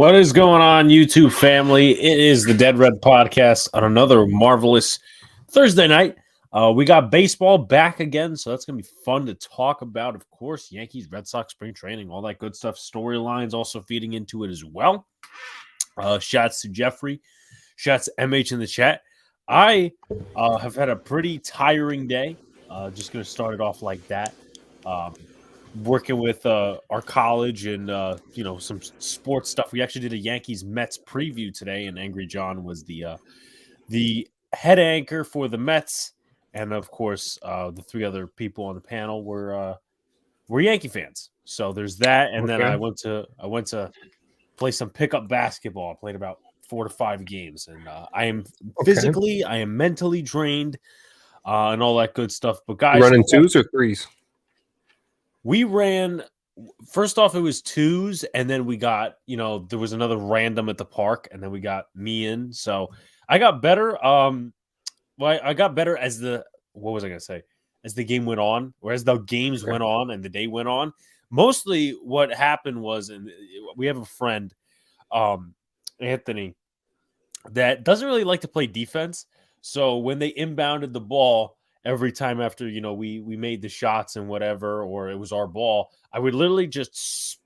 What is going on, YouTube family? It is the Dead Red Podcast on another marvelous Thursday night. We got baseball back again, so that's going to be fun to talk about. Of course, Yankees, Red Sox, spring training, all that good stuff. Storylines also feeding into it as well. Shouts to Jeffrey. Shouts to MH in the chat. I have had a pretty tiring day. Just going to start it off like that. Working with our college and some sports stuff. We actually did a Yankees Mets preview today, and Angry John was the head anchor for the Mets, and of course the three other people on the panel were Yankee fans. So there's that, and then I went to play some pickup basketball. I played about 4 to 5 games, and I am physically, I am mentally drained, and all that good stuff. But guys, running 2s or 3s? We ran, first off, it was 2s, and then we got, there was another random at the park, and then we got me in. So I got better. I got better as the game went on, or as the games went on and the day went on. Mostly what happened was, and we have a friend, Anthony, that doesn't really like to play defense. So when they inbounded the ball, every time after, we made the shots and whatever, or it was our ball, I would literally just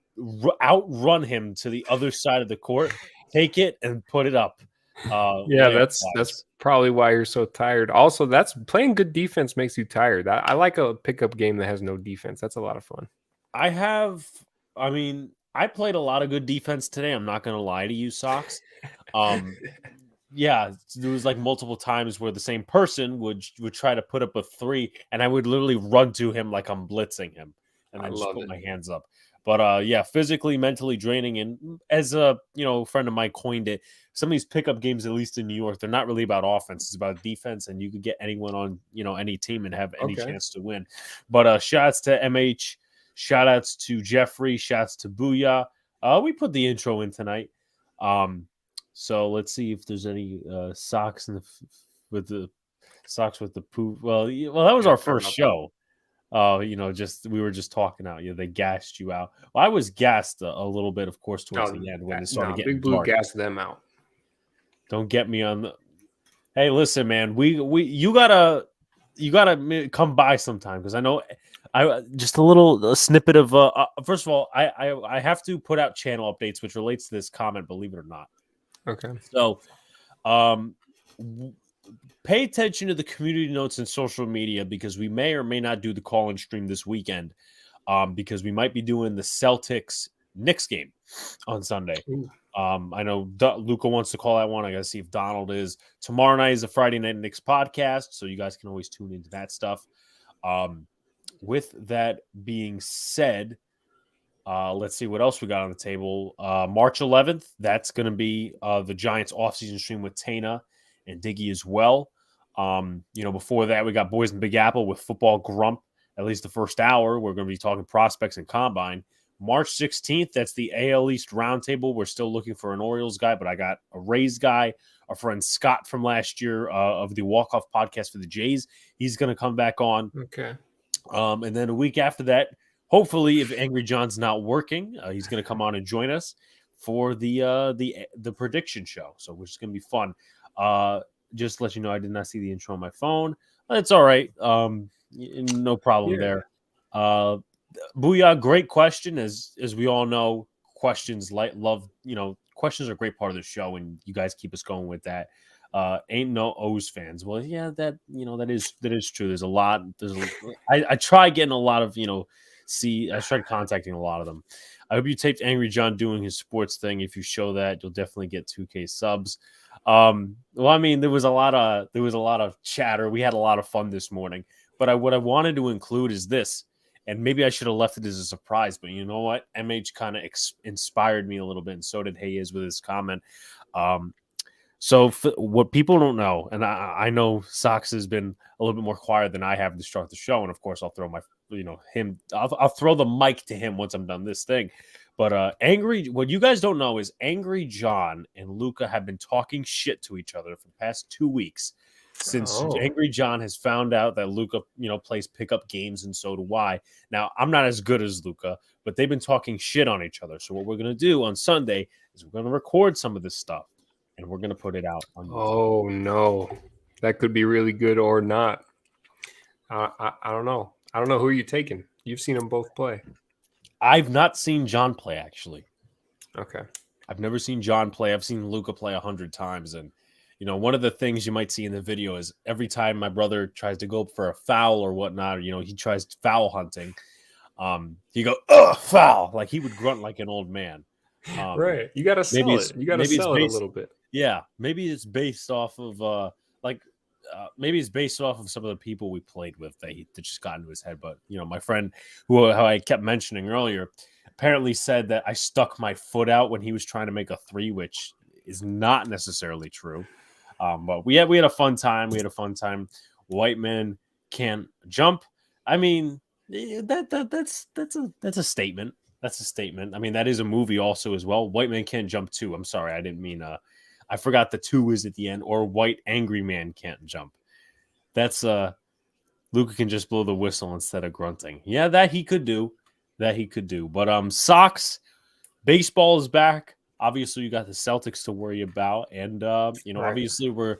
outrun him to the other side of the court, take it and put it up. That's probably why you're so tired. Also, that's playing good defense makes you tired. I like a pickup game that has no defense. That's a lot of fun. I played a lot of good defense today. I'm not going to lie to you, Sox. Yeah, there was like multiple times where the same person would try to put up a 3, and I would literally run to him like I'm blitzing him, and then just put my hands up. But physically, mentally draining, and as a friend of mine coined it, some of these pickup games, at least in New York, they're not really about offense; it's about defense, and you could get anyone on any team and have any chance to win. But shouts to MH, shout outs to Jeffrey, shouts to Booyah. We put the intro in tonight. So let's see if there's any socks with the poo. Well, that was our first show. We were just talking out. They gassed you out. Well, I was gassed a little bit, of course, towards the end when it started getting Big Blue dark. gassed them out. Don't get me on the. Hey, listen, man. You gotta come by sometime, because I know I just a snippet of. First of all, I have to put out channel updates, which relates to this comment. Believe it or not. Okay. So, pay attention to the community notes and social media, because we may or may not do the call-in stream this weekend, because we might be doing the Celtics-Knicks game on Sunday. I know Luca wants to call that one. I got to see if Donald is. Tomorrow night is a Friday Night Knicks podcast, so you guys can always tune into that stuff. With that being said, let's see what else we got on the table. March 11th, that's going to be the Giants offseason stream with Tana and Diggy as well. Before that, we got Boys in Big Apple with Football Grump. At least the first hour, we're going to be talking prospects and combine. March 16th, that's the AL East Roundtable. We're still looking for an Orioles guy, but I got a Rays guy. Our friend Scott from last year of the Walk-Off podcast for the Jays, he's going to come back on. Okay. And then a week after that, hopefully, if Angry John's not working, he's going to come on and join us for the prediction show. So which is going to be fun. Just to let you know, I did not see the intro on my phone. It's all right. No problem there. Booyah, great question. As we all know, questions questions are a great part of the show, and you guys keep us going with that. Ain't no O's fans. Well, yeah, that is true. There's a lot. I try getting a lot of I tried contacting a lot of them. I hope you taped Angry John doing his sports thing. If you show that, you'll definitely get 2K subs. There was a lot of chatter. We had a lot of fun this morning. But what I wanted to include is this, and maybe I should have left it as a surprise. But you know what? MH kind of inspired me a little bit, and so did Hayes with his comment. So what people don't know, and I know Sox has been a little bit more quiet than I have to start the show, and of course I'll throw I'll throw the mic to him once I'm done this thing. But what you guys don't know is Angry John and Luca have been talking shit to each other for the past 2 weeks since Angry John has found out that Luka, plays pickup games, and so do I. Now, I'm not as good as Luka, but they've been talking shit on each other. So what we're going to do on Sunday is we're going to record some of this stuff, and we're going to put it out on YouTube. Oh, no. That could be really good or not. I don't know. I don't know who you're taking. You've seen them both play. I've not seen John play, actually. Okay. I've never seen John play. I've seen Luka play 100 times, and one of the things you might see in the video is every time my brother tries to go for a foul or whatnot, he tries foul hunting. He go, "Ugh, foul!" Like he would grunt like an old man. Right. You got to sell it. You got to sell it a little bit. Yeah, maybe it's based off of maybe it's based off of some of the people we played with that just got into his head. But my friend who I kept mentioning earlier apparently said that I stuck my foot out when he was trying to make a three, which is not necessarily true. But we had a fun time. White men can't jump. I mean, that's a statement. That's a statement. I mean, that is a movie also as well. White men can't jump too. I'm sorry, I didn't mean. I forgot the two is at the end. Or white angry man can't jump. That's Luka can just blow the whistle instead of grunting. Yeah, that he could do. But Sox, baseball is back. Obviously, you got the Celtics to worry about, and right. Obviously we're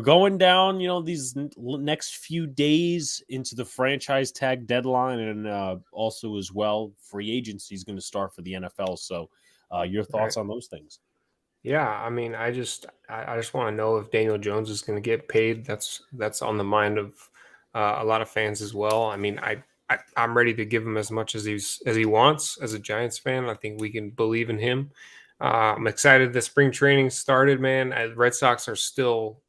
going down. These next few days into the franchise tag deadline, and also as well, free agency is going to start for the NFL. So, your thoughts on those things? Yeah, I mean, I just want to know if Daniel Jones is going to get paid. That's on the mind of a lot of fans as well. I mean, I'm ready to give him as much as he wants. As a Giants fan, I think we can believe in him. I'm excited that spring training started, man. Red Sox are still,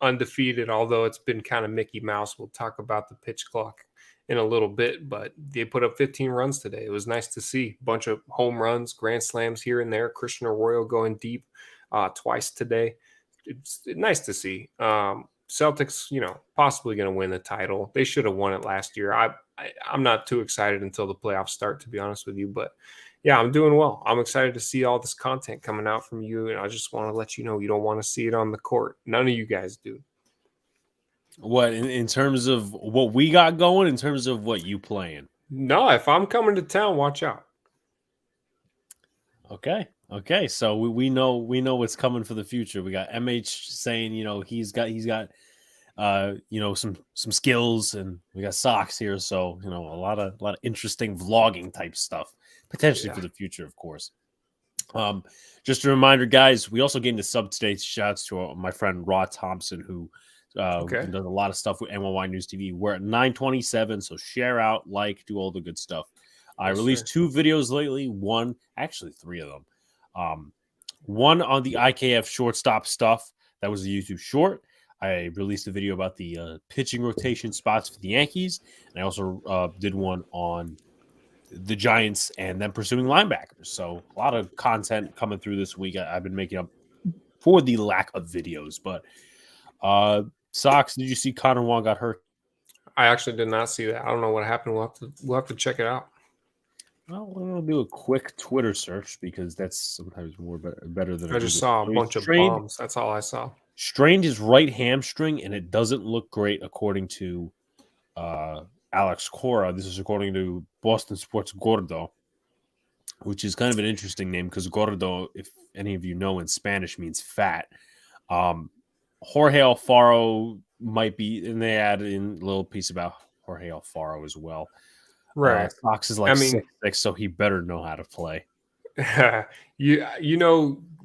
undefeated, although it's been kind of Mickey Mouse. We'll talk about the pitch clock in a little bit, but they put up 15 runs today. It was nice to see. A bunch of home runs, grand slams here and there. Christian Arroyo going deep twice today. It's nice to see. Celtics, possibly going to win the title. They should have won it last year. I'm not too excited until the playoffs start, to be honest with you, but yeah, I'm doing well. I'm excited to see all this content coming out from you, and I just want to let you know you don't want to see it on the court. None of you guys do. What, in terms of what we got going, in terms of what you playing? No, if I'm coming to town, watch out. Okay. So we know what's coming for the future. We got MH saying, he's got some skills, and we got Sox here. So, a lot of interesting vlogging type stuff potentially for the future, of course. Just a reminder, guys, we also gained a sub today. Shouts to my friend Rod Thompson, who does a lot of stuff with NYY News TV. We're at 927, so share out, do all the good stuff. I released 2 videos lately. Actually 3 of them. One on the IKF shortstop stuff. That was a YouTube short. I released a video about the pitching rotation spots for the Yankees, and I also did one on the Giants and them pursuing linebackers. So a lot of content coming through this week. I've been making up for the lack of videos. But Sox, did you see Connor Wong got hurt? I actually did not see that. I don't know what happened. We'll have to check it out. Well, we're going to do a quick Twitter search because that's sometimes more better than I just saw a bunch of bombs. That's all I saw. Strained his right hamstring, and it doesn't look great, according to Alex Cora. This is according to Boston Sports Gordo, which is kind of an interesting name because Gordo, if any of you know in Spanish, means fat. Jorge Alfaro might be, and they added in a little piece about Jorge Alfaro as well. Right. Fox is 6'6", so he better know how to play.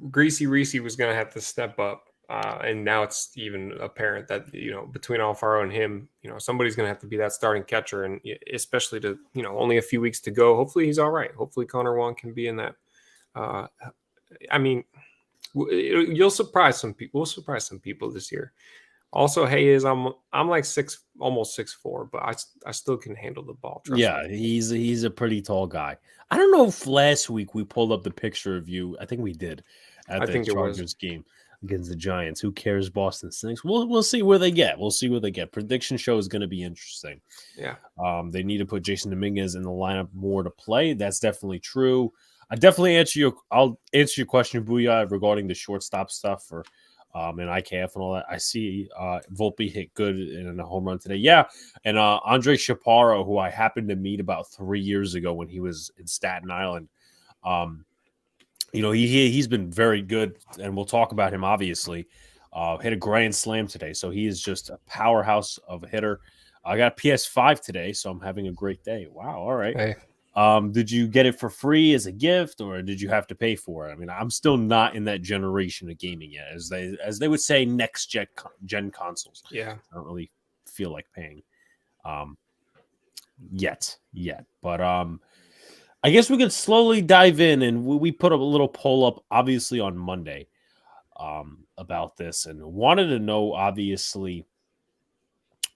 Greasy Reese was going to have to step up. And now it's even apparent that, between Alfaro and him, somebody's going to have to be that starting catcher. And especially to, only a few weeks to go. Hopefully he's all right. Hopefully Connor Wong can be in that. You'll surprise some people. We'll surprise some people this year. Also, I'm like almost 6'4", but I still can handle the ball. Yeah, he's a pretty tall guy. I don't know if last week we pulled up the picture of you. I think we did at the Chargers game against the Giants. Who cares? Boston stinks. We'll see where they get. Prediction show is going to be interesting. Yeah. They need to put Jason Dominguez in the lineup more to play. That's definitely true. I'll answer your question, Booyah, regarding the shortstop stuff for and IKF and all that. I see Volpe hit good in a home run today. Yeah, and Andre Chaparro, who I happened to meet about 3 years ago when he was in Staten Island. He's been very good, and we'll talk about him, obviously. Hit a grand slam today, so he is just a powerhouse of a hitter. I got a PS5 today, so I'm having a great day. Wow, all right. Hey. Did you get it for free as a gift, or did you have to pay for it? I mean, I'm still not in that generation of gaming yet, as they would say, next gen consoles. Yeah, I don't really feel like paying yet. But I guess we could slowly dive in, and we put a little poll up, obviously, on Monday about this, and wanted to know, obviously,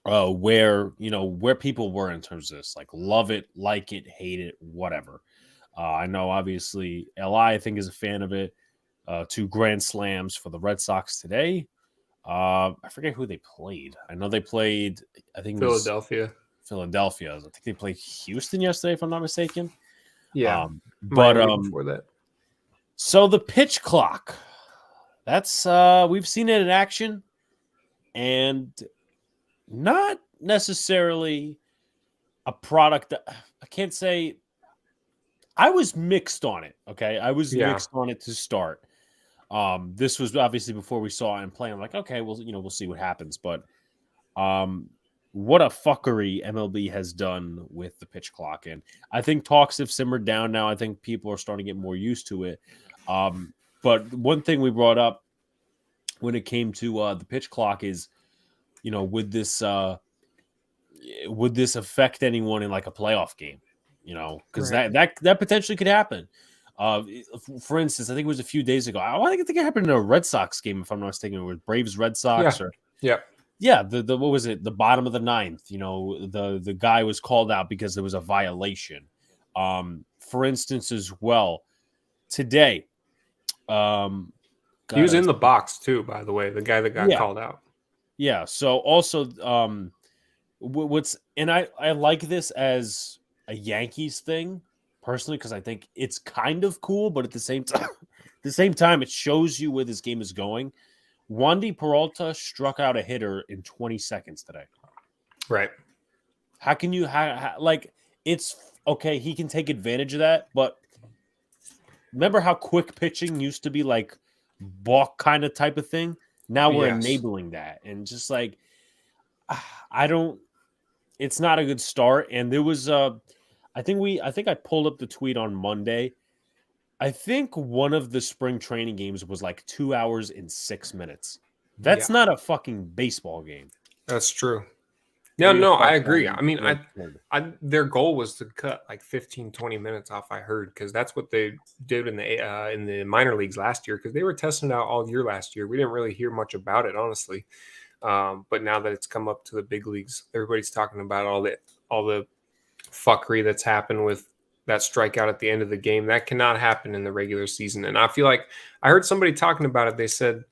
where people were in terms of this, like love it, like it, hate it, whatever. I know, obviously, Li, I think, is a fan of it. 2 grand slams for the Red Sox today. I forget who they played. I know they played, I think it was Philadelphia. I think they played Houston yesterday, if I'm not mistaken. Yeah, but before that. So the pitch clock, that's we've seen it in action, and not necessarily a product that I can't say. I was mixed on it. Okay, I was mixed on it to start. This was obviously before we saw it in play. I'm like, okay, we'll see what happens. But what a fuckery MLB has done with the pitch clock. And I think talks have simmered down now. I think people are starting to get more used to it. But one thing we brought up when it came to the pitch clock is, would this affect anyone in like a playoff game? Because that potentially could happen. For instance, I think it was a few days ago. I think it happened in a Red Sox game, if I'm not mistaken, with Braves Red Sox. The what was it? The bottom of the 9th. The guy was called out because there was a violation. For instance, as well, today, he was in the box too. By the way, the guy that got called out. Yeah. So also, I like this as a Yankees thing personally, because I think it's kind of cool, but at the same time, it shows you where this game is going. Wandy Peralta struck out a hitter in 20 seconds today. Right. How can you it's okay, he can take advantage of that, but remember how quick pitching used to be like balk kind of type of thing? Now we're enabling that, and just like it's not a good start. And there was I think I pulled up the tweet on Monday. I think one of the spring training games was like 2 hours and 6 minutes. That's not a fucking baseball game. That's true. No, I agree. I mean, their goal was to cut like 15, 20 minutes off, I heard, because that's what they did in the minor leagues last year, because they were testing it out all year last year. We didn't really hear much about it, honestly. But now that it's come up to the big leagues, everybody's talking about all the fuckery that's happened with that strikeout at the end of the game. That cannot happen in the regular season. And I feel like I heard somebody talking about it. They said,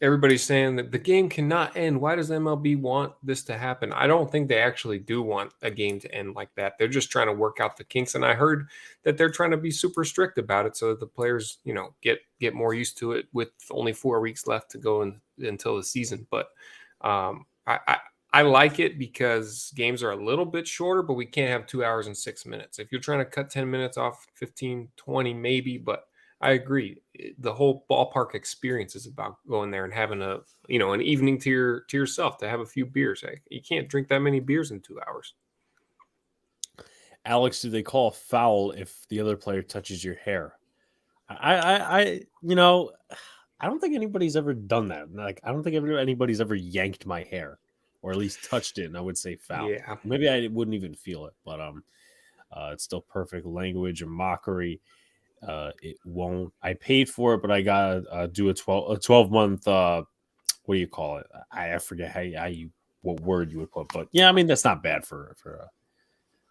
everybody's saying that the game cannot end. Why does MLB want this to happen? I don't think they actually do want a game to end like that. They're just trying to work out the kinks. And I heard that they're trying to be super strict about it so that the players, get more used to it with only 4 weeks left to go until the season. But I like it because games are a little bit shorter, but we can't have 2 hours and 6 minutes. If you're trying to cut 10 minutes off, 15, 20 maybe, but I agree. The whole ballpark experience is about going there and having an evening to yourself, to have a few beers. You can't drink that many beers in 2 hours. Alex, do they call a foul if the other player touches your hair? I don't think anybody's ever done that. Like, I don't think anybody's ever yanked my hair, or at least touched it, and I would say foul. Yeah. Maybe I wouldn't even feel it, but it's still perfect language and mockery. It won't. I paid for it, but I gotta do a 12 month. What do you call it? I forget what word you would put, but yeah, I mean that's not bad for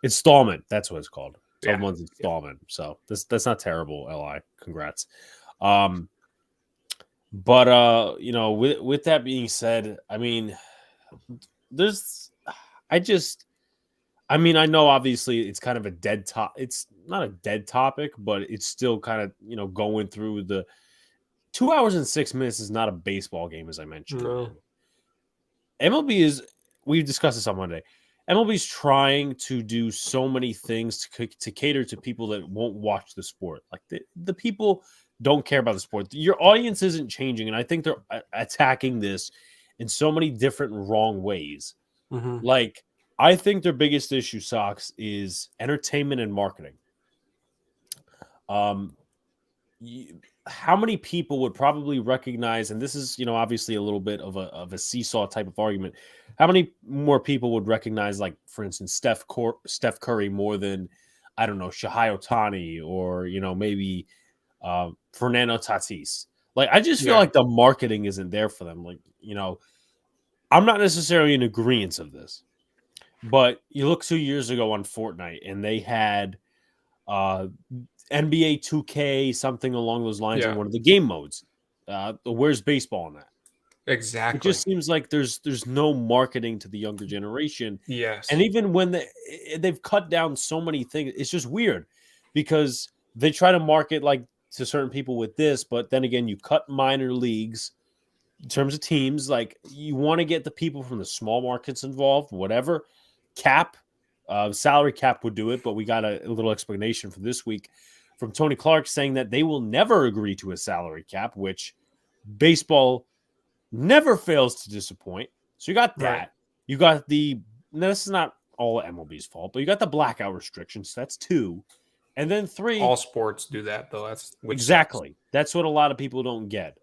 installment. That's what it's called. 12 months installment. So that's not terrible. Li, congrats. But with that being said, I mean, I know obviously it's kind of a dead top. It's not a dead topic, but it's still kind of, going through 2 hours and 6 minutes is not a baseball game, as I mentioned. No. MLB is, we've discussed this on Monday. MLB is trying to do so many things to cater to people that won't watch the sport. Like the people don't care about the sport. Your audience isn't changing, and I think they're attacking this in so many different wrong ways. Mm-hmm. Like, I think their biggest issue, Sox, is entertainment and marketing. How many people would probably recognize, and this is, obviously a little bit of a seesaw type of argument. How many more people would recognize, like, for instance, Steph Curry more than, I don't know, Shohei Ohtani or, maybe Fernando Tatis? Like, I just feel like the marketing isn't there for them. Like, I'm not necessarily in agreement of this, but you look 2 years ago on Fortnite and they had NBA 2K, something along those lines in one of the game modes. Where's baseball in that? Exactly. It just seems like there's no marketing to the younger generation. Yes. And even when they've cut down so many things, it's just weird because they try to market like to certain people with this, but then again, you cut minor leagues in terms of teams. Like, you want to get the people from the small markets involved, whatever. Salary cap would do it, but we got a little explanation for this week from Tony Clark saying that they will never agree to a salary cap, which baseball never fails to disappoint. So you got that. Right. You got this is not all MLB's fault, but you got the blackout restrictions. That's 2. And then 3. All sports do that, though. Exactly. Sucks. That's what a lot of people don't get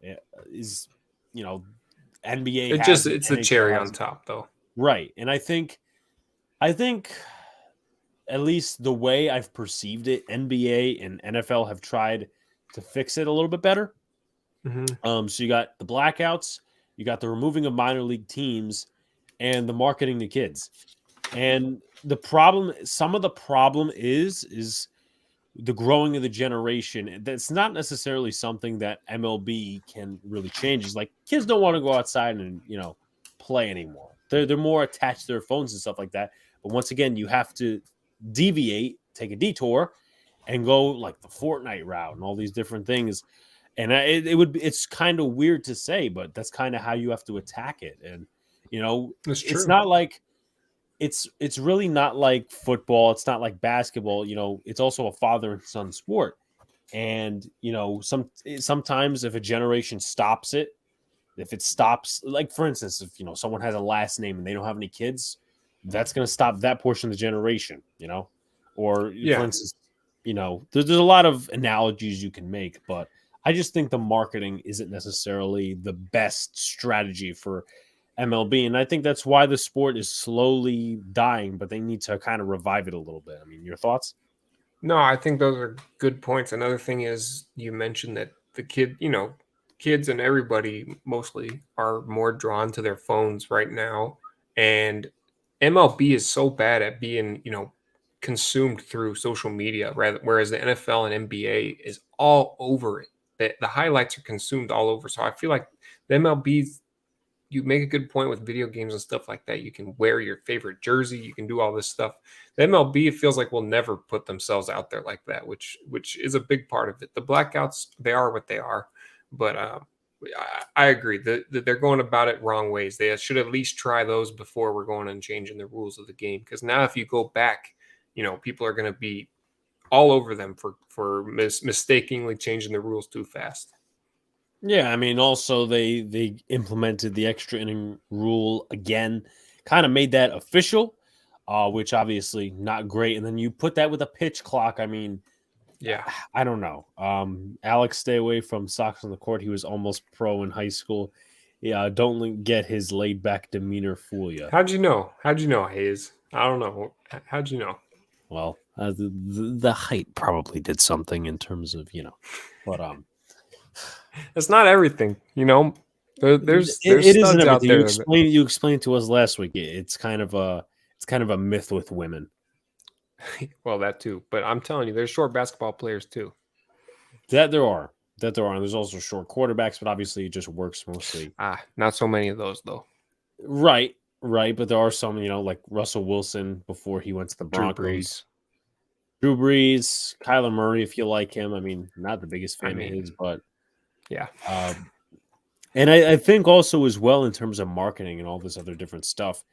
is, NBA. It's the cherry on top, though. Right. And I think at least the way I've perceived it, NBA and NFL have tried to fix it a little bit better. Mm-hmm. So you got the blackouts, you got the removing of minor league teams, and the marketing to kids. And some of the problem is the growing of the generation. That's not necessarily something that MLB can really change. It's like kids don't want to go outside and, play anymore. They're more attached to their phones and stuff like that. But once again, you have to deviate, take a detour, and go like the Fortnite route and all these different things. And it's kind of weird to say, but that's kind of how you have to attack it. And it's not like it's really not like football. It's not like basketball. It's also a father and son sport. And sometimes if a generation stops it, if it stops, like for instance, if someone has a last name and they don't have any kids, that's going to stop that portion of the generation, or for instance, there's a lot of analogies you can make, but I just think the marketing isn't necessarily the best strategy for MLB. And I think that's why the sport is slowly dying, but they need to kind of revive it a little bit. I mean, your thoughts? No, I think those are good points. Another thing is you mentioned that the kids and everybody mostly are more drawn to their phones right now. And MLB is so bad at being, consumed through social media, whereas the NFL and NBA is all over it. The highlights are consumed all over. So I feel like the MLB, you make a good point with video games and stuff like that. You can wear your favorite jersey. You can do all this stuff. The MLB, it feels like, will never put themselves out there like that, which is a big part of it. The blackouts, they are what they are. But I agree that they're going about it wrong ways. They should at least try those before we're going and changing the rules of the game. Because now if you go back, people are going to be all over them for mistakenly changing the rules too fast. Yeah, I mean, also they implemented the extra inning rule again, kind of made that official, which obviously not great. And then you put that with a pitch clock. I mean, yeah, I don't know. Alex, stay away from Sox on the court. He was almost pro in high school. Yeah, don't get his laid back demeanor fool you. How'd you know, Hayes? I don't know. How'd you know? Well, the height probably did something in terms of but it's not everything, There's it isn't everything. You explained to us last week. It's kind of a myth with women. Well, that too. But I'm telling you, there's short basketball players too. That there are. And there's also short quarterbacks, but obviously it just works mostly. Not so many of those though. Right. But there are some, like Russell Wilson before he went to the Broncos. Drew Brees, Kyler Murray, if you like him. I mean, not the biggest fan of his, but Yeah. And I think also as well in terms of marketing and all this other different stuff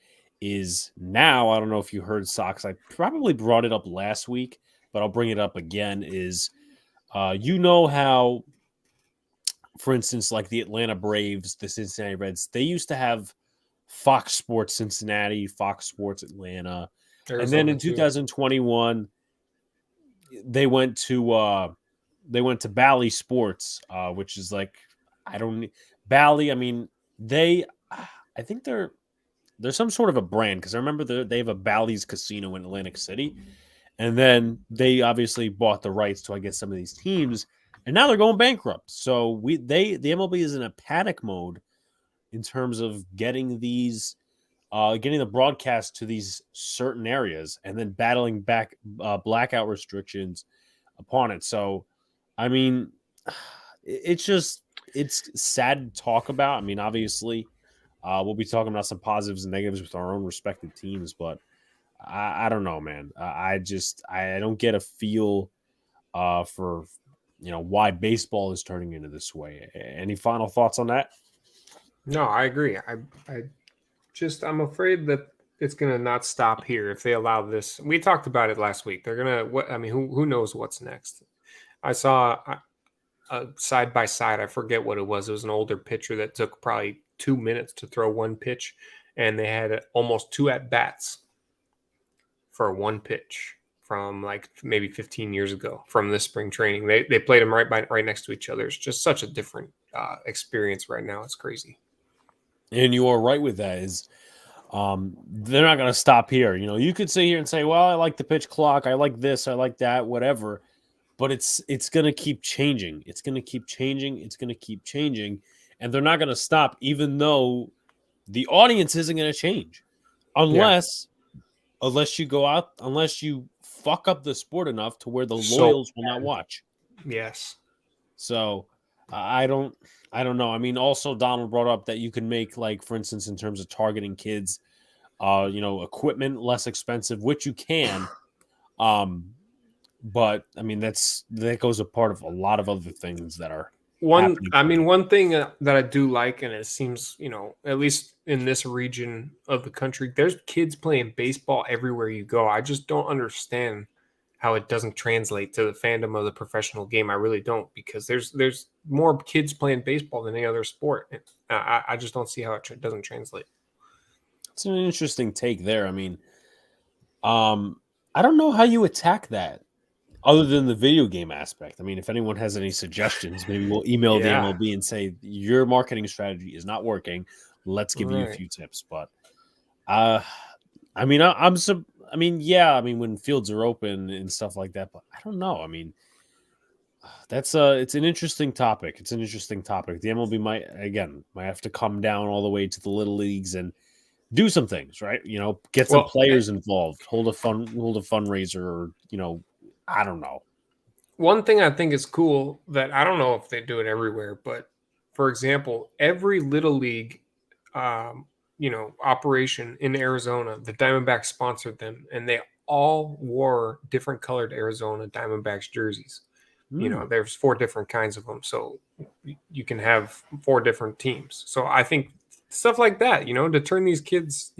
is now, I don't know if you heard Sox, I probably brought it up last week, but I'll bring it up again, is you know how, for instance, like the Atlanta Braves, the Cincinnati Reds, they used to have Fox Sports Cincinnati, Fox Sports Atlanta. And then Arizona in too. 2021, they went to Bally Sports, which is like, I don't Bally. I mean, I think they're some sort of a brand, because I remember they have a Bally's casino in Atlantic City, and then they obviously bought the rights to, I guess, some of these teams, and now they're going bankrupt. So the MLB is in a panic mode in terms of getting the broadcast to these certain areas, and then battling back blackout restrictions upon it. So, I mean, it's sad to talk about. I mean, obviously, we'll be talking about some positives and negatives with our own respective teams, but I don't know, man. I don't get a feel for why baseball is turning into this way. Any final thoughts on that? No, I agree. I I'm afraid that it's gonna not stop here if they allow this. We talked about it last week. They're gonna what I mean, who knows what's next? I saw a side by side. I forget what it was. It was an older pitcher that took probably 2 minutes to throw one pitch, and they had almost two at bats for one pitch from like maybe 15 years ago from this spring training. They played them right next to each other. It's just such a different experience right now. It's crazy. And you are right with that. They're not going to stop here. You could sit here and say, "Well, I like the pitch clock. I like this. I like that. Whatever." But it's going to keep changing. It's going to keep changing. It's going to keep changing, and they're not going to stop, even though the audience isn't going to change, Yeah. unless you go out, unless you fuck up the sport enough to where the So loyals will not watch. yes. So I don't know. I mean, also Donald brought up that you can make, like, for instance, in terms of targeting kids, equipment less expensive, which you can. But I mean, that goes a part of a lot of other things that are happening. One thing that I do like, and it seems, at least in this region of the country, there's kids playing baseball everywhere you go. I just don't understand how it doesn't translate to the fandom of the professional game. I really don't, because there's more kids playing baseball than any other sport. I just don't see how it doesn't translate. It's an interesting take there. I mean, I don't know how you attack that other than the video game aspect. I mean, if anyone has any suggestions, maybe we'll email the Yeah, MLB and say your marketing strategy is not working. Let's give you a right. few tips. But uh, I mean, I mean, yeah. I mean, when fields are open and stuff like that. But I don't know. I mean, it's an interesting topic. It's an interesting topic. The MLB might have to come down all the way to the little leagues and do some things, right? Get some Well, players involved, hold a fundraiser, or I don't know. one thing I think is cool that I don't know if they do it everywhere, but for example, every little league, operation in Arizona, the Diamondbacks sponsored them, and they all wore different colored Arizona Diamondbacks jerseys. Hmm. There's four different kinds of them, so you can have four different teams. So I think stuff like that, to turn these kids,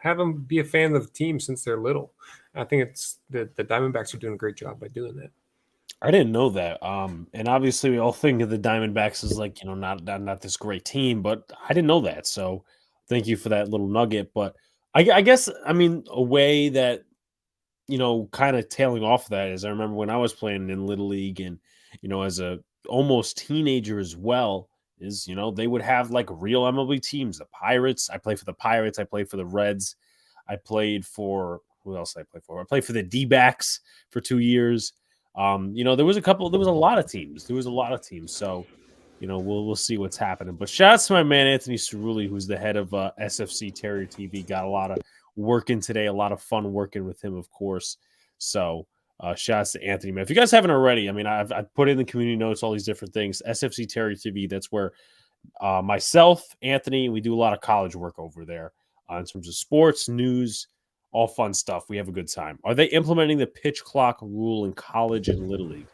have them be a fan of the team since they're little. I think it's the Diamondbacks are doing a great job by doing that. I didn't know that. And obviously we all think of the Diamondbacks as, like, not this great team, but I didn't know that. So thank you for that little nugget. But I guess, I mean, a way that, kind of tailing off of that is, I remember when I was playing in Little League, and, as a almost teenager as well, is, they would have like real MLB teams. The Pirates. I played for the Pirates. I played for the Reds. I played for, who else did I play for? I played for the D-backs for 2 years. There was a lot of teams. There was a lot of teams. So, we'll see what's happening. But shout out to my man Anthony Cerulli, who's the head of SFC Terrier TV. Got a lot of work in today, a lot of fun working with him, of course. So shout out to Anthony, man. If you guys haven't already, I mean, I've put in the community notes all these different things. SFC Terrier TV, that's where myself, Anthony, we do a lot of college work over there in terms of sports, news, all fun stuff. We have a good time. Are they implementing the pitch clock rule in college and Little League?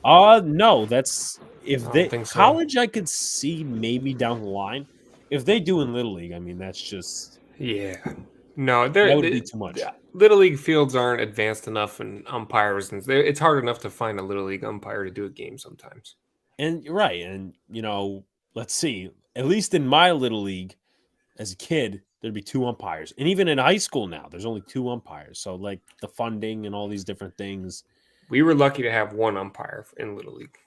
No, that's if I don't they think so. college I could see maybe down the line. If they do in Little League, I mean that's just Yeah. No, that they're, would be the too much. Little League fields aren't advanced enough, and umpires, and it's hard enough to find a Little League umpire to do a game sometimes. And you're right, and let's see. At least in my Little League as a kid, there'd be two umpires. And even in high school now, there's only two umpires. So like the funding and all these different things. We were lucky to have one umpire in Little League.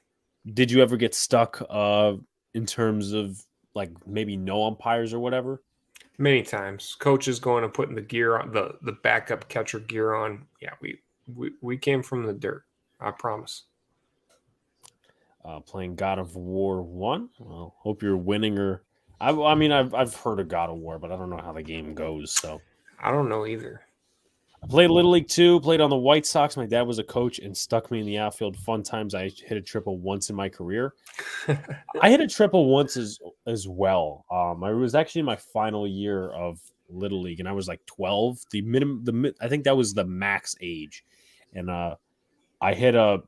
Did you ever get stuck in terms of like maybe no umpires or whatever? Many times, coaches going and putting the gear on, the backup catcher gear on. Yeah, we came from the dirt. I promise. Playing God of War 1. Well, hope you're winning or I mean I've heard of God of War, but I don't know how the game goes, so I don't know either. I played Little League 2, played on the White Sox. My dad was a coach and stuck me in the outfield. Fun times. I hit a triple once in my career. I hit a triple once as well. I was actually in my final year of Little League, and I was like 12. I think that was the max age, and I hit a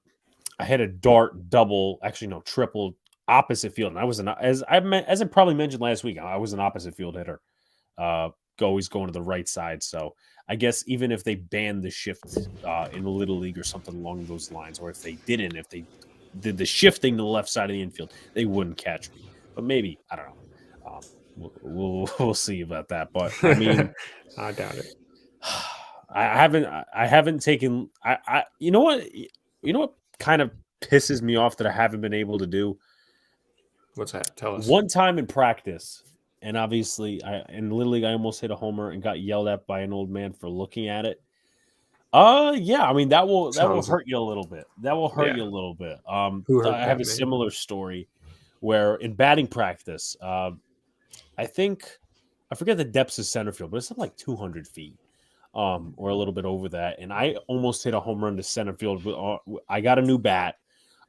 dart double, actually no triple opposite field, and I was as I probably mentioned last week, I was an opposite field hitter. Always going to the right side. So I guess even if they banned the shift in the Little League or something along those lines, or if they didn't, if they did the shifting to the left side of the infield, they wouldn't catch me. But maybe I don't know. We'll see about that. But I mean, I doubt it. I haven't taken. You know what kind of pisses me off that I haven't been able to do. What's that? Tell us. One time in practice, and obviously, in Little League, I almost hit a homer and got yelled at by an old man for looking at it. Yeah, I mean that will hurt you a little bit. That will hurt you a little bit. Who hurt I have that, a man? similar story where in batting practice, I think I forget the depths of center field, but it's something like 200 feet, or a little bit over that, and I almost hit a home run to center field. I got a new bat.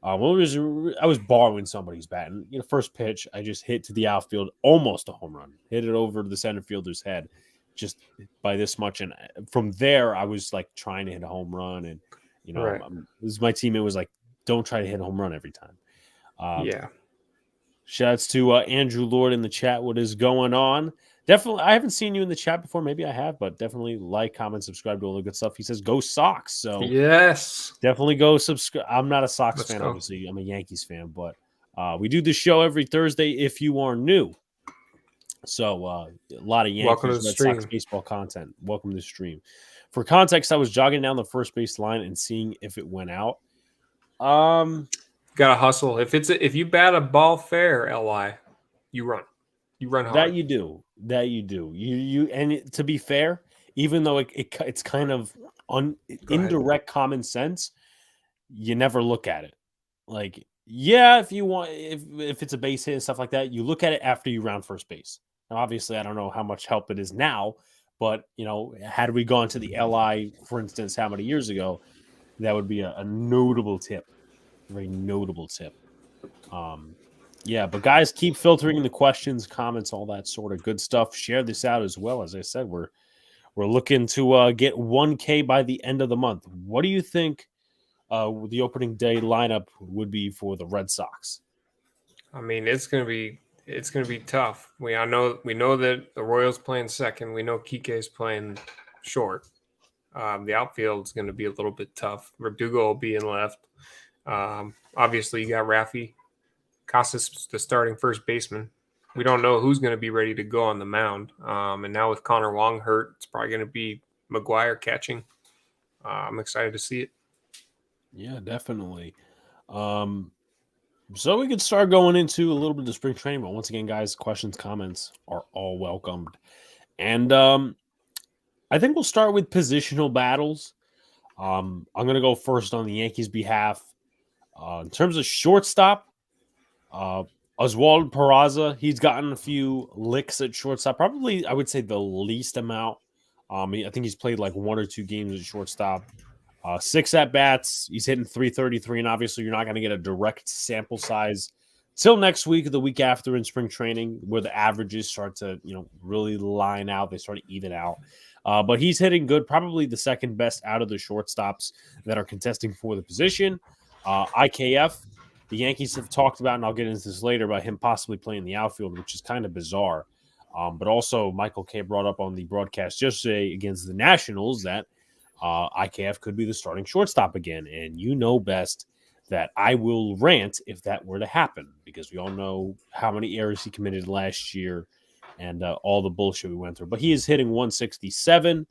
I was borrowing somebody's bat, and first pitch, I just hit to the outfield, almost a home run, hit it over to the center fielder's head, just by this much. And from there, I was like trying to hit a home run, and Right. my teammate was like, "Don't try to hit a home run every time." Yeah. Shouts to Andrew Lord in the chat. What is going on? Definitely, I haven't seen you in the chat before. Maybe I have, but definitely like, comment, subscribe to all the good stuff. He says, "Go Sox!" So Yes. definitely go subscribe. I'm not a Sox Let's fan, go. obviously. I'm a Yankees fan, but we do this show every Thursday if you are new. So a lot of Welcome to Yankees, the Red stream. Sox baseball content. Welcome to the stream. For context, I was jogging down the first base line and seeing if it went out. Gotta hustle. If you bat a ball fair, Li, you run. You run hard. That you do. To be fair, even though it's kind of indirect common sense, you never look at it. Like, yeah, if you want, if it's a base hit and stuff like that, you look at it after you round first base. Now, obviously, I don't know how much help it is now, but had we gone to the LI, for instance, how many years ago, that would be a notable tip, a very notable tip. Yeah, but guys, keep filtering the questions, comments, all that sort of good stuff. Share this out as well. As I said, we're looking to get 1K by the end of the month. What do you think the opening day lineup would be for the Red Sox? I mean, it's gonna be tough. We know that the Royals playing second. We know Kike's playing short. The outfield's going to be a little bit tough. Verdugo will be in left. Obviously, you got Rafi. Casas, the starting first baseman. We don't know who's going to be ready to go on the mound. And now with Connor Wong hurt, it's probably going to be McGuire catching. I'm excited to see it. Yeah, definitely. So we could start going into a little bit of spring training. But once again, guys, questions, comments are all welcomed. And I think we'll start with positional battles. I'm going to go first on the Yankees' behalf. In terms of shortstop, Oswald Peraza, he's gotten a few licks at shortstop. Probably, I would say, the least amount. I think he's played like 1 or 2 games at shortstop. 6 at-bats. He's hitting .333, and obviously you're not going to get a direct sample size till next week or the week after in spring training where the averages start to, really line out. They start to even out. But he's hitting good, probably the second best out of the shortstops that are contesting for the position. IKF, the Yankees have talked about, and I'll get into this later, about him possibly playing the outfield, which is kind of bizarre. But also, Michael K brought up on the broadcast yesterday against the Nationals that IKF could be the starting shortstop again. And you know best that I will rant if that were to happen, because we all know how many errors he committed last year and all the bullshit we went through. But he is hitting 167,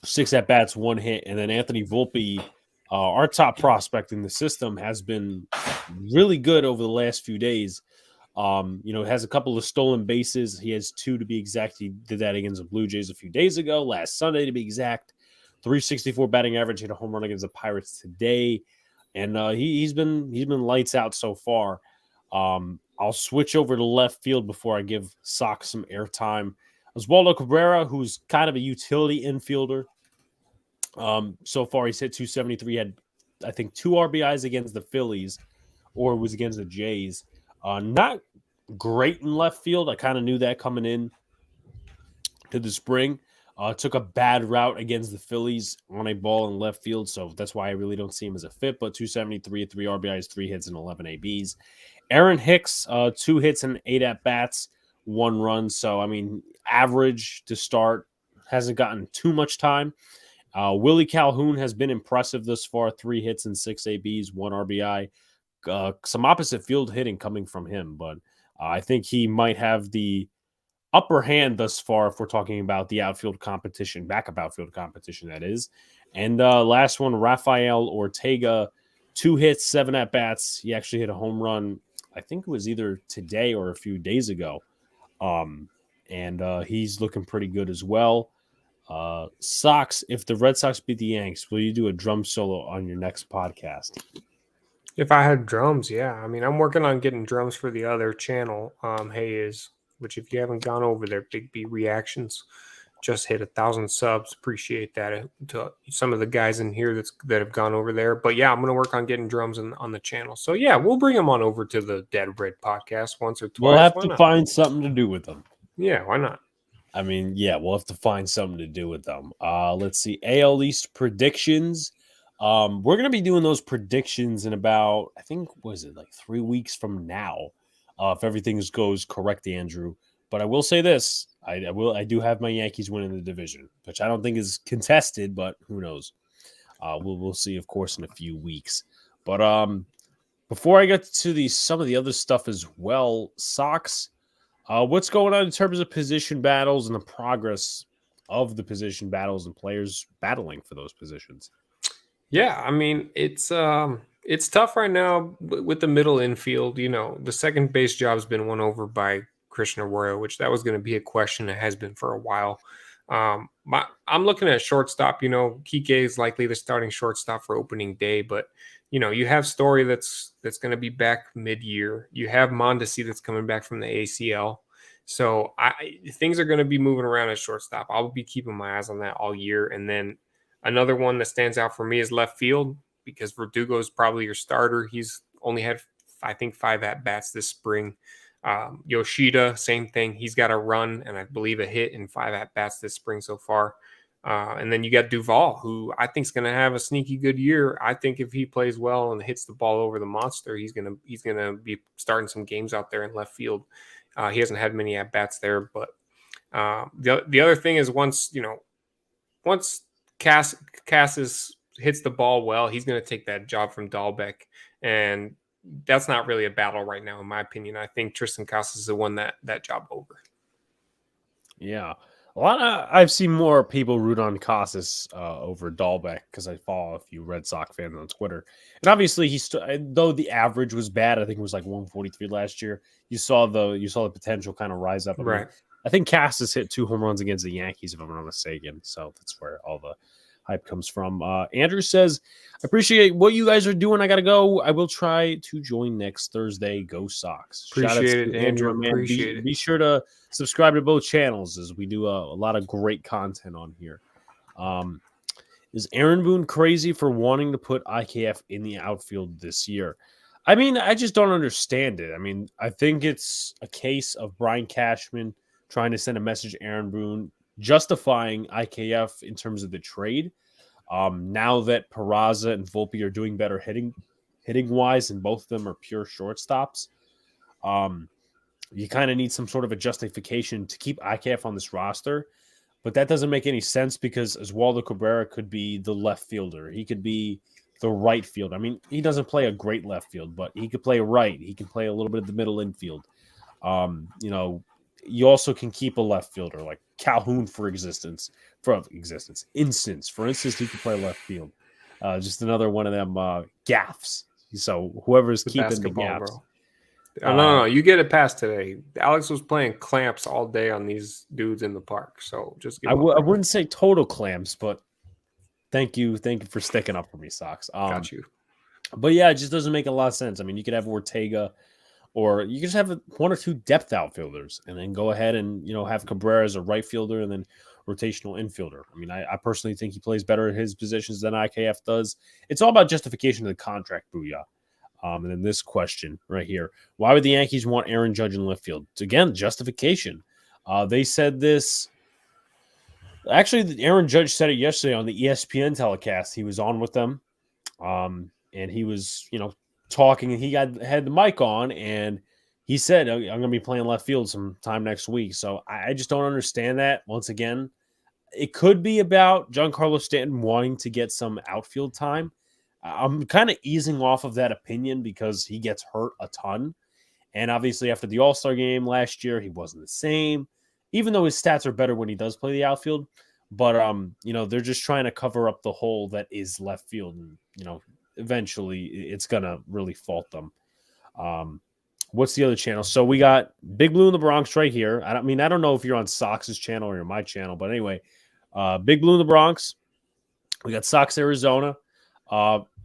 6 at-bats, 1 hit. And then Anthony Volpe, our top prospect in the system, has been really good over the last few days. Has a couple of stolen bases. He has 2 to be exact. He did that against the Blue Jays a few days ago, last Sunday to be exact. 364 batting average, hit a home run against the Pirates today, and he's been lights out so far. I'll switch over to left field before I give Sox some airtime. Oswaldo Cabrera, who's kind of a utility infielder. So far he's hit 273. Had I think 2 RBIs against the Phillies, or it was against the Jays. Not great in left field. I kind of knew that coming in to the spring. Took a bad route against the Phillies on a ball in left field, so that's why I really don't see him as a fit. But 273, 3 RBIs, 3 hits, and 11 ABs. Aaron Hicks, 2 hits and 8 at-bats, 1 run. So, I mean, average to start. Hasn't gotten too much time. Willie Calhoun has been impressive thus far. 3 hits and 6 ABs, 1 RBI. Some opposite field hitting coming from him, but I think he might have the upper hand thus far if we're talking about the outfield competition, backup outfield competition, that is. And last one, Rafael Ortega, 2 hits, 7 at-bats. He actually hit a home run, I think it was either today or a few days ago. And he's looking pretty good as well. Sox, if the Red Sox beat the Yanks, will you do a drum solo on your next podcast? If I had drums, yeah. I mean, I'm working on getting drums for the other channel, which if you haven't gone over there, Big B Reactions just hit 1,000 subs. Appreciate that to some of the guys in here that have gone over there. But yeah, I'm going to work on getting drums on the channel. So yeah, we'll bring them on over to the Dead Red podcast once or twice. We'll have to find something to do with them. Yeah, why not? I mean, yeah, we'll have to find something to do with them. Let's see. AL East predictions. We're going to be doing those predictions in about, I think, was it like 3 weeks from now, if everything goes correct, Andrew. But I will say this: I do have my Yankees winning the division, which I don't think is contested, but who knows? We'll see, of course, in a few weeks. But before I get to some of the other stuff as well, Sox, what's going on in terms of position battles and the progress of the position battles and players battling for those positions? Yeah, I mean, it's tough right now with the middle infield. You know, the second base job has been won over by Christian Arroyo, which that was going to be a question that has been for a while. I'm looking at shortstop. You know, Kike is likely the starting shortstop for opening day, but you know, you have Story that's going to be back mid-year. You have Mondesi that's coming back from the ACL. So things are going to be moving around at shortstop. I'll be keeping my eyes on that all year. And then another one that stands out for me is left field, because Verdugo is probably your starter. He's only had, I think, 5 at-bats this spring. Yoshida, same thing. He's got a run and I believe a hit in 5 at-bats this spring so far. And then you got Duvall, who I think is going to have a sneaky good year. I think if he plays well and hits the ball over the monster, he's going to be starting some games out there in left field. He hasn't had many at-bats there, but the other thing is once Cass hits the ball well, he's going to take that job from Dahlbeck, and that's not really a battle right now, in my opinion. I think Tristan Casas is the one that job over. Yeah, I've seen more people root on Casas over Dahlbeck because I follow a few Red Sox fans on Twitter, and obviously though the average was bad, I think it was like 143 last year. You saw the potential kind of rise up. Right. I think Casas hit 2 home runs against the Yankees, if I'm not mistaken. So that's where all the hype comes from. Andrew says, I appreciate what you guys are doing. I got to go. I will try to join next Thursday. Go Sox. Appreciate it, Andrew. Appreciate it. Be sure to subscribe to both channels, as we do a lot of great content on here. Is Aaron Boone crazy for wanting to put IKF in the outfield this year? I mean, I just don't understand it. I mean, I think it's a case of Brian Cashman trying to send a message to Aaron Boone, justifying IKF in terms of the trade. Now that Peraza and Volpe are doing better hitting wise, and both of them are pure shortstops, you kind of need some sort of a justification to keep IKF on this roster. But that doesn't make any sense because Oswaldo Cabrera could be the left fielder. He could be the right field. I mean, he doesn't play a great left field, but he could play right. He can play a little bit of the middle infield. You also can keep a left fielder like Calhoun for instance, he could play left field. Just another one of them gaffes. So whoever's keeping the gaffes. Bro. No, you get it past today. Alex was playing clamps all day on these dudes in the park. So just I wouldn't say total clamps, but thank you for sticking up for me, Sox. Got you. But yeah, it just doesn't make a lot of sense. I mean, you could have Ortega, or you could just have one or two depth outfielders, and then go ahead and have Cabrera as a right fielder, and then rotational infielder. I mean, I personally think he plays better at his positions than IKF does. It's all about justification of the contract, booyah. And then this question right here: why would the Yankees want Aaron Judge in left field? Again, justification. They said this. Actually, Aaron Judge said it yesterday on the ESPN telecast. He was on with them, and he was, talking, and he had the mic on, and he said, "I'm going to be playing left field sometime next week." So I just don't understand that. Once again, it could be about Giancarlo Stanton wanting to get some outfield time. I'm kind of easing off of that opinion because he gets hurt a ton. And obviously after the All-Star game last year, he wasn't the same, even though his stats are better when he does play the outfield. But, they're just trying to cover up the hole that is left field. And, eventually it's going to really fault them. What's the other channel? So we got Big Blue in the Bronx right here. I don't know if you're on Sox's channel or my channel, but anyway, Big Blue in the Bronx. We got Sox Arizona.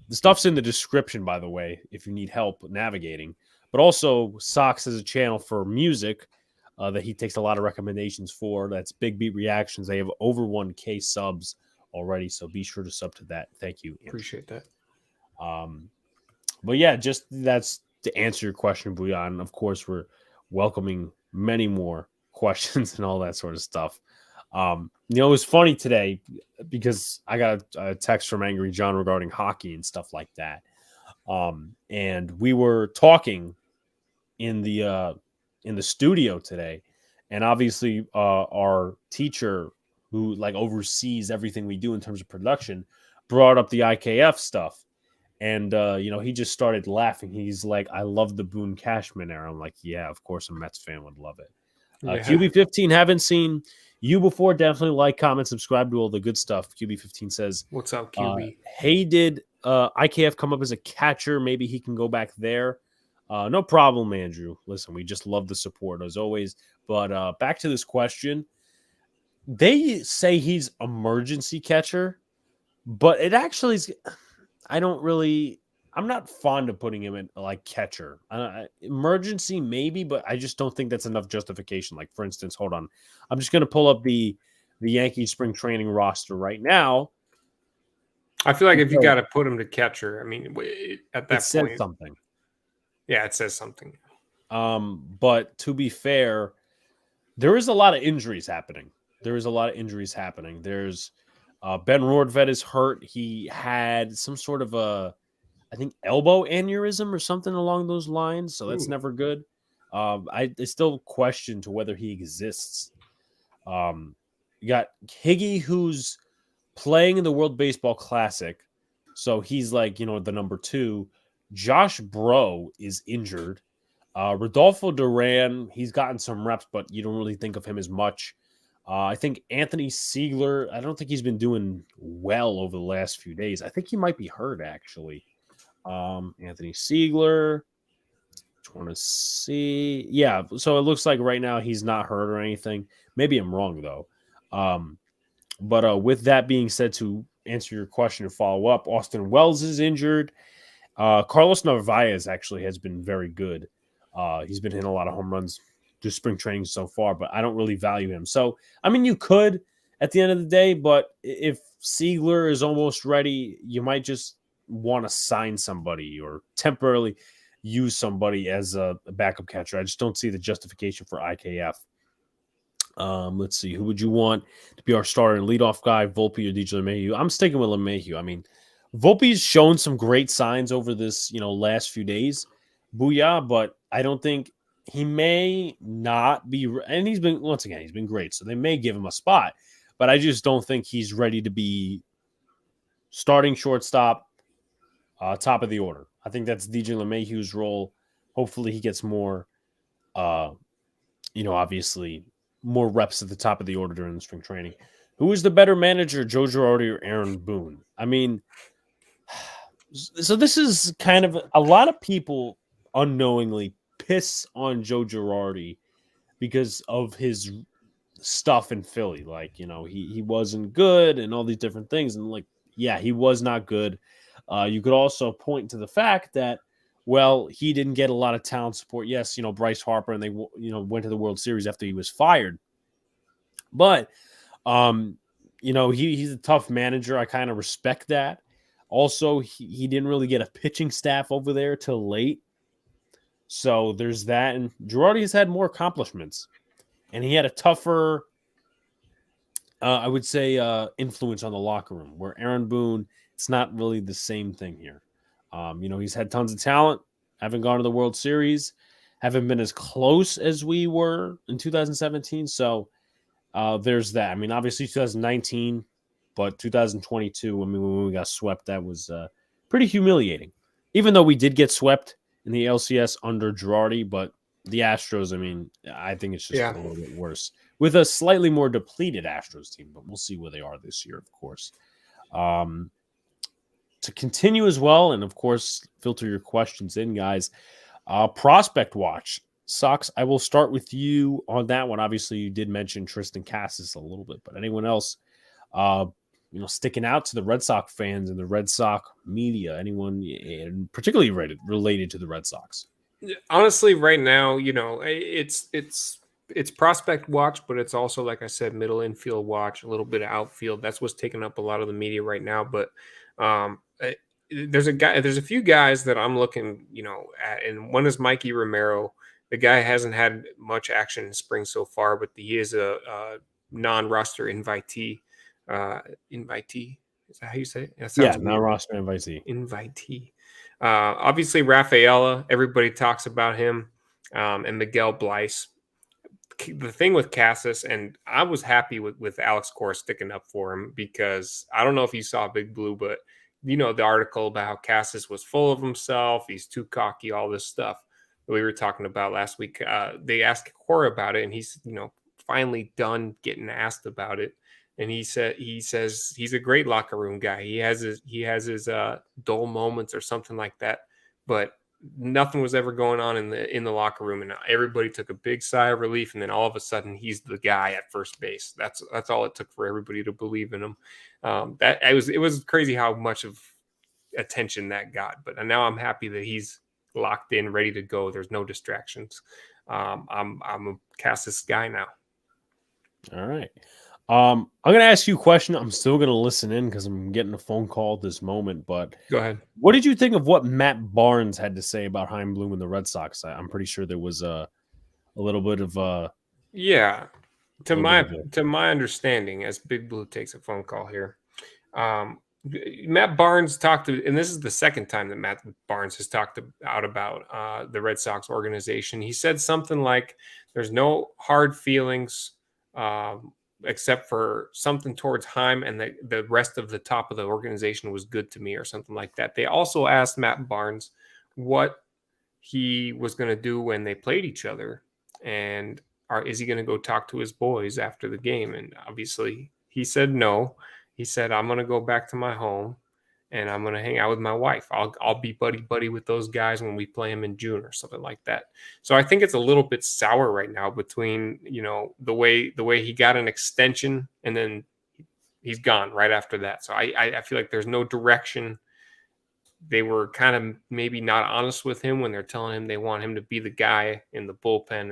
The stuff's in the description, by the way, if you need help navigating. But also, Sox has a channel for music that he takes a lot of recommendations for. That's Big Beat Reactions. They have over 1K subs already, so be sure to sub to that. Thank you. Appreciate that. But yeah, just that's to answer your question, Bouillon. Of course, we're welcoming many more questions and all that sort of stuff. It was funny today because I got a text from Angry John regarding hockey and stuff like that. And we were talking in the studio today, and obviously our teacher who oversees everything we do in terms of production brought up the IKF stuff. And, he just started laughing. He's like, I love the Boone Cashman era. I'm like, yeah, of course a Mets fan would love it. Yeah. QB15, haven't seen you before. Definitely like, comment, subscribe to all the good stuff. QB15 says, what's up, QB? Hey, did IKF come up as a catcher? Maybe he can go back there. No problem, Andrew. Listen, we just love the support as always. But back to this question. They say he's emergency catcher, but it actually is. I'm not fond of putting him in catcher. Emergency maybe, but I just don't think that's enough justification. Like, for instance, hold on. I'm just going to pull up the Yankees spring training roster right now. I feel like if you got to put him to catcher, I mean, at that point. It says something. Yeah, it says something. But to be fair, there is a lot of injuries happening. There's Ben Roortvedt is hurt. He had some sort of I think elbow aneurysm or something along those lines. So that's never good. I still question to whether he exists. You got Higgy, who's playing in the World Baseball Classic. So he's the number 2. Josh Bro is injured. Rodolfo Duran, he's gotten some reps, but you don't really think of him as much. I think Anthony Siegler, I don't think he's been doing well over the last few days. I think he might be hurt, actually. Anthony Siegler, just want to see. Yeah, so it looks like right now he's not hurt or anything. Maybe I'm wrong, though. But with that being said, to answer your question and follow up, Austin Wells is injured. Carlos Narvaez actually has been very good. He's been hitting a lot of home runs through spring training so far, but I don't really value him. So, I mean, you could at the end of the day, but if Siegler is almost ready, you might just want to sign somebody or temporarily use somebody as a backup catcher. I just don't see the justification for IKF. Let's see. Who would you want to be our starter and leadoff guy, Volpe or DJ LeMahieu? I'm sticking with LeMahieu. I mean, Volpe's shown some great signs over this, last few days. Booyah, but I don't think he may not be. And he's been great. So they may give him a spot, but I just don't think he's ready to be starting shortstop, top of the order. I think that's DJ LeMahieu's role. Hopefully he gets more, obviously more reps at the top of the order during the spring training. Who is the better manager, Joe Girardi or Aaron Boone? I mean, so this is kind of a lot of people unknowingly piss on Joe Girardi because of his stuff in Philly. Like, he wasn't good and all these different things. And yeah, he was not good. You could also point to the fact that, well, he didn't get a lot of talent support. Yes, Bryce Harper, and they, went to the World Series after he was fired. But, he's a tough manager. I kind of respect that. Also, he didn't really get a pitching staff over there till late. So there's that. And Girardi has had more accomplishments. And he had a tougher, I would say, influence on the locker room, where Aaron Boone, it's not really the same thing here. He's had tons of talent, haven't gone to the World Series, haven't been as close as we were in 2017. So there's that. I mean, obviously 2019, but 2022, when we got swept, that was pretty humiliating. Even though we did get swept in the LCS under Girardi, but the Astros, I think it's just a little bit worse with a slightly more depleted Astros team, but we'll see where they are this year, of course. To continue as well, and of course, filter your questions in, guys. Prospect watch. Sox, I will start with you on that one. Obviously, you did mention Tristan Casas a little bit, but anyone else, sticking out to the Red Sox fans and the Red Sox media, anyone particularly related to the Red Sox? Honestly, right now, it's prospect watch, but it's also, like I said, middle infield watch, a little bit of outfield. That's what's taking up a lot of the media right now. But there's a few guys that I'm looking, at, and one is Mikey Romero. The guy hasn't had much action in spring so far, but he is a non-roster invitee. Invitee, is that how you say it? That sounds weird. Non-roster invitee. Invitee. Obviously, Rafaela, everybody talks about him, and Miguel Bleis. The thing with Casas, and I was happy with Alex Cora sticking up for him, because I don't know if you saw Big Blue, but the article about how Casas was full of himself, he's too cocky, all this stuff that we were talking about last week. They asked Cora about it, and he's finally done getting asked about it. And he says he's a great locker room guy. He has his dull moments or something like that, but nothing was ever going on in the locker room, and everybody took a big sigh of relief. And then all of a sudden, he's the guy at first base. That's all it took for everybody to believe in him. It was crazy how much of attention that got. But now I'm happy that he's locked in, ready to go. There's no distractions. I'm a Casas guy now. All right. I'm going to ask you a question. I'm still going to listen in because I'm getting a phone call at this moment, but go ahead. What did you think of what Matt Barnes had to say about Chaim Bloom and the Red Sox? I'm pretty sure there was a little bit of to my understanding, as Big Blue takes a phone call here, Matt Barnes talked to, and this is the second time that Matt Barnes has talked about the Red Sox organization. He said something like, "There's no hard feelings." Except for something towards Chaim, and the rest of the top of the organization was good to me, or something like that. They also asked Matt Barnes what he was going to do when they played each other, and is he going to go talk to his boys after the game? And obviously he said no. He said, "I'm going to go back to my home, and I'm going to hang out with my wife. I'll be buddy with those guys when we play them in June," or something like that. So I think it's a little bit sour right now between, the way he got an extension and then he's gone right after that. So I feel like there's no direction. They were kind of maybe not honest with him when they're telling him they want him to be the guy in the bullpen,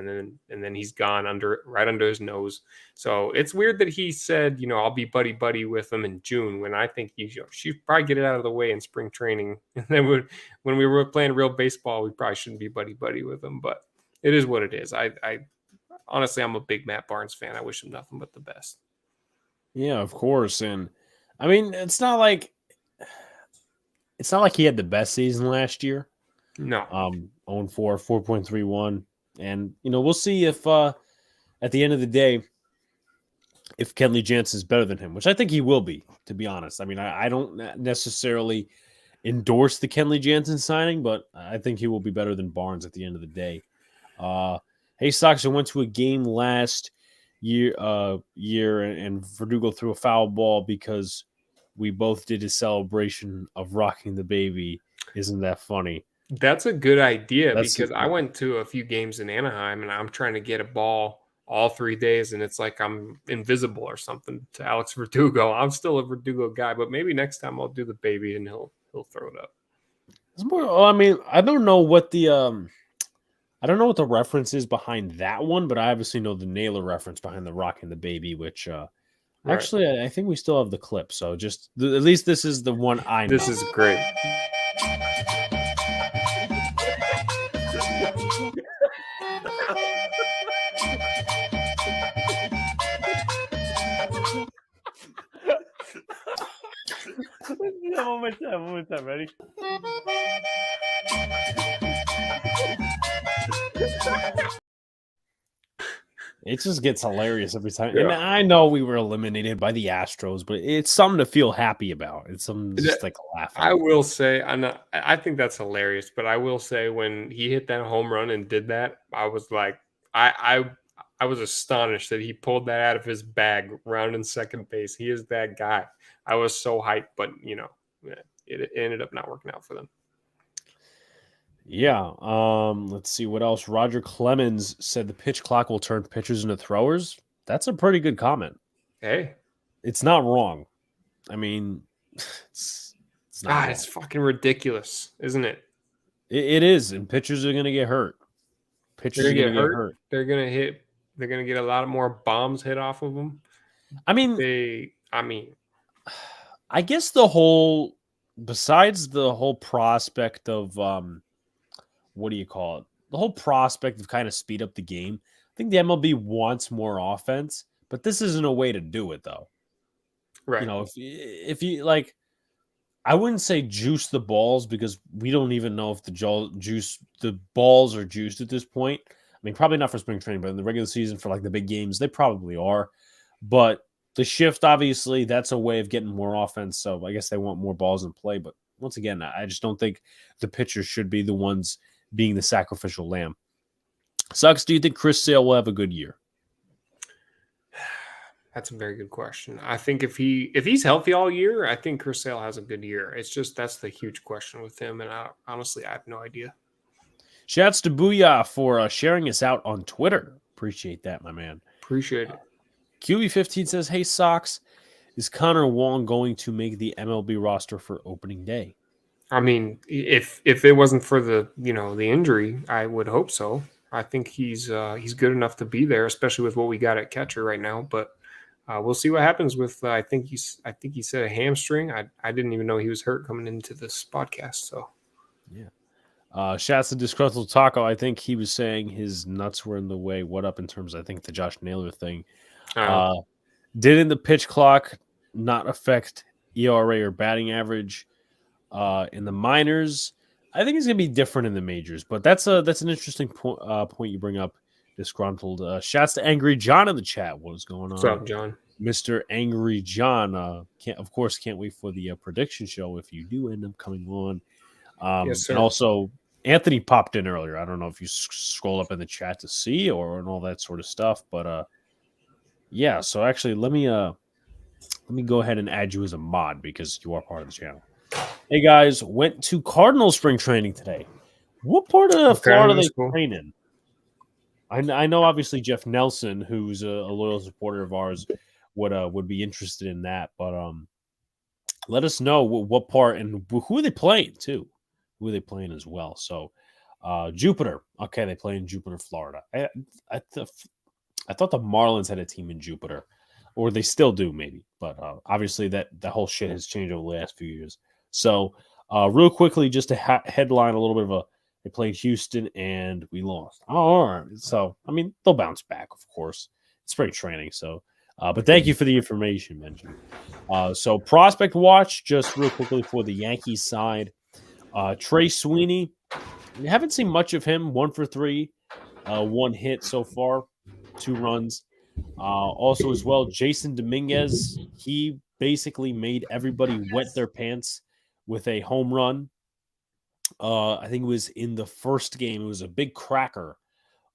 and then he's gone right under his nose. So it's weird that he said, "I'll be buddy with them in June," when I think you should probably get it out of the way in spring training. And then when we were playing real baseball, we probably shouldn't be buddy with them. But it is what it is. honestly, I'm a big Matt Barnes fan. I wish him nothing but the best. Yeah, of course. And I mean, it's not like he had the best season last year. No. 0-4, 4.31. And, we'll see if at the end of the day, if Kenley Jansen's better than him, which I think he will be, to be honest. I mean, I don't necessarily endorse the Kenley Jansen signing, but I think he will be better than Barnes at the end of the day. Hey, Sox, I went to a game last year, and Verdugo threw a foul ball because we both did a celebration of rocking the baby. Isn't that funny? That's a good idea because I went to a few games in Anaheim and I'm trying to get a ball all 3 days and it's like I'm invisible or something to Alex Verdugo. I'm still a Verdugo guy, but maybe next time I'll do the baby and he'll throw it up. It's more, I mean, I don't know what the reference is behind that one, but I obviously know the Naylor reference behind the rocking the baby, which actually I think we still have the clip. So just at least this is the one I know. This is great. One more time, ready? It just gets hilarious every time. Yeah. And I know we were eliminated by the Astros, but it's something to feel happy about. It's something just like laughing. I will say, I think that's hilarious, but I will say when he hit that home run and did that, I was like, I was astonished that he pulled that out of his bag rounding second base. He is that guy. I was so hyped, but it ended up not working out for them. Yeah. Let's see what else. Roger Clemens said the pitch clock will turn pitchers into throwers. That's a pretty good comment. Hey, it's not wrong. I mean, it's not. It's fucking ridiculous, isn't it? It is, and pitchers are going to get hurt. Pitchers are going to get hurt. They're going to get a lot of more bombs hit off of them. I mean, I guess besides the whole prospect of what do you call it? The whole prospect of kind of speed up the game. I think the MLB wants more offense, but this isn't a way to do it, though. Right. If you like, I wouldn't say juice the balls because we don't even know if the balls are juiced at this point. I mean, probably not for spring training, but in the regular season for like the big games, they probably are. But the shift, obviously, that's a way of getting more offense. So I guess they want more balls in play. But once again, I just don't think the pitchers should be the ones being the sacrificial lamb. Sucks. Do you think Chris Sale will have a good year? That's a very good question. I think if he's healthy all year, I think Chris Sale has a good year. It's just that's the huge question with him, and honestly, I have no idea. Shouts to Booyah for sharing us out on Twitter. Appreciate that, my man. Appreciate it. QB15 says, "Hey Sox, is Connor Wong going to make the MLB roster for opening day?" I mean, if it wasn't for the injury, I would hope so. I think he's good enough to be there, especially with what we got at catcher right now. But we'll see what happens with. I think he said a hamstring. I didn't even know he was hurt coming into this podcast. So yeah. Shouts to Disgruntled Taco. I think he was saying his nuts were in the way. What up in terms of, I think, the Josh Naylor thing. Didn't the pitch clock not affect ERA or batting average in the minors? I think it's going to be different in the majors, but that's an interesting point you bring up, Disgruntled. Shouts to Angry John in the chat. What is going on? What's up, John? Mr. Angry John. Can't wait for the prediction show if you do end up coming on. Yes, sir. And also, Anthony popped in earlier. I don't know if you scroll up in the chat to see and all that sort of stuff, but yeah. So actually, let me go ahead and add you as a mod because you are part of the channel. Hey guys, went to Cardinal spring training today. What part of Florida are they train in? I know obviously Jeff Nelson, who's a loyal supporter of ours, would be interested in that. But let us know what part and who are they playing too. Who are they playing as well? So Jupiter. Okay, they play in Jupiter, Florida. I thought the Marlins had a team in Jupiter, or they still do maybe. But obviously that whole shit has changed over the last few years. So real quickly, just to headline a little bit of They played Houston and we lost. Oh, all right. So, I mean, they'll bounce back, of course. It's spring training. So, but thank you for the information, Benjamin. So, prospect watch, just real quickly for the Yankees side. Trey Sweeney, we haven't seen much of him. 1 for 3, 1 hit so far, 2 runs. Also, as well, Jason Dominguez, he basically made everybody wet their pants with a home run. I think it was in the first game. It was a big cracker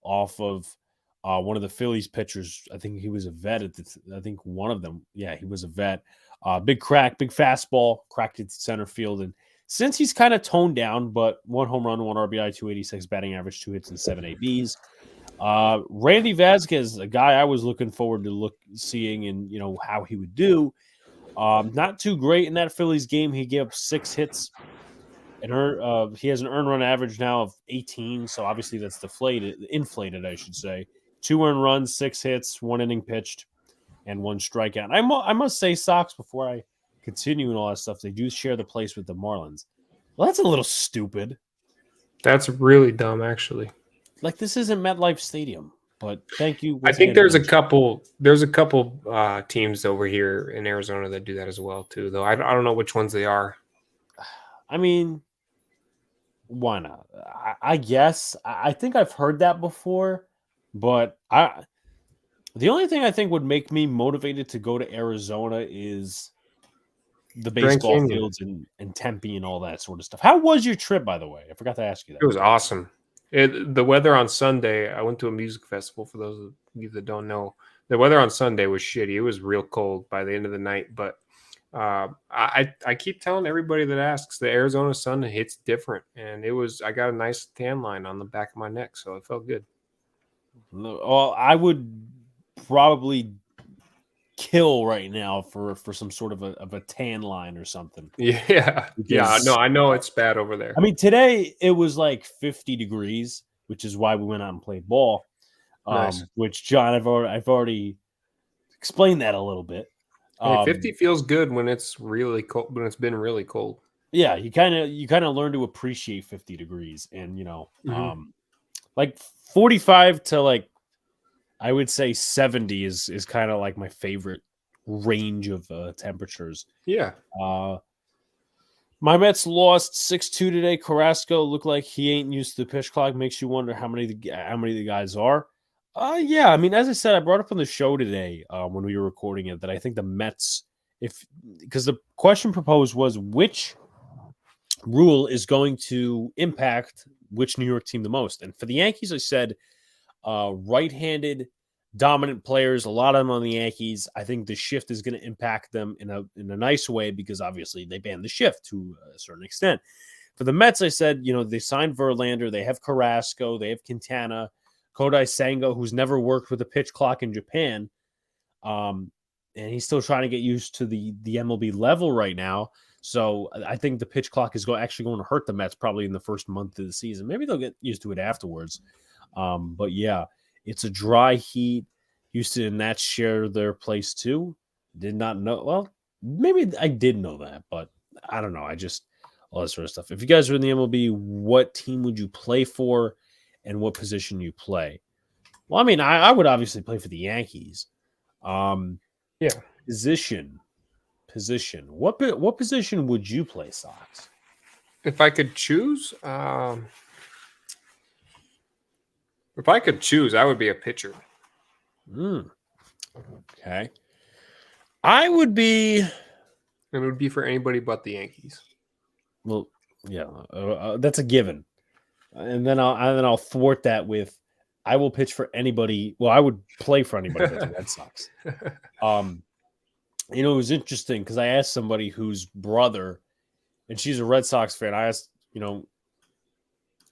off of one of the Phillies pitchers. I think he was a vet I think one of them. Yeah, he was a vet. Big crack, big fastball, cracked it to center field. And since he's kind of toned down, but 1 home run, 1 RBI, 286 batting average, 2 hits, and 7 ABs. Randy Vasquez, a guy I was looking forward to seeing and how he would do. Not too great in that Phillies game. He gave up 6 hits. And he has an earned run average now of 18, so obviously that's inflated, I should say. 2 earned runs, 6 hits, 1 inning pitched, and 1 strikeout. I must say, Sox, before I continue and all that stuff, they do share the place with the Marlins. Well, that's a little stupid. That's really dumb, actually. Like, this isn't MetLife Stadium, but thank you. I think there's a couple teams over here in Arizona that do that as well, too, though. I don't know which ones they are. I mean, why not? I guess. I think I've heard that before, but the only thing I think would make me motivated to go to Arizona is the baseball fields and Tempe and all that sort of stuff. How was your trip, by the way? I forgot to ask you that. It was awesome. The weather on Sunday, I went to a music festival, for those of you that don't know. The weather on Sunday was shitty. It was real cold by the end of the night, but I keep telling everybody that asks, the Arizona sun hits different, and I got a nice tan line on the back of my neck, so it felt good. Well, I would probably kill right now for some sort of a tan line or something. Yeah. No, I know it's bad over there. I mean, today it was like 50 degrees, which is why we went out and played ball. Nice. Which, John, I've already explained that a little bit. Hey, 50 feels good when it's really cold, when it's been really cold. Yeah, you kind of learn to appreciate 50 degrees, and like 45 to like I would say 70 is kind of like my favorite range of temperatures. Yeah. My Mets lost 6-2 today. Carrasco looked like he ain't used to the pitch clock. Makes you wonder how many the guys are. Yeah, I mean, as I said, I brought up on the show today when we were recording it that I think the Mets, because the question proposed was which rule is going to impact which New York team the most. And for the Yankees, I said right-handed dominant players, a lot of them on the Yankees. I think the shift is going to impact them in a nice way because obviously they banned the shift to a certain extent. For the Mets, I said, they signed Verlander, they have Carrasco, they have Quintana, Kodai Senga, who's never worked with a pitch clock in Japan. And he's still trying to get used to the MLB level right now. So I think the pitch clock is actually going to hurt the Mets probably in the first month of the season. Maybe they'll get used to it afterwards. But yeah, it's a dry heat. Houston and Nats share their place too. Did not know. Well, maybe I did know that, but I don't know. All that sort of stuff. If you guys are in the MLB, what team would you play for and what position you play? Well, I mean, I would obviously play for the Yankees. Yeah. Position. What position would you play, Sox? If I could choose, I would be a pitcher. Okay. I would be. It would be for anybody but the Yankees. Well, yeah, that's a given. And then I'll thwart that with, I will pitch for anybody. Well, I would play for anybody but the Red Sox. It was interesting because I asked somebody whose brother, and she's a Red Sox fan. I asked,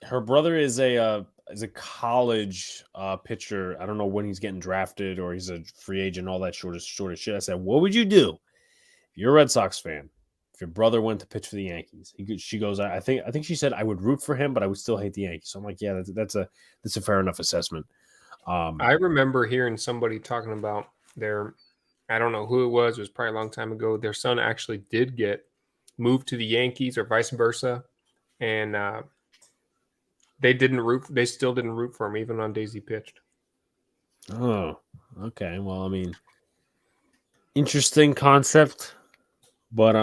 her brother is a college pitcher. I don't know when he's getting drafted or he's a free agent, all that sort of shit. I said, what would you do if you're a Red Sox fan? If your brother went to pitch for the Yankees, she goes, I think she said I would root for him, but I would still hate the Yankees. So I'm like, yeah, that's a fair enough assessment. I remember hearing somebody talking about I don't know who it was probably a long time ago. Their son actually did get moved to the Yankees or vice versa. And they still didn't root for him even on days he pitched. Oh, okay. Well, I mean, interesting concept, but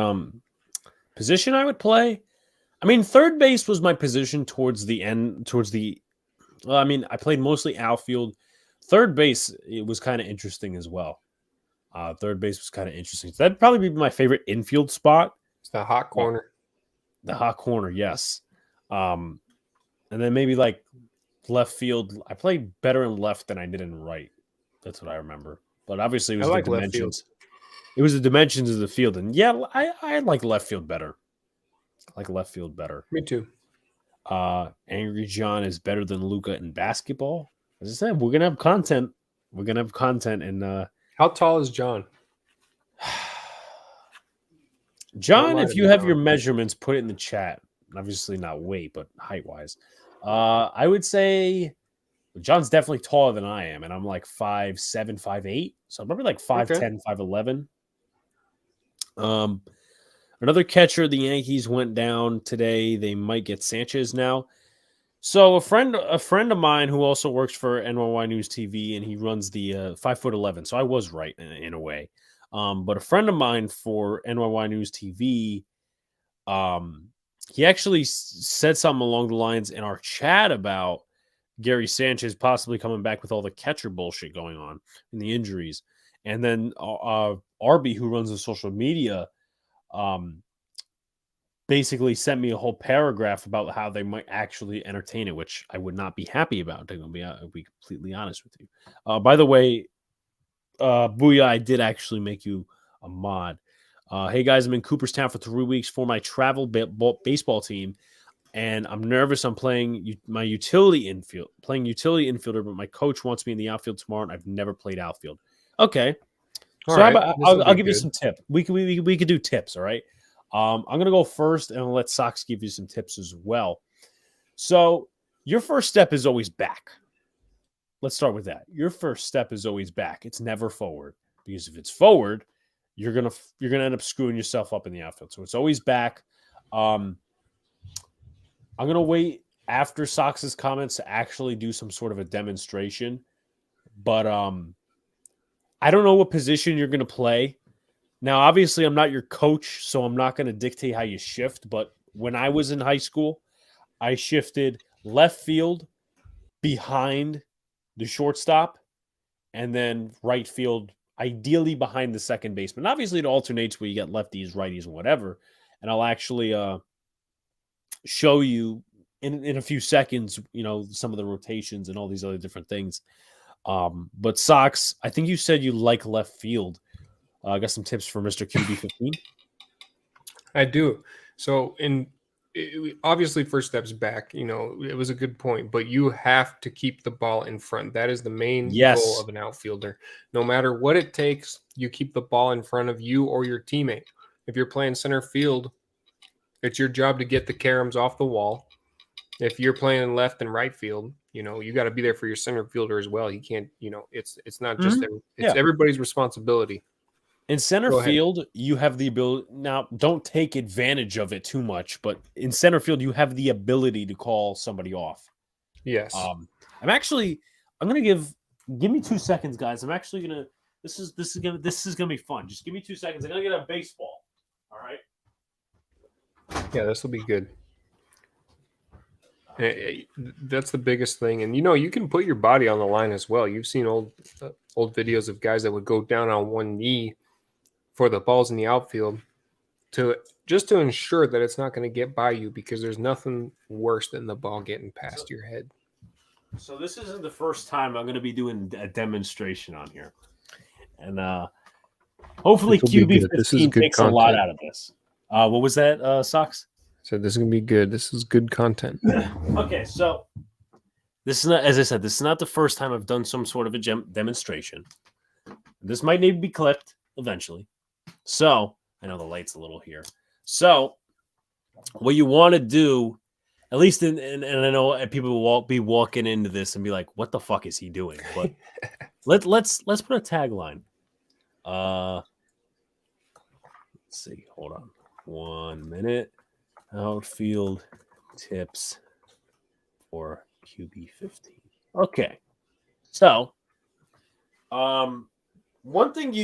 position I would play. I mean, third base was my position towards the end. Well, I mean, I played mostly outfield. Third base, it was kind of interesting as well. Third base was kind of interesting. So that'd probably be my favorite infield spot. It's the hot corner. The hot corner, yes. And then maybe like left field. I played better in left than I did in right. That's what I remember. But obviously, it was the dimensions. It was the dimensions of the field, and yeah, I like left field better. I like left field better. Me too. Angry John is better than Luka in basketball. As I said, we're gonna have content. And how tall is John? John, if you have your measurements, put it in the chat. Obviously not weight, but height wise. I would say John's definitely taller than I am, and I'm like 5'7", 5'8". So I'm probably like 5'10", 5'11". Another catcher, the Yankees went down today. They might get Sanchez now. So a friend of mine who also works for NYY News TV, and he runs the 5'11". So I was right in a way. But a friend of mine for NYY News TV, he actually said something along the lines in our chat about Gary Sanchez possibly coming back with all the catcher bullshit going on and the injuries. And then Arby, who runs the social media, basically sent me a whole paragraph about how they might actually entertain it, which I would not be happy about. I'm going to be completely honest with you. By the way, Booyah, I did actually make you a mod. Hey guys, I'm in Cooperstown for 3 weeks for my travel baseball team, and I'm nervous. I'm playing my utility infielder, but my coach wants me in the outfield tomorrow, and I've never played outfield. Okay, so how about I'll give you some tips. We could do tips. All right. I'm gonna go first, and I'll let Sox give you some tips as well. So your first step is always back. Let's start with that. Your first step is always back. It's never forward, because if it's forward, you're gonna end up screwing yourself up in the outfield. So it's always back. I'm gonna wait after Sox's comments to actually do some sort of a demonstration, but I don't know what position you're gonna play. Now, obviously, I'm not your coach, so I'm not gonna dictate how you shift. But when I was in high school, I shifted left field behind the shortstop, and then right field, ideally behind the second baseman. Obviously, it alternates where you get lefties, righties, and whatever. And I'll actually show you in a few seconds, some of the rotations and all these other different things. But Sox, I think you said you like left field. I got some tips for Mr. QB15. I do. So obviously first steps back, it was a good point, but you have to keep the ball in front. That is the main goal of an outfielder. No matter what it takes, you keep the ball in front of you or your teammate. If you're playing center field, it's your job to get the caroms off the wall. If you're playing left and right field, you got to be there for your center fielder as well. You can't, it's not just everybody's responsibility. In center field, you have the ability. Now, don't take advantage of it too much, but in center field, you have the ability to call somebody off. Yes. I'm going to give me 2 seconds, guys. I'm actually going to, this is going to be fun. Just give me 2 seconds. I'm going to get a baseball. All right. Yeah, this will be good. That's the biggest thing. And, you can put your body on the line as well. You've seen old videos of guys that would go down on one knee for the balls in the outfield to ensure that it's not going to get by you, because there's nothing worse than the ball getting past your head. So this isn't the first time I'm going to be doing a demonstration on here. And hopefully QB15 takes a lot out of this. What was that, Sox? So this is going to be good. This is good content. Okay, so this is not, as I said, this is not the first time I've done some sort of a demonstration. This might need to be clipped eventually. So, I know the light's a little here. So, what you want to do, at least and I know people will be walking into this and be like, "What the fuck is he doing?" But let's put a tagline. Let's see. Hold on, 1 minute. Outfield tips or QB15. Okay. So, one thing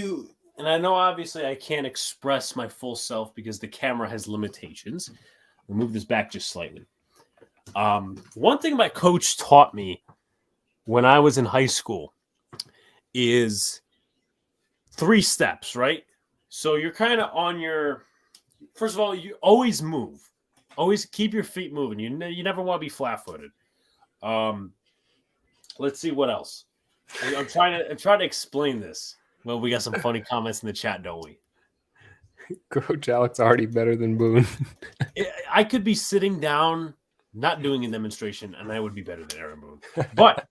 and I know obviously I can't express my full self because the camera has limitations. We'll move this back just slightly. One thing my coach taught me when I was in high school is 3 steps, right? So you're kind of on your, first of all, you always move. Always keep your feet moving. You never want to be flat-footed. Let's see what else. I'm trying to explain this. Well, we got some funny comments in the chat, don't we? Coach Alex already better than Boone. I could be sitting down, not doing a demonstration, and I would be better than Aaron Boone. But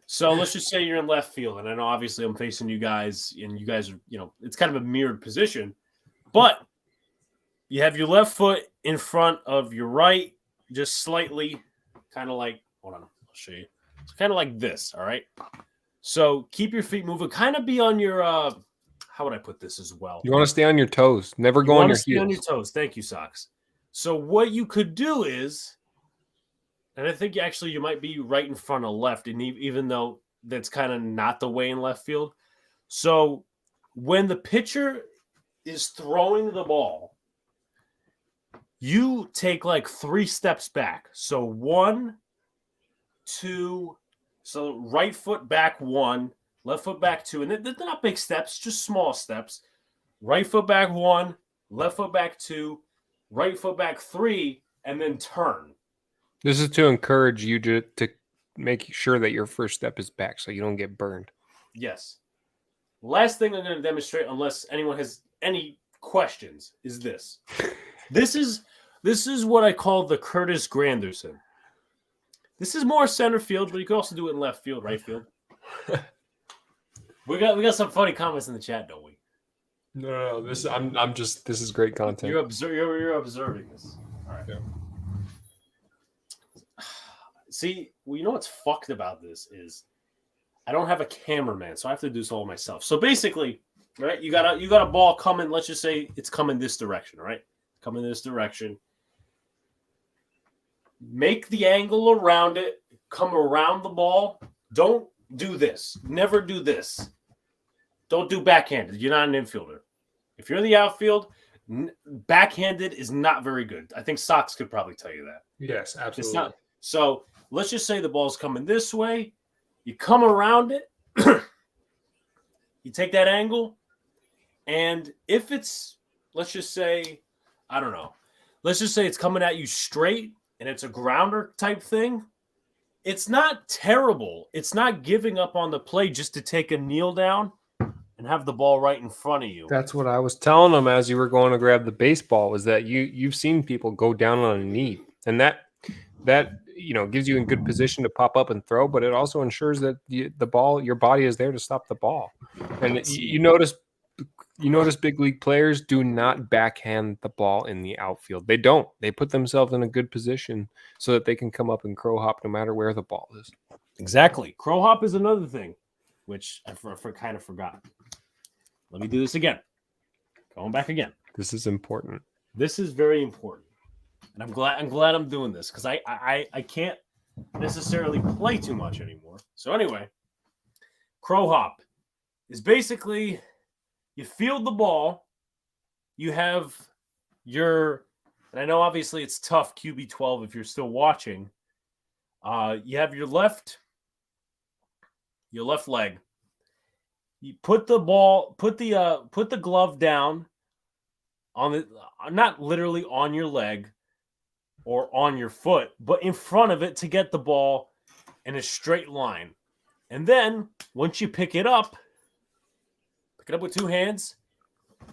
so let's just say you're in left field, and I know obviously I'm facing you guys, and you guys are, it's kind of a mirrored position, but you have your left foot in front of your right, just slightly, kind of like, hold on, I'll show you. It's kind of like this, all right? So keep your feet moving. Kind of be on your, how would I put this as well? You want to stay on your toes. Never go on your heels. On your toes. Thank you, Sox. So what you could do is, and I think actually you might be right in front of left, and even though that's kind of not the way in left field. So when the pitcher is throwing the ball, you take like 3 steps back. So 1, 2, so right foot back 1, left foot back 2, and they're not big steps, just small steps. Right foot back 1, left foot back 2, right foot back 3, and then turn. This is to encourage you to make sure that your first step is back so you don't get burned. Yes. Last thing I'm going to demonstrate, unless anyone has any questions, is this. This is what I call the Curtis Granderson. This is more center field, but you can also do it in left field, right field. We got some funny comments in the chat, don't we? No, this is great content. You're observing this. All right. Yeah. See, well, you know what's fucked about this is I don't have a cameraman, so I have to do this all myself. So basically, right, you got a ball coming. Let's just say it's coming this direction, right? Coming this direction. Make the angle around it. Come around the ball. Don't do this. Never do this. Don't do backhanded. You're not an infielder. If you're in the outfield, backhanded is not very good. I think Sox could probably tell you that. Yes, absolutely. It's not. So let's just say the ball's coming this way. You come around it. You take that angle. And if it's, let's just say, I don't know. Let's just say it's coming at you straight and it's a grounder type thing. It's not terrible. It's not giving up on the play just to take a kneel down and have the ball right in front of you. That's what I was telling them as you were going to grab the baseball, was that you've seen people go down on a knee, and that gives you in good position to pop up and throw, but it also ensures that the ball, your body is there to stop the ball. And you notice big league players do not backhand the ball in the outfield. They don't. They put themselves in a good position so that they can come up and crow hop no matter where the ball is. Exactly. Crow hop is another thing, which I kind of forgot. Let me do this again. Going back again. This is important. This is very important. And I'm glad I'm doing this because I can't necessarily play too much anymore. So anyway, crow hop is basically you field the ball, you have and I know obviously it's tough, QB12 if you're still watching. You have your left leg. You put the glove down on the, not literally on your leg or on your foot, but in front of it to get the ball in a straight line. And then once you pick it up with 2 hands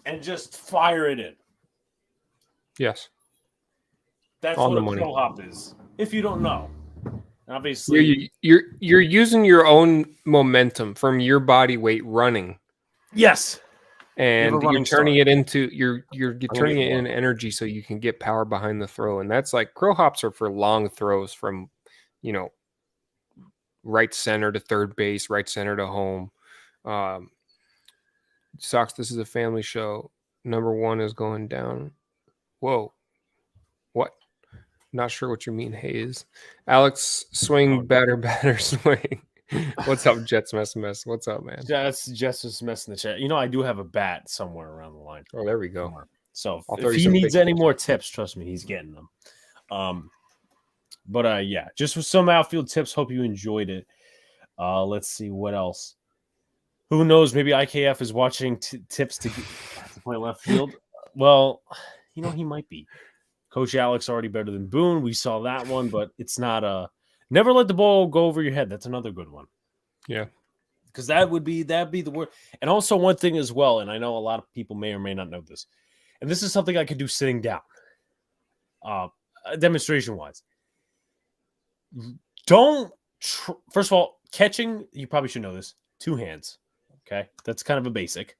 and just fire it in. Yes. That's on what the a money. crow hop is. If you don't know. Obviously, you're using your own momentum from your body weight running. Yes. And you're turning it into you're turning it into energy so you can get power behind the throw. And that's like crow hops are for long throws from, right center to third base, right center to home. Sox, this is a family show. Number 1 is going down. Whoa. What? Not sure what you mean, Hayes. Alex, swing, batter, swing. What's up, Jets mess? What's up, man? Jets just messing the chat. I do have a bat somewhere around the line. Oh, there we go. Somewhere. So if he needs any more tips, trust me, he's getting them. But yeah, just with some outfield tips. Hope you enjoyed it. Let's see what else. Who knows? Maybe IKF is watching tips to play left field. Well, he might be. Coach Alex already better than Boone. We saw that one, but it's not never let the ball go over your head. That's another good one. Yeah. Because that'd be the word. And also one thing as well, and I know a lot of people may or may not know this, and this is something I could do sitting down, demonstration-wise. First of all, catching, you probably should know this, 2 hands. Okay? That's kind of a basic.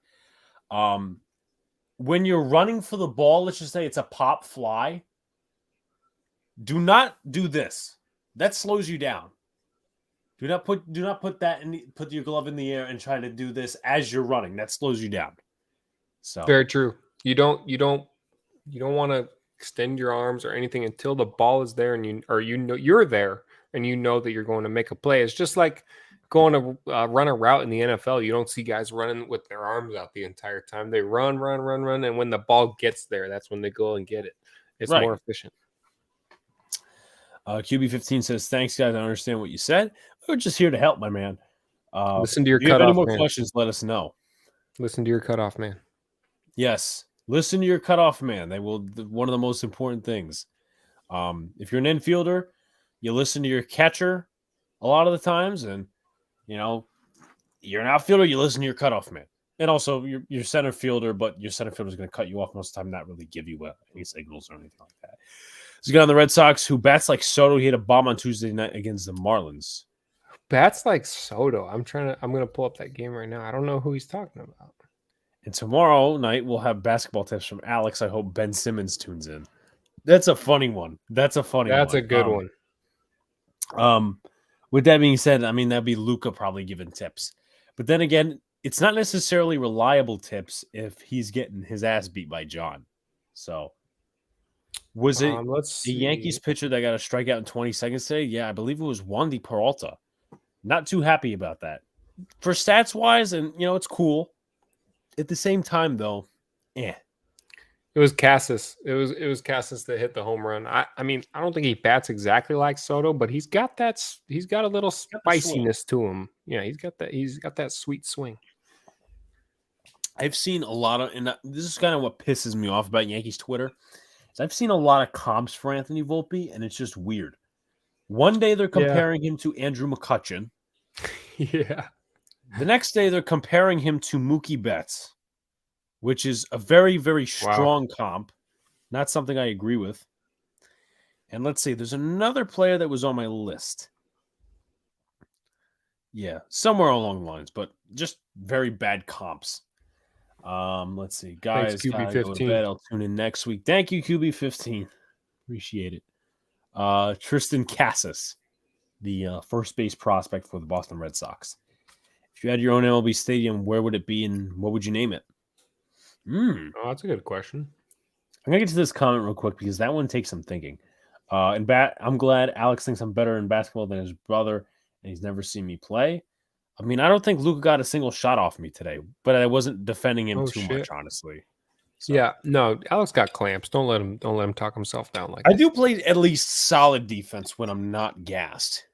When you're running for the ball, let's just say it's a pop fly, do not do this. That slows you down. Do not put that put your glove in the air and try to do this as you're running. That slows you down. So very true. You don't want to extend your arms or anything until the ball is there and you're there and you know that you're going to make a play. It's just like going to run a route in the NFL. You don't see guys running with their arms out the entire time. They run, and when the ball gets there, that's when they go and get it. It's more efficient. QB15 says, "Thanks, guys. I understand what you said. We're just here to help, my man. Listen to your cutoff. If you have any more questions, let us know. Listen to your cutoff, man. Yes, listen to your cutoff, man. They will. One of the most important things. If you're an infielder, you listen to your catcher a lot of the times, and you're an outfielder, you listen to your cutoff man. And also your center fielder, but your center fielder is going to cut you off most of the time, not really give you any signals or anything like that. This guy on the Red Sox who bats like Soto. He hit a bomb on Tuesday night against the Marlins. Bats like Soto. I'm going to pull up that game right now. I don't know who he's talking about. And tomorrow night we'll have basketball tips from Alex. I hope Ben Simmons tunes in. That's a funny one. That's a good one. With that being said, that'd be Luka probably giving tips. But then again, it's not necessarily reliable tips if he's getting his ass beat by John. So, was it the Yankees pitcher that got a strikeout in 20 seconds today? Yeah, I believe it was Wandy Peralta. Not too happy about that. For stats-wise, and, it's cool. At the same time, though, It was Cassis. It was Cassis that hit the home run. I don't think he bats exactly like Soto, but he's got a little spiciness to him. Yeah, he's got that sweet swing. I've seen a lot of, and this is kind of what pisses me off about Yankees Twitter, is I've seen a lot of comps for Anthony Volpe, and it's just weird. One day they're comparing him to Andrew McCutchen. Yeah. The next day they're comparing him to Mookie Betts, which is a very, very strong comp. Not something I agree with. And let's see, there's another player that was on my list. Yeah, somewhere along the lines, but just very bad comps. Let's see. Guys, thanks, QB15. Go to bed. I'll tune in next week. Thank you, QB15. Appreciate it. Tristan Cassis, the first base prospect for the Boston Red Sox. If you had your own MLB stadium, where would it be and what would you name it? Oh, that's a good question. I'm going to get to this comment real quick because that one takes some thinking. I'm glad Alex thinks I'm better in basketball than his brother, and he's never seen me play. I don't think Luka got a single shot off me today, but I wasn't defending him much, honestly. So. Yeah, no, Alex got clamps. Don't let him talk himself down like that. I do play at least solid defense when I'm not gassed.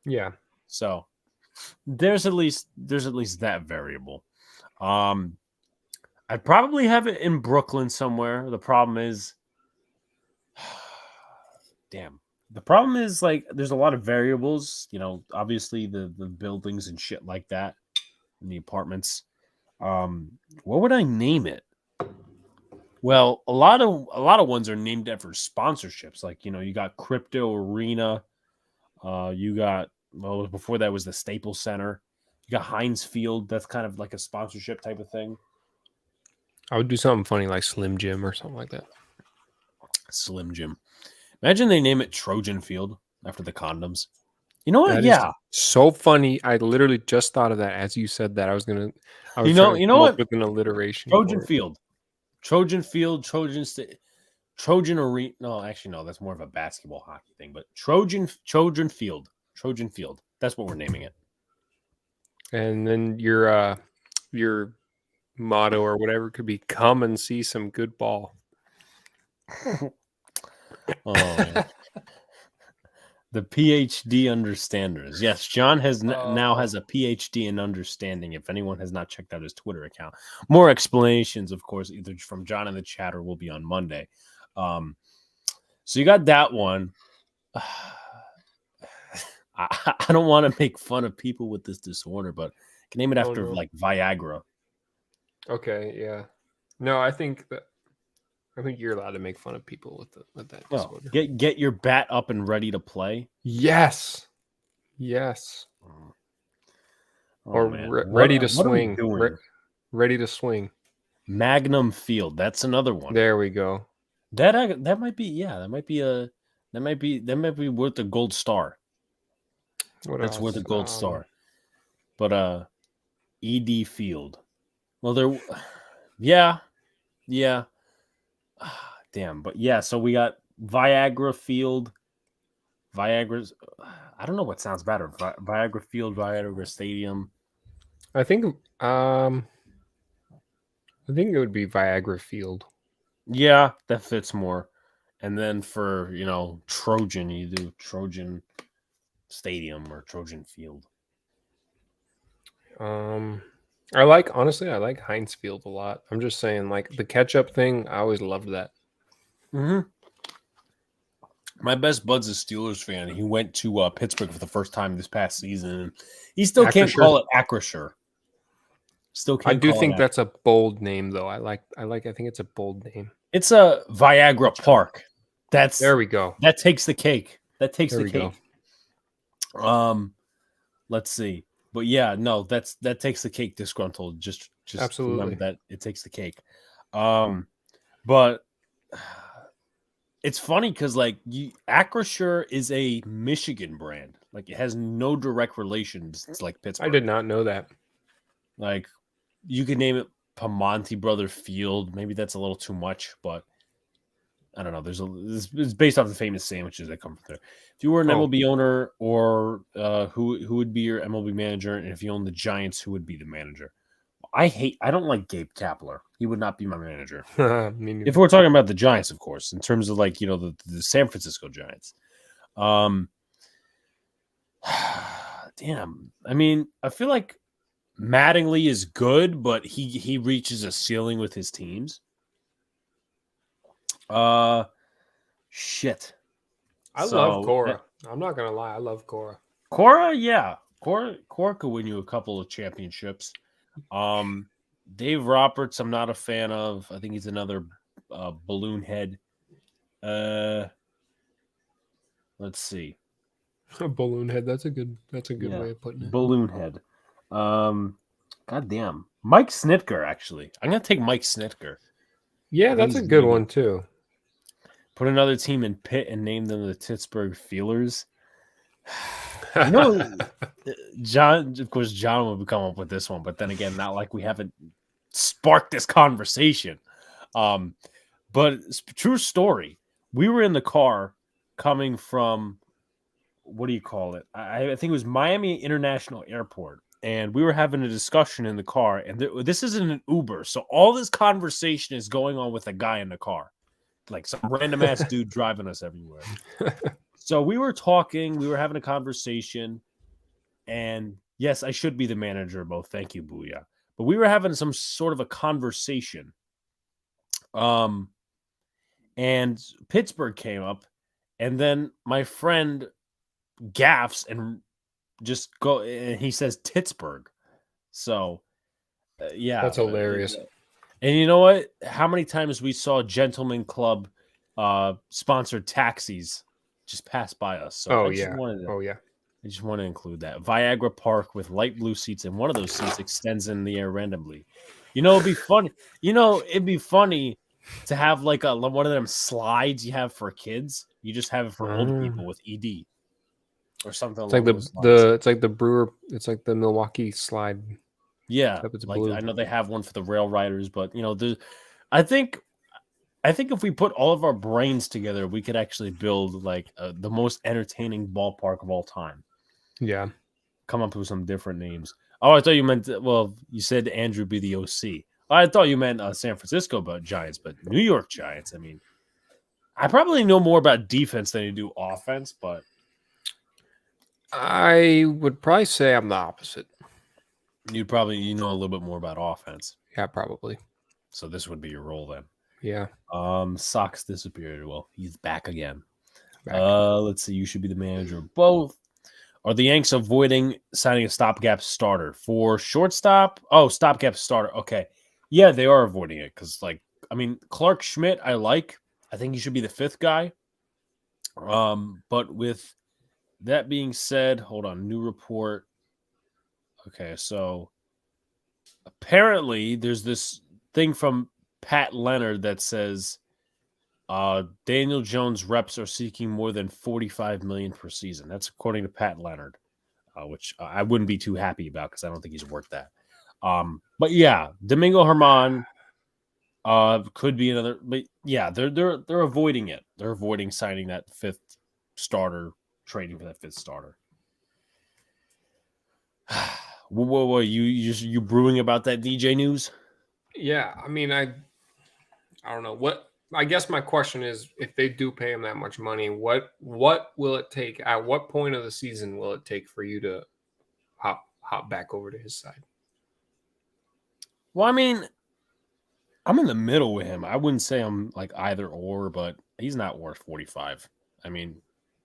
Yeah. So there's at least that variable. I'd probably have it in Brooklyn somewhere. The problem is, the problem is there's a lot of variables. Obviously the buildings and shit like that, and the apartments. What would I name it? Well, a lot of ones are named after sponsorships. You got Crypto Arena. You got before that was the Staples Center. You got Heinz Field. That's kind of like a sponsorship type of thing. I would do something funny like Slim Jim or something like that. Slim Jim. Imagine they name it Trojan Field after the condoms. You know what? That is so funny. I literally just thought of that as you said that. I was trying to come what? Up with an alliteration. Trojan Field. Trojan Field. Trojan State. Trojan Arena. No, actually, no. That's more of a basketball hockey thing. But Trojan Field. That's what we're naming it. And then your motto or whatever could be "Come and see some good ball." Oh man. The PhD understanders. Yes, John has now has a PhD in understanding. If anyone has not checked out his Twitter account, more explanations, of course, either from John in the chat or will be on Monday. So you got that one. I don't want to make fun of people with this disorder, but I can name it after like Viagra. Okay, yeah. No, I think you're allowed to make fun of people with that disorder. Get your bat up and ready to play. Yes. Oh, or ready to swing. Ready to swing. Magnum Field. That's another one. There we go. That might be that might be worth a gold star. That's worth a gold star. But ED Field. Well, yeah. Damn, but yeah, so we got Viagra Field. Viagra's I don't know what sounds better. Viagra Field, Viagra Stadium. I think it would be Viagra Field. Yeah, that fits more. And then for, Trojan, you do Trojan Stadium or Trojan Field. I like Heinz Field a lot. I'm just saying, like the ketchup thing, I always loved that. Mm-hmm. My best bud's a Steelers fan. He went to Pittsburgh for the first time this past season. He still can't call it Acrisure. I do think that's a bold name, though. I think it's a bold name. It's a Viagra Park. There we go. That takes the cake. Let's see. But yeah, no, that takes the cake. Disgruntled. Just absolutely remember that it takes the cake. But it's funny because Acrisure is a Michigan brand. Like it has no direct relations. It's like Pittsburgh. I did not know that. Like you could name it Pamonti Brother Field. Maybe that's a little too much, but I don't know. It's based off the famous sandwiches that come from there. If you were an MLB owner, or who would be your MLB manager, and if you own the Giants, who would be the manager? I don't like Gabe Kapler. He would not be my manager. If we're talking about the Giants, of course, in terms of the San Francisco Giants. Damn. I mean, I feel like Mattingly is good, but he reaches a ceiling with his teams. Shit. I love Cora. I'm not gonna lie, I love Cora. Cora, yeah. Cora could win you a couple of championships. Dave Roberts, I'm not a fan of. I think he's another balloon head. Let's see. Balloon head. That's a good way of putting it. Balloon head. God damn. Mike Snitker, actually. I'm gonna take Mike Snitker. Yeah, that's a good one too. Put another team in Pitt and name them the Pittsburgh Feelers. John, of course, John will come up with this one, but then again, not like we haven't sparked this conversation. But it's a true story. We were in the car coming from, what do you call it? I think it was Miami International Airport. And we were having a discussion in the car, and this isn't an Uber. So all this conversation is going on with a guy in the car, like some random ass dude driving us everywhere. So we were talking, we were having a conversation, and yes, I should be the manager of both. Thank you, Booyah. But we were having some sort of a conversation. And Pittsburgh came up, and then my friend gaffs and just go, and he says Pittsburgh. So yeah, that's hilarious. And you know what? How many times we saw Gentleman Club sponsored taxis just pass by us. So I just want to include that. Viagra Park with light blue seats, and one of those seats extends in the air randomly. It'd be funny. It'd be funny to have like one of them slides you have for kids. You just have it for old people with ED. Or something. It's like it's like the Brewer. It's like the Milwaukee slide. Yeah, I know they have one for the rail riders, but I think I think if we put all of our brains together, we could actually build like the most entertaining ballpark of all time. Yeah. Come up with some different names. Oh, I thought you meant, well, you said Andrew be the OC. I thought you meant San Francisco Giants, but New York Giants. I mean, I probably know more about defense than you do offense, but I would probably say I'm the opposite. you know a little bit more about offense. Yeah, probably. So this would be your role then. Yeah. Sox disappeared. Well, he's back again. Back. Let's see. You should be the manager of both. Are the Yanks avoiding signing a stopgap starter for shortstop? Oh, stopgap starter. Okay. Yeah, they are avoiding it because, like, I mean, Clark Schmidt, I think he should be the fifth guy. But with that being said, hold on. New report. Okay, so apparently there's this thing from Pat Leonard that says Daniel Jones reps are seeking more than $45 million per season. That's according to Pat Leonard, which I wouldn't be too happy about because I don't think he's worth that. But yeah, Domingo Germán could be another. But yeah, they're avoiding it. They're avoiding signing that fifth starter, trading for that fifth starter. Whoa, you brewing about that DJ news? Yeah, I mean, I don't know what. I guess my question is, if they do pay him that much money, what will it take? At what point of the season will it take for you to hop back over to his side? Well, I mean, I'm in the middle with him. I wouldn't say I'm like either or, but he's not worth 45. I mean,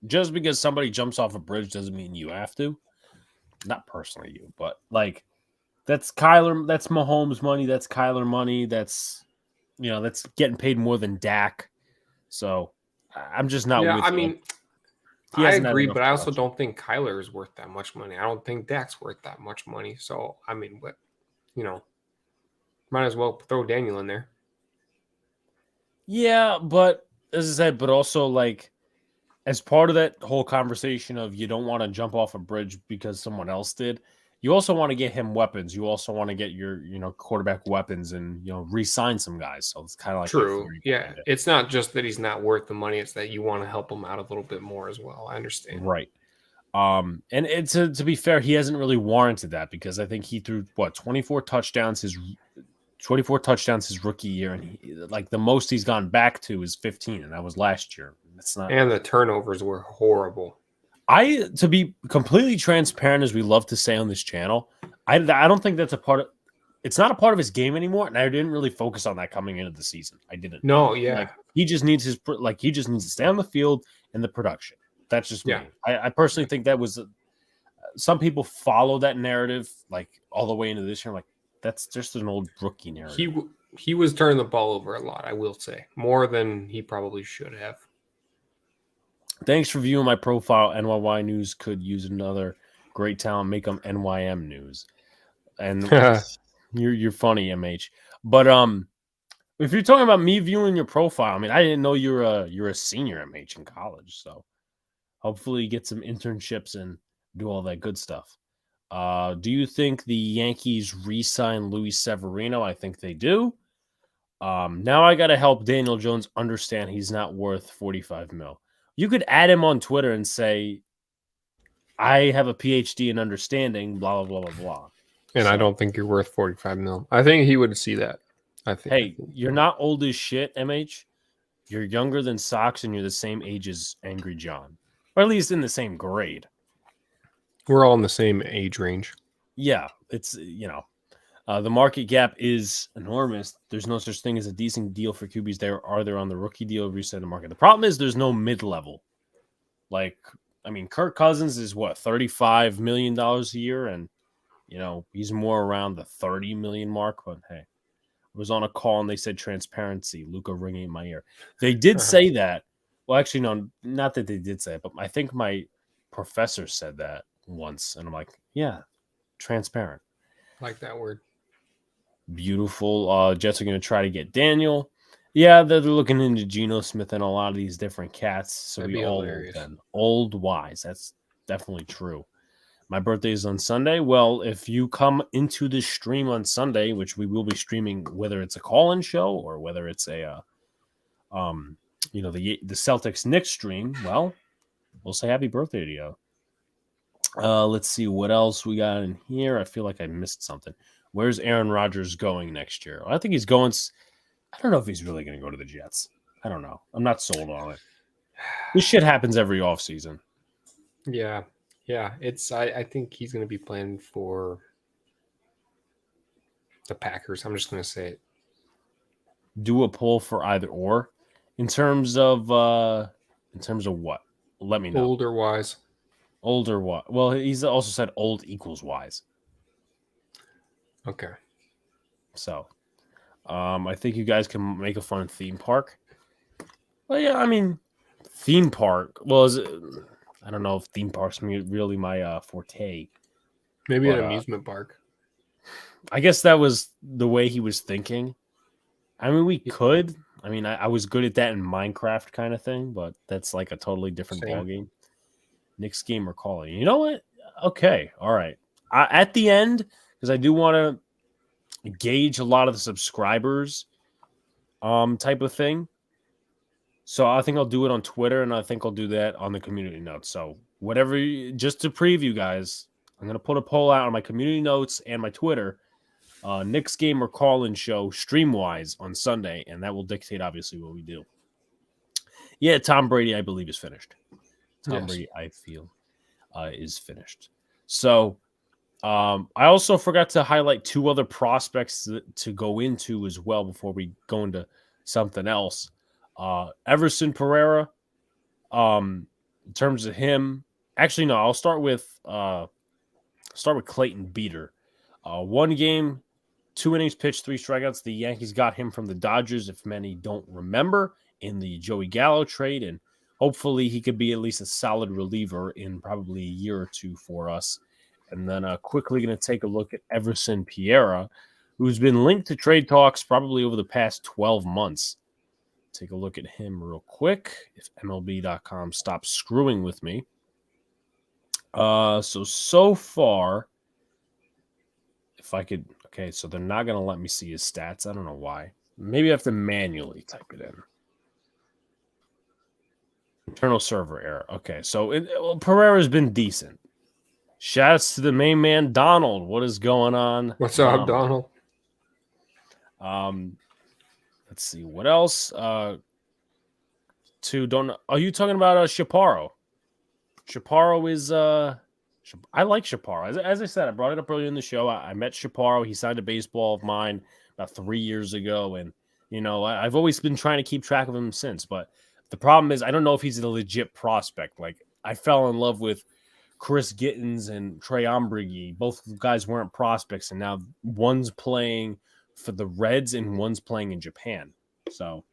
just because somebody jumps off a bridge doesn't mean you have to. Not personally you, but like that's Mahomes money, that's Kyler money, that's getting paid more than Dak. So I'm just not with I mean, I agree, but I also don't think Kyler is worth that much money. I don't think Dak's worth that much money. So I mean, but might as well throw Daniel in there. Yeah, but as I said, but also like as part of that whole conversation of you don't want to jump off a bridge because someone else did, you also want to get him weapons. You also want to get your, quarterback weapons and, re-sign some guys. So it's kind of like true. Yeah. It's not just that he's not worth the money. It's that you want to help him out a little bit more as well. I understand. Right. And it's to be fair, he hasn't really warranted that because I think he threw 24 touchdowns his rookie year, and like the most he's gone back to is 15, and that was last year. It's not. And the turnovers were horrible. To be completely transparent, as we love to say on this channel, I don't think that's a part of. It's not a part of his game anymore, and I didn't really focus on that coming into the season. I didn't. No, yeah. Like, he just needs to stay on the field and the production. That's just me. I personally think that was. Some people follow that narrative like all the way into this year. Like that's just an old rookie narrative. He was turning the ball over a lot. I will say more than he probably should have. Thanks for viewing my profile. NYY News could use another great talent. Make them NYM News. And you're funny, MH. But if you're talking about me viewing your profile, I mean, I didn't know you're a senior MH in college. So hopefully you get some internships and do all that good stuff. Do you think the Yankees re-sign Luis Severino? I think they do. Now I got to help Daniel Jones understand he's not worth 45 mil. You could add him on Twitter and say, I have a PhD in understanding, blah, blah, blah, blah, blah. And I don't think you're worth 45 mil. I think he would see that. Hey, you're not old as shit, MH. You're younger than Sox, and you're the same age as Angry John. Or at least in the same grade. We're all in the same age range. Yeah, it's, the market gap is enormous. There's no such thing as a decent deal for QBs. There on the rookie deal reset the market. The problem is there's no mid-level. Like, I mean, Kirk Cousins is $35 million a year, and he's more around the 30 million mark. But hey, I was on a call and they said transparency. Luca ringing in my ear. They did say that. Well, actually, no, not that they did say it, but I think my professor said that once, and I'm like, yeah, transparent. Like that word. Beautiful. Jets are going to try to get Daniel. Yeah, they're looking into Geno Smith and a lot of these different cats. So we all old wise. That's definitely true. My birthday is on Sunday. Well, if you come into this stream on Sunday, which we will be streaming, whether it's a call-in show or whether it's a the Celtics Knicks stream, well, we'll say happy birthday to you. Let's see what else we got in here. I feel like I missed something. Where's Aaron Rodgers going next year? I think he's going. I don't know if he's really going to go to the Jets. I don't know. I'm not sold on it. This shit happens every offseason. Yeah. I think he's going to be playing for the Packers. I'm just going to say it. Do a poll for either or. In terms of what? Let me know. Old or wise? Old or what? Well, he's also said old equals wise. Okay. So, I think you guys can make a fun theme park. Well, yeah, I mean, theme park. Well, I don't know if theme park's really my forte. Maybe an amusement park. I guess that was the way he was thinking. I mean, we could. I mean, I was good at that in Minecraft kind of thing, but that's like a totally different ballgame. Knicks game or calling. You know what? Okay. All right. At the end, because I do want to gauge a lot of the subscribers type of thing. So I think I'll do it on Twitter, and I think I'll do that on the community notes. So whatever, just to preview, guys, I'm going to put a poll out on my community notes and my Twitter. Knicks game or call-in show stream-wise on Sunday, and that will dictate, obviously, what we do. Yeah, Tom Brady, I believe, is finished. Tom Brady, I feel, is finished. So I also forgot to highlight two other prospects to go into as well before we go into something else. Everson Pereira, in terms of him, actually, no, I'll start with Clayton Beeter. 1 game, 2 innings pitched, 3 strikeouts. The Yankees got him from the Dodgers, if many don't remember, in the Joey Gallo trade, and hopefully he could be at least a solid reliever in probably a year or two for us. And then quickly going to take a look at Everson Pereira, who's been linked to trade talks probably over the past 12 months. Take a look at him real quick, if MLB.com stops screwing with me. So far, if I could, okay, so they're not going to let me see his stats. I don't know why. Maybe I have to manually type it in. Internal server error. Okay, so Pereira's been decent. Shouts to the main man, Donald. What is going on? What's up, Donald? Let's see what else. Are you talking about Chaparro? Chaparro is I like Chaparro. As I said, I brought it up earlier in the show. I met Chaparro. He signed a baseball of mine about 3 years ago, and I've always been trying to keep track of him since. But the problem is, I don't know if he's a legit prospect. Like, I fell in love with Chris Gittins and Trey Ombrigi. Both guys weren't prospects, and now one's playing for the Reds and one's playing in Japan. So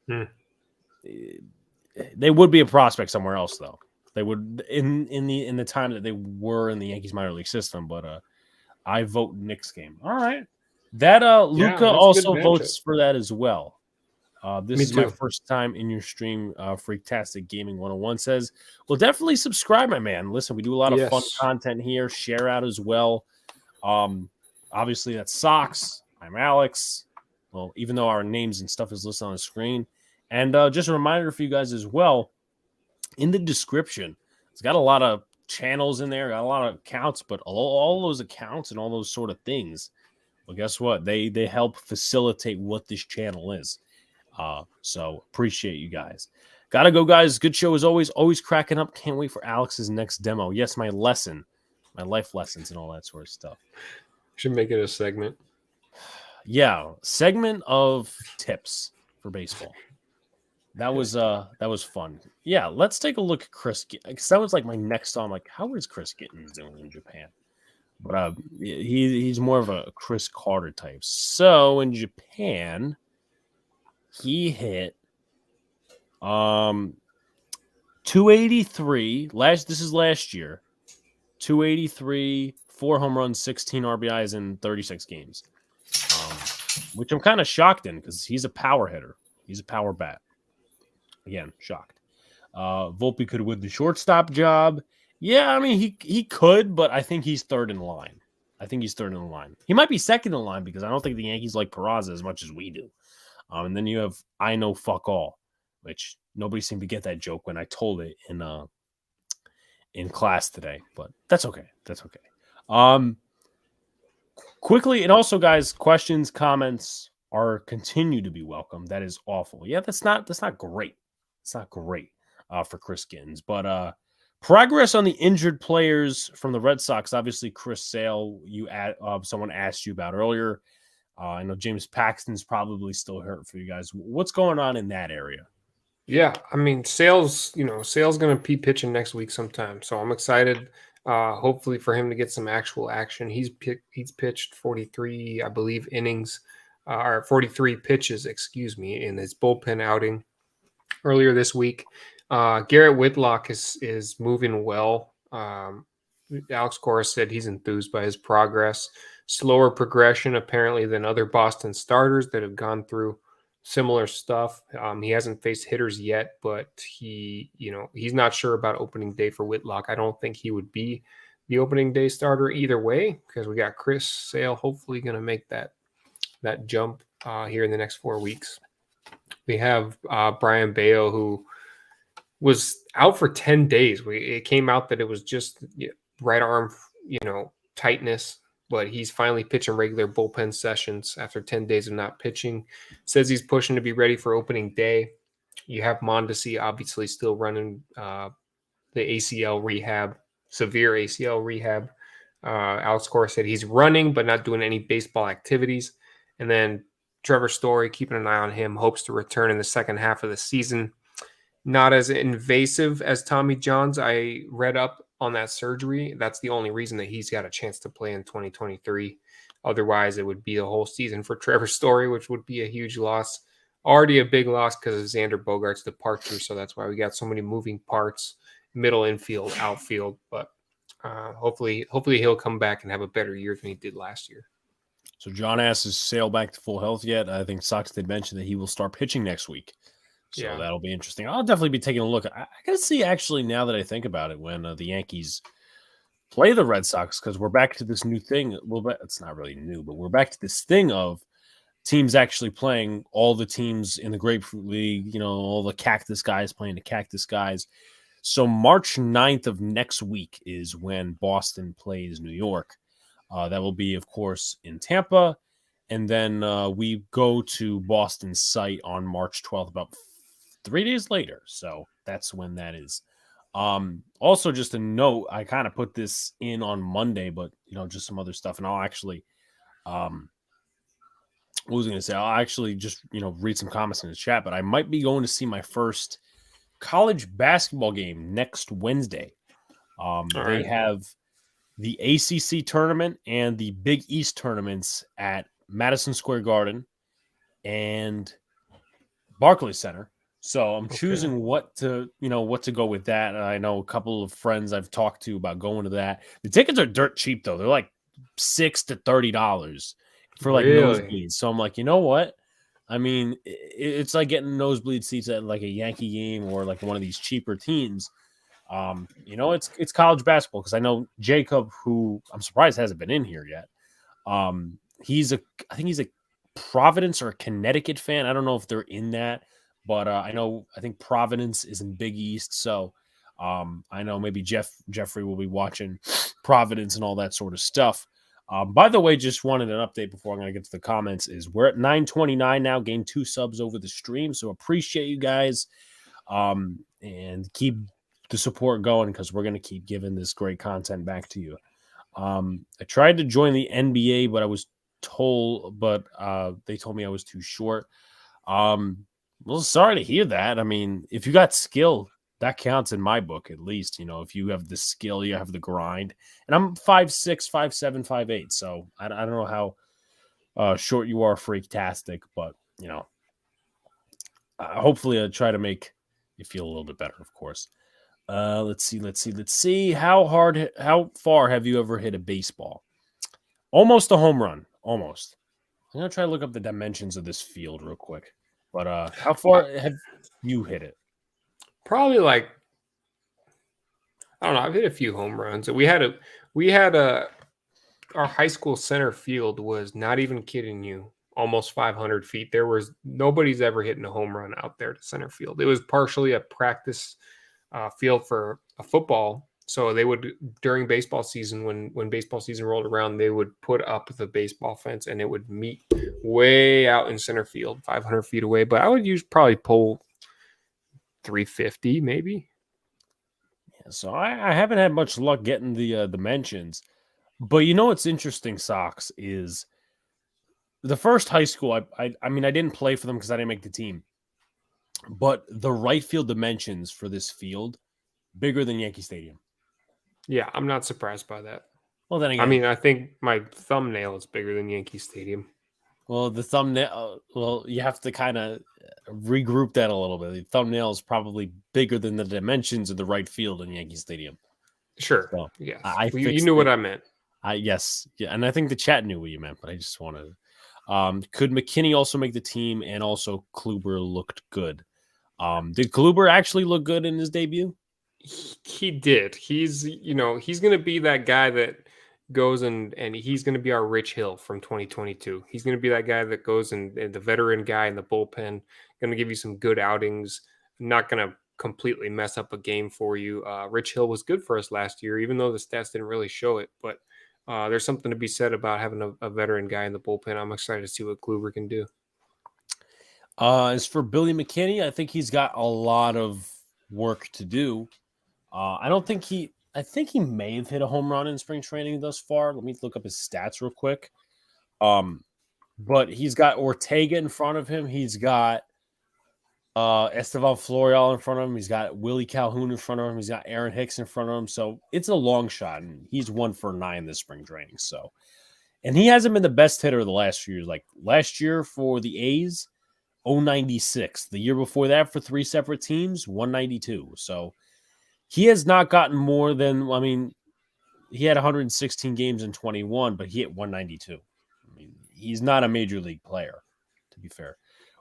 they would be a prospect somewhere else, though. They would in the time that they were in the Yankees minor league system. But I vote Knicks game. All right, that Luca also votes for that as well. This is my first time in your stream. Freaktastic Gaming 101 says, well, definitely subscribe, my man. Listen, we do a lot of fun content here. Share out as well. Obviously, that's Sox. I'm Alex. Well, even though our names and stuff is listed on the screen. And just a reminder for you guys as well, in the description, it's got a lot of channels in there, got a lot of accounts, but all those accounts and all those sort of things, well, guess what? They help facilitate what this channel is. So appreciate you guys. Gotta go, guys. Good show as always cracking up. Can't wait for Alex's next demo. Yes, my life lessons and all that sort of stuff. Should make it a segment. Yeah, segment of tips for baseball. That was fun. Yeah, let's take a look at Chris, because that was like my next thought. I'm like, how is Chris Gittins doing in Japan? But he's more of a Chris Carter type. So in Japan, he hit 283 this is last year. 283, 4 home runs, 16 RBIs in 36 games. Which I'm kind of shocked in, because he's a power hitter. He's a power bat. Again, shocked. Volpe could win the shortstop job. Yeah, I mean, he could, but I think he's third in line. He might be second in line, because I don't think the Yankees like Peraza as much as we do. And then you have I know fuck all. which nobody seemed to get that joke when I told it in class today, but that's okay. That's okay. Quickly, and also, guys, questions, comments are continue to be welcome. That is awful. Yeah, that's not great. It's not great for Chris Gittens, but progress on the injured players from the Red Sox. Obviously, Chris Sale, someone asked you about earlier. I know James Paxton's probably still hurt for you guys. What's going on in that area? Yeah, I mean, Sale's going to be pitching next week sometime, so I'm excited. Hopefully for him to get some actual action. He's pitched 43, I believe, innings, or 43 pitches, excuse me, in his bullpen outing earlier this week. Garrett Whitlock is moving well. Alex Cora said he's enthused by his progress. Slower progression apparently than other Boston starters that have gone through similar stuff. He hasn't faced hitters yet, but he's not sure about opening day for Whitlock. I don't think he would be the opening day starter either way, because we got Chris Sale hopefully going to make that jump here in the next 4 weeks. We have Brian Bayo, who was out for 10 days. It came out that it was just right arm, tightness, but he's finally pitching regular bullpen sessions after 10 days of not pitching. Says he's pushing to be ready for opening day. You have Mondesi obviously still running the ACL rehab, severe ACL rehab. Alex Cora said he's running but not doing any baseball activities. And then Trevor Story, keeping an eye on him, hopes to return in the second half of the season. Not as invasive as Tommy John's. I read up on that surgery. That's the only reason that he's got a chance to play in 2023. Otherwise, it would be a whole season for Trevor Story, which would be a huge loss. Already a big loss because of Xander Bogaerts' departure. So that's why we got so many moving parts, middle infield, outfield. But hopefully he'll come back and have a better year than he did last year. So John asks, is Sale back to full health yet? I think Sox did mention that he will start pitching next week. So that'll be interesting. I'll definitely be taking a look. I got to see, actually, now that I think about it, when the Yankees play the Red Sox, because we're back to this new thing. Well, it's not really new, but we're back to this thing of teams actually playing all the teams in the Grapefruit League, all the Cactus guys playing the Cactus guys. So March 9th of next week is when Boston plays New York. That will be, of course, in Tampa. And then we go to Boston's site on March 12th, about 3 days later. So that's when that is. Also, just a note, I kind of put this in on Monday, but just some other stuff. And I'll actually, what was I going to say? I'll actually just, read some comments in the chat, but I might be going to see my first college basketball game next Wednesday. They have the ACC tournament and the Big East tournaments at Madison Square Garden and Barclays Center. So I'm choosing what to go with that. I know a couple of friends I've talked to about going to that. The tickets are dirt cheap though. They're like $6 to $30 for like nosebleeds. So I'm like, you know what? I mean, it's like getting nosebleed seats at like a Yankee game or like one of these cheaper teams. It's college basketball, because I know Jacob, who I'm surprised hasn't been in here yet. I think he's a Providence or a Connecticut fan. I don't know if they're in that. But I think Providence is in Big East, so I know maybe Jeffrey will be watching Providence and all that sort of stuff. By the way, just wanted an update before I'm going to get to the comments, is we're at 929 now, gained 2 subs over the stream, so appreciate you guys, and keep the support going, because we're going to keep giving this great content back to you. I tried to join the NBA, but they told me I was too short. Well, sorry to hear that. I mean, if you got skill, that counts in my book, at least. If you have the skill, you have the grind. And I'm 5'6", 5'7", 5'8". So I don't know how short you are, freaktastic, but hopefully I'll try to make you feel a little bit better, of course. Let's see. How far have you ever hit a baseball? Almost a home run. Almost. I'm gonna try to look up the dimensions of this field real quick. But how far have you hit it? Probably I don't know. I've hit a few home runs. Our high school center field was, not even kidding you, almost 500 feet. There was nobody's ever hitting a home run out there to center field. It was partially a practice field for a football. So they would, during baseball season, when baseball season rolled around, they would put up the baseball fence and it would meet way out in center field, 500 feet away. But I would probably pull 350 maybe. Yeah, so I haven't had much luck getting the dimensions. But you know what's interesting, Sox, is the first high school. I mean, I didn't play for them because I didn't make the team. But the right field dimensions for this field, bigger than Yankee Stadium. Yeah, I'm not surprised by that. Well, then again, I mean, I think my thumbnail is bigger than Yankee Stadium. well, the thumbnail. Well, you have to kind of regroup that a little bit. The thumbnail is probably bigger than the dimensions of the right field in Yankee Stadium. Sure. So Yes. you knew what I meant. Yes, yeah, and I think the chat knew what you meant, but I just wanted. Could McKinney also make the team? And also, Kluber looked good. Did Kluber actually look good in his debut? He did. He's going to be that guy that goes and he's going to be our Rich Hill from 2022. He's going to be that guy that goes and the veteran guy in the bullpen, going to give you some good outings, not going to completely mess up a game for you. Rich Hill was good for us last year, even though the stats didn't really show it. But there's something to be said about having a veteran guy in the bullpen. I'm excited to see what Kluber can do. As for Billy McKinney, I think he's got a lot of work to do. I think he may have hit a home run in spring training thus far. Let me look up his stats real quick. But he's got Ortega in front of him. He's got Estevan Florial in front of him. He's got Willie Calhoun in front of him. He's got Aaron Hicks in front of him. So it's a long shot, and he's 1 for 9 this spring training. So, and he hasn't been the best hitter of the last few years. Like last year for the A's, 096. The year before that for 3 separate teams, 192. So he has not gotten more than, I mean, he had 116 games in 21, but he hit 192. I mean, he's not a major league player, to be fair.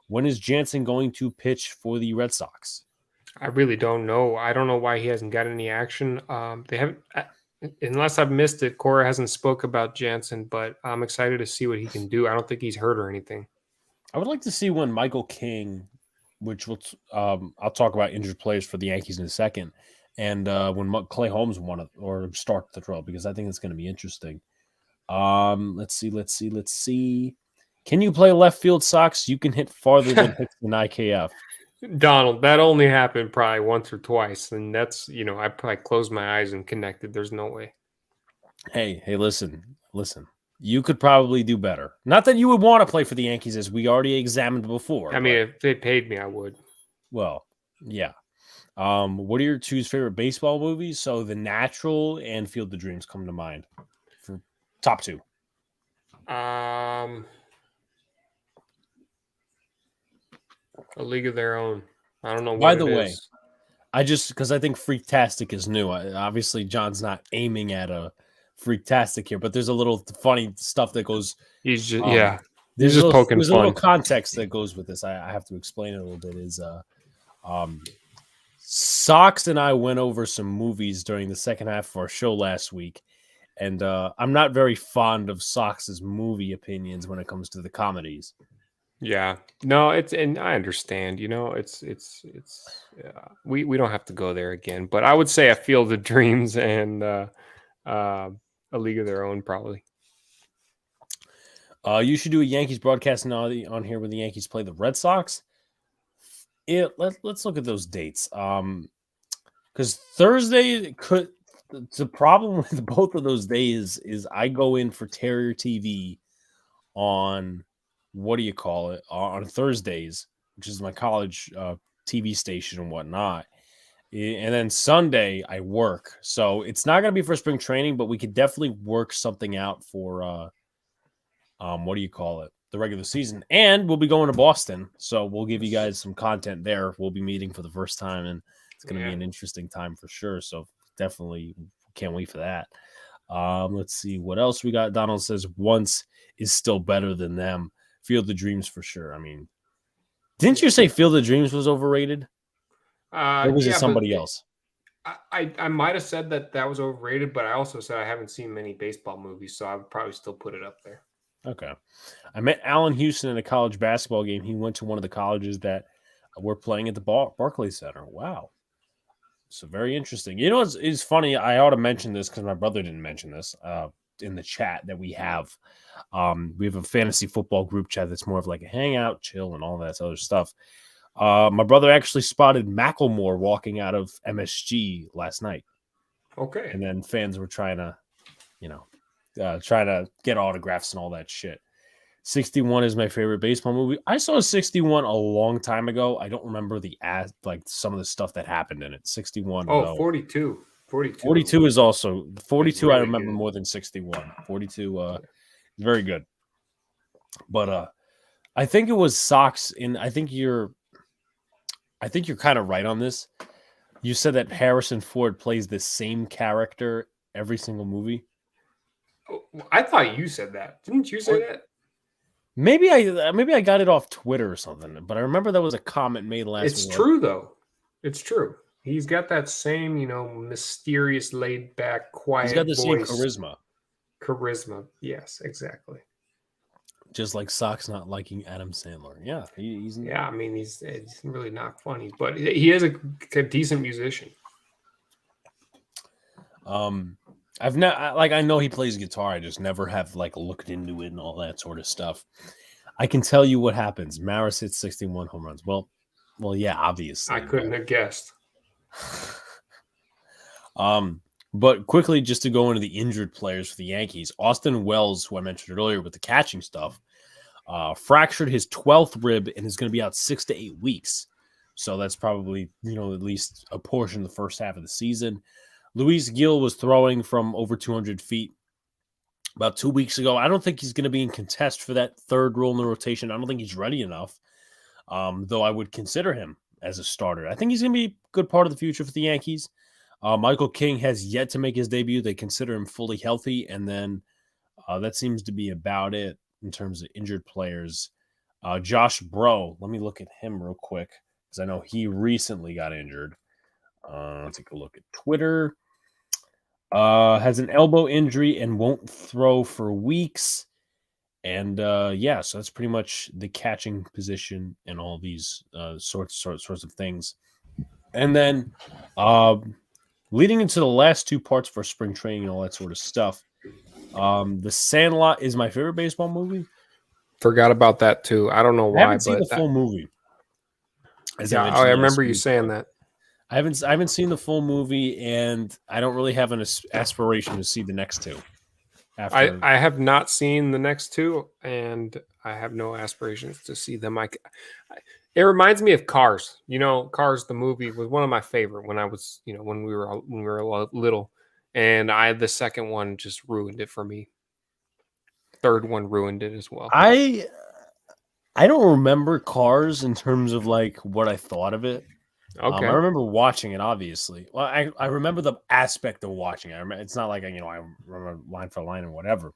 When is Jansen going to pitch for the Red Sox? I really don't know. I don't know why he hasn't got any action. They haven't, unless I've missed it. Cora hasn't spoke about Jansen, but I'm excited to see what he can do. I don't think he's hurt or anything. I would like to see when Michael King, which will I'll talk about injured players for the Yankees in a second, and when Clay Holmes or start the throw, because I think it's going to be interesting. Let's see. Can you play left field, Sox? You can hit farther than hits in IKF. Donald, that only happened probably once or twice, and that's I probably closed my eyes and connected. There's no way. Hey, listen. You could probably do better. Not that you would want to play for the Yankees, as we already examined before. I mean, if they paid me, I would. Well, yeah. What are your 2 favorite baseball movies? So The Natural and Field of Dreams come to mind for top 2. A League of Their Own. I don't know what By the it way, is. because I think Freaktastic is new. Obviously, John's not aiming at a Freaktastic here, but there's a little funny stuff that goes. He's just There's just poking There's fun. a little context that goes with this. I have to explain it a little bit. Sox and I went over some movies during the second half of our show last week, and I'm not very fond of Sox's movie opinions when it comes to the comedies. Yeah, no, and I understand. We don't have to go there again. But I would say A Field of Dreams and A League of Their Own probably. You should do a Yankees broadcast on here when the Yankees play the Red Sox. Let's look at those dates. Because Thursday could. The problem with both of those days is I go in for Terrier TV on on Thursdays, which is my college TV station and whatnot. And then Sunday I work. So it's not going to be for spring training, but we could definitely work something out for the regular season. And we'll be going to Boston. So we'll give you guys some content there. We'll be meeting for the first time, and it's going to be an interesting time for sure. So definitely can't wait for that. Let's see what else we got. Donald says once is still better than them. Field of Dreams for sure. I mean, didn't you say Field of Dreams was overrated? Or was it somebody else? I might have said that was overrated, but I also said I haven't seen many baseball movies, so I would probably still put it up there. Okay. I met Allen Houston in a college basketball game. He went to one of the colleges that were playing at the Barclays Center. Wow. So very interesting. You know, it's funny. I ought to mention this because my brother didn't mention this in the chat that we have. We have a fantasy football group chat that's more of like a hangout, chill, and all that other stuff. My brother actually spotted Macklemore walking out of MSG last night. Okay. And then fans were trying to, trying to get autographs and all that shit. 61 is my favorite baseball movie. I saw 61 a long time ago. I don't remember like some of the stuff that happened in it. 61. Oh, though. 42. 42. 42 is also 42. Really I remember good. more than 61. 42 very good. But I think it was Sox in I think you're kind of right on this. You said that Harrison Ford plays the same character every single movie. Oh, I thought you said that. Didn't you say that? Maybe I got it off Twitter or something, but I remember there was a comment made last week. It's true though. It's true. He's got that same, mysterious, laid back, quiet He's got the voice. same charisma. Charisma. Yes, exactly. Just like Sox not liking Adam Sandler. Yeah, he's really not funny, but he is a decent musician. I know he plays guitar. I just never have looked into it and all that sort of stuff. I can tell you what happens. Maris hits 61 home runs. Well, yeah, obviously. I couldn't have guessed. But quickly, just to go into the injured players for the Yankees, Austin Wells, who I mentioned earlier with the catching stuff, fractured his 12th rib and is going to be out 6 to 8 weeks. So that's probably, at least a portion of the first half of the season. Luis Gil was throwing from over 200 feet about 2 weeks ago. I don't think he's going to be in contest for that third role in the rotation. I don't think he's ready enough, though I would consider him as a starter. I think he's going to be a good part of the future for the Yankees. Michael King has yet to make his debut. They consider him fully healthy, and then that seems to be about it in terms of injured players. Josh Bro, let me look at him real quick because I know he recently got injured. Let's take a look at Twitter. Has an elbow injury and won't throw for weeks. And so that's pretty much the catching position and all these sorts of things. And then leading into the last two parts for spring training and all that sort of stuff, The Sandlot is my favorite baseball movie. Forgot about that too. I don't know why. I haven't seen the full movie. I remember you saying that. I haven't seen the full movie, and I don't really have an aspiration to see the next two. I have not seen the next two, and I have no aspirations to see them. It reminds me of Cars. Cars the movie was one of my favorite when I was, when we were little, and the second one just ruined it for me. Third one ruined it as well. I don't remember Cars in terms of what I thought of it. Okay. I remember watching it, obviously. Well, I remember the aspect of watching it. It's not like I remember line for line or whatever.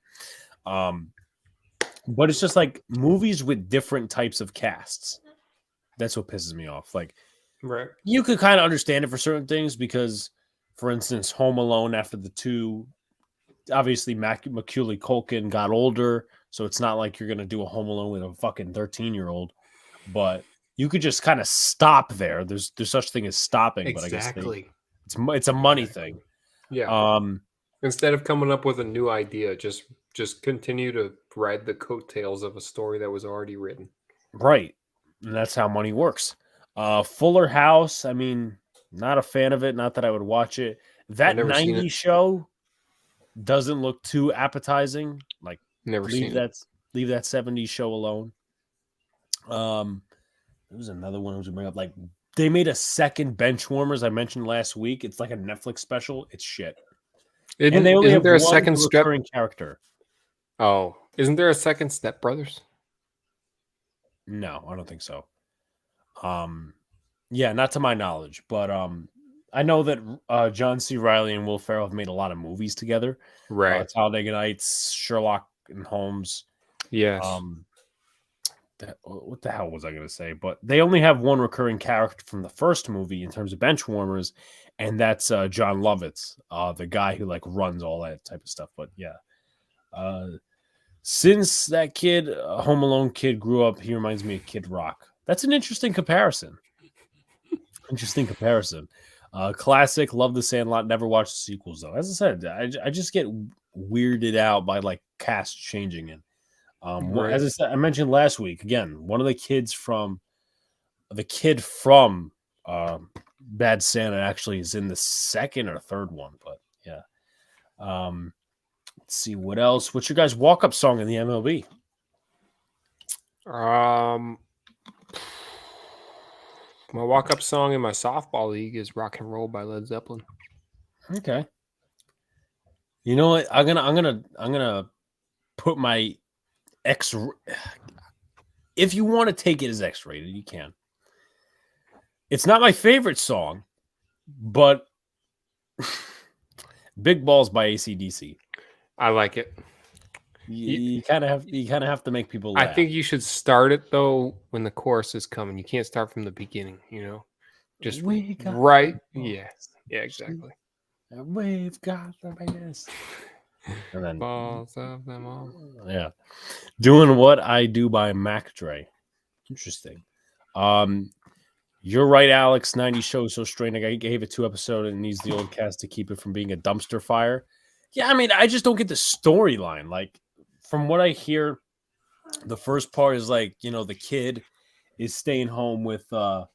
But it's just movies with different types of casts. That's what pisses me off. Right. You could kind of understand it for certain things because, for instance, Home Alone after the two, obviously Macaulay Culkin got older, so it's not like you're gonna do a Home Alone with a fucking 13-year-old, but you could just kind of stop there. There's such thing as stopping, exactly. But I guess it's a money thing. Yeah. Instead of coming up with a new idea, just continue to ride the coattails of a story that was already written. Right. And that's how money works. Fuller House, not a fan of it. Not that I would watch it. That 90s show doesn't look too appetizing. Never seen it. Leave that 70s show alone. There was another one I was going to bring up. They made a second Benchwarmers I mentioned last week. It's like a Netflix special. It's shit. And they only have there a one second recurring character. Oh, isn't there a second Step Brothers? No, I don't think so. Not to my knowledge, but I know that John C. Reilly and Will Ferrell have made a lot of movies together. Right. Talladega Nights, Sherlock and Holmes. Yes. What the hell was I going to say? But they only have one recurring character from the first movie in terms of Benchwarmers, and that's John Lovitz, the guy who runs all that type of stuff. But yeah, Since that kid, Home Alone kid, grew up, he reminds me of Kid Rock. That's an interesting comparison. Classic, love The Sandlot, never watched the sequels, though. As I said, I just get weirded out by, like, cast changing it. Right. As I said, I mentioned last week, again, one of the kid from Bad Santa actually is in the second or third one, but yeah. Let's see what else. What's your guys' walk-up song in the MLB? My walk-up song in my softball league is "Rock and Roll" by Led Zeppelin. Okay. You know what? I'm gonna put my X. If you want to take it as X-rated, you can. It's not my favorite song, but "Big Balls" by AC/DC. I like it. You kind of have to make people laugh. I think you should start it though when the chorus is coming. You can't start from the beginning. Just right. Yeah, exactly. We've got the biggest. And then balls of them all. Yeah, "Doing What I Do" by Mac Dre. Interesting. You're right, Alex. 90 show so strange. I gave it 2 episodes and needs the old cast to keep it from being a dumpster fire. Yeah, I mean, I just don't get the storyline. Like, from what I hear, the first part is like, the kid is staying home with Red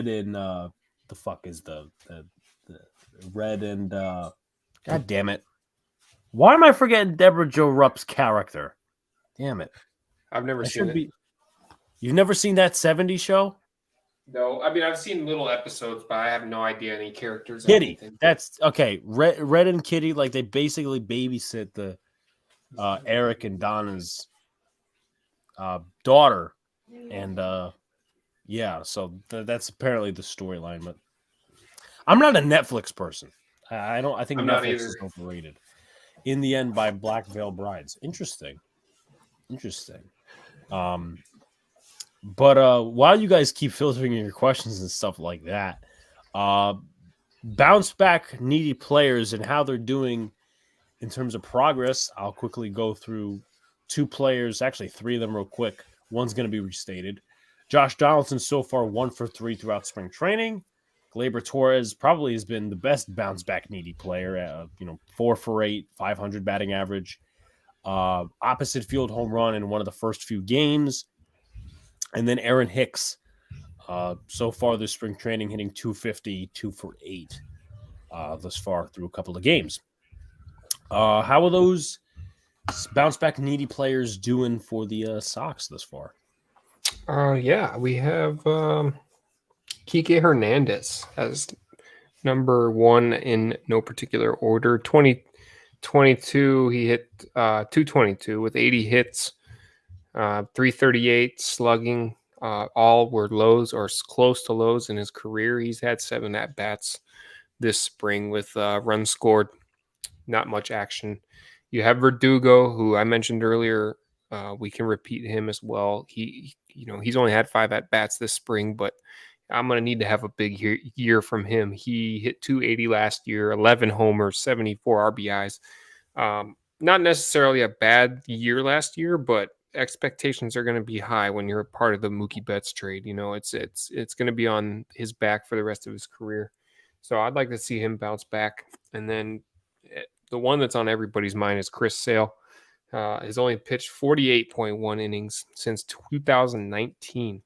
and the fuck is the Red and God damn it. Why am I forgetting Deborah Jo Rupp's character? Damn it. I've never seen it. You've never seen that 70s show? No, I mean, I've seen little episodes, but I have no idea any characters. Kitty. That's okay. Red and Kitty, like, they basically babysit the Eric and Donna's daughter. And yeah, so that's apparently the storyline. But I'm not a Netflix person. I think Netflix is overrated. In the End by Black Veil Brides. Interesting. But while you guys keep filtering your questions and stuff like that, bounce back needy players and how they're doing in terms of progress, I'll quickly go through 2 players, actually 3 of them real quick. One's going to be restated. Josh Donaldson so far 1 for 3 throughout spring training. Gleyber Torres probably has been the best bounce back needy player. 4 for 8, 500 batting average. Opposite field home run in one of the first few games. And then Aaron Hicks, so far this spring training, hitting 250, 2 for 8 thus far through a couple of games. How are those bounce back needy players doing for the Sox thus far? Yeah, we have Kike Hernandez as number 1 in no particular order. 2022, he hit 222 with 80 hits. 338 slugging, all were lows or close to lows in his career. He's had 7 at-bats this spring with runs scored, not much action. You have Verdugo, who I mentioned earlier. We can repeat him as well. He's only had 5 at-bats this spring, but I'm going to need to have a big year from him. He hit 280 last year, 11 homers, 74 RBIs. Not necessarily a bad year last year, but expectations are going to be high when you're a part of the Mookie Betts trade. It's going to be on his back for the rest of his career. So I'd like to see him bounce back. And then the one that's on everybody's mind is Chris Sale. Has only pitched 48.1 innings since 2019.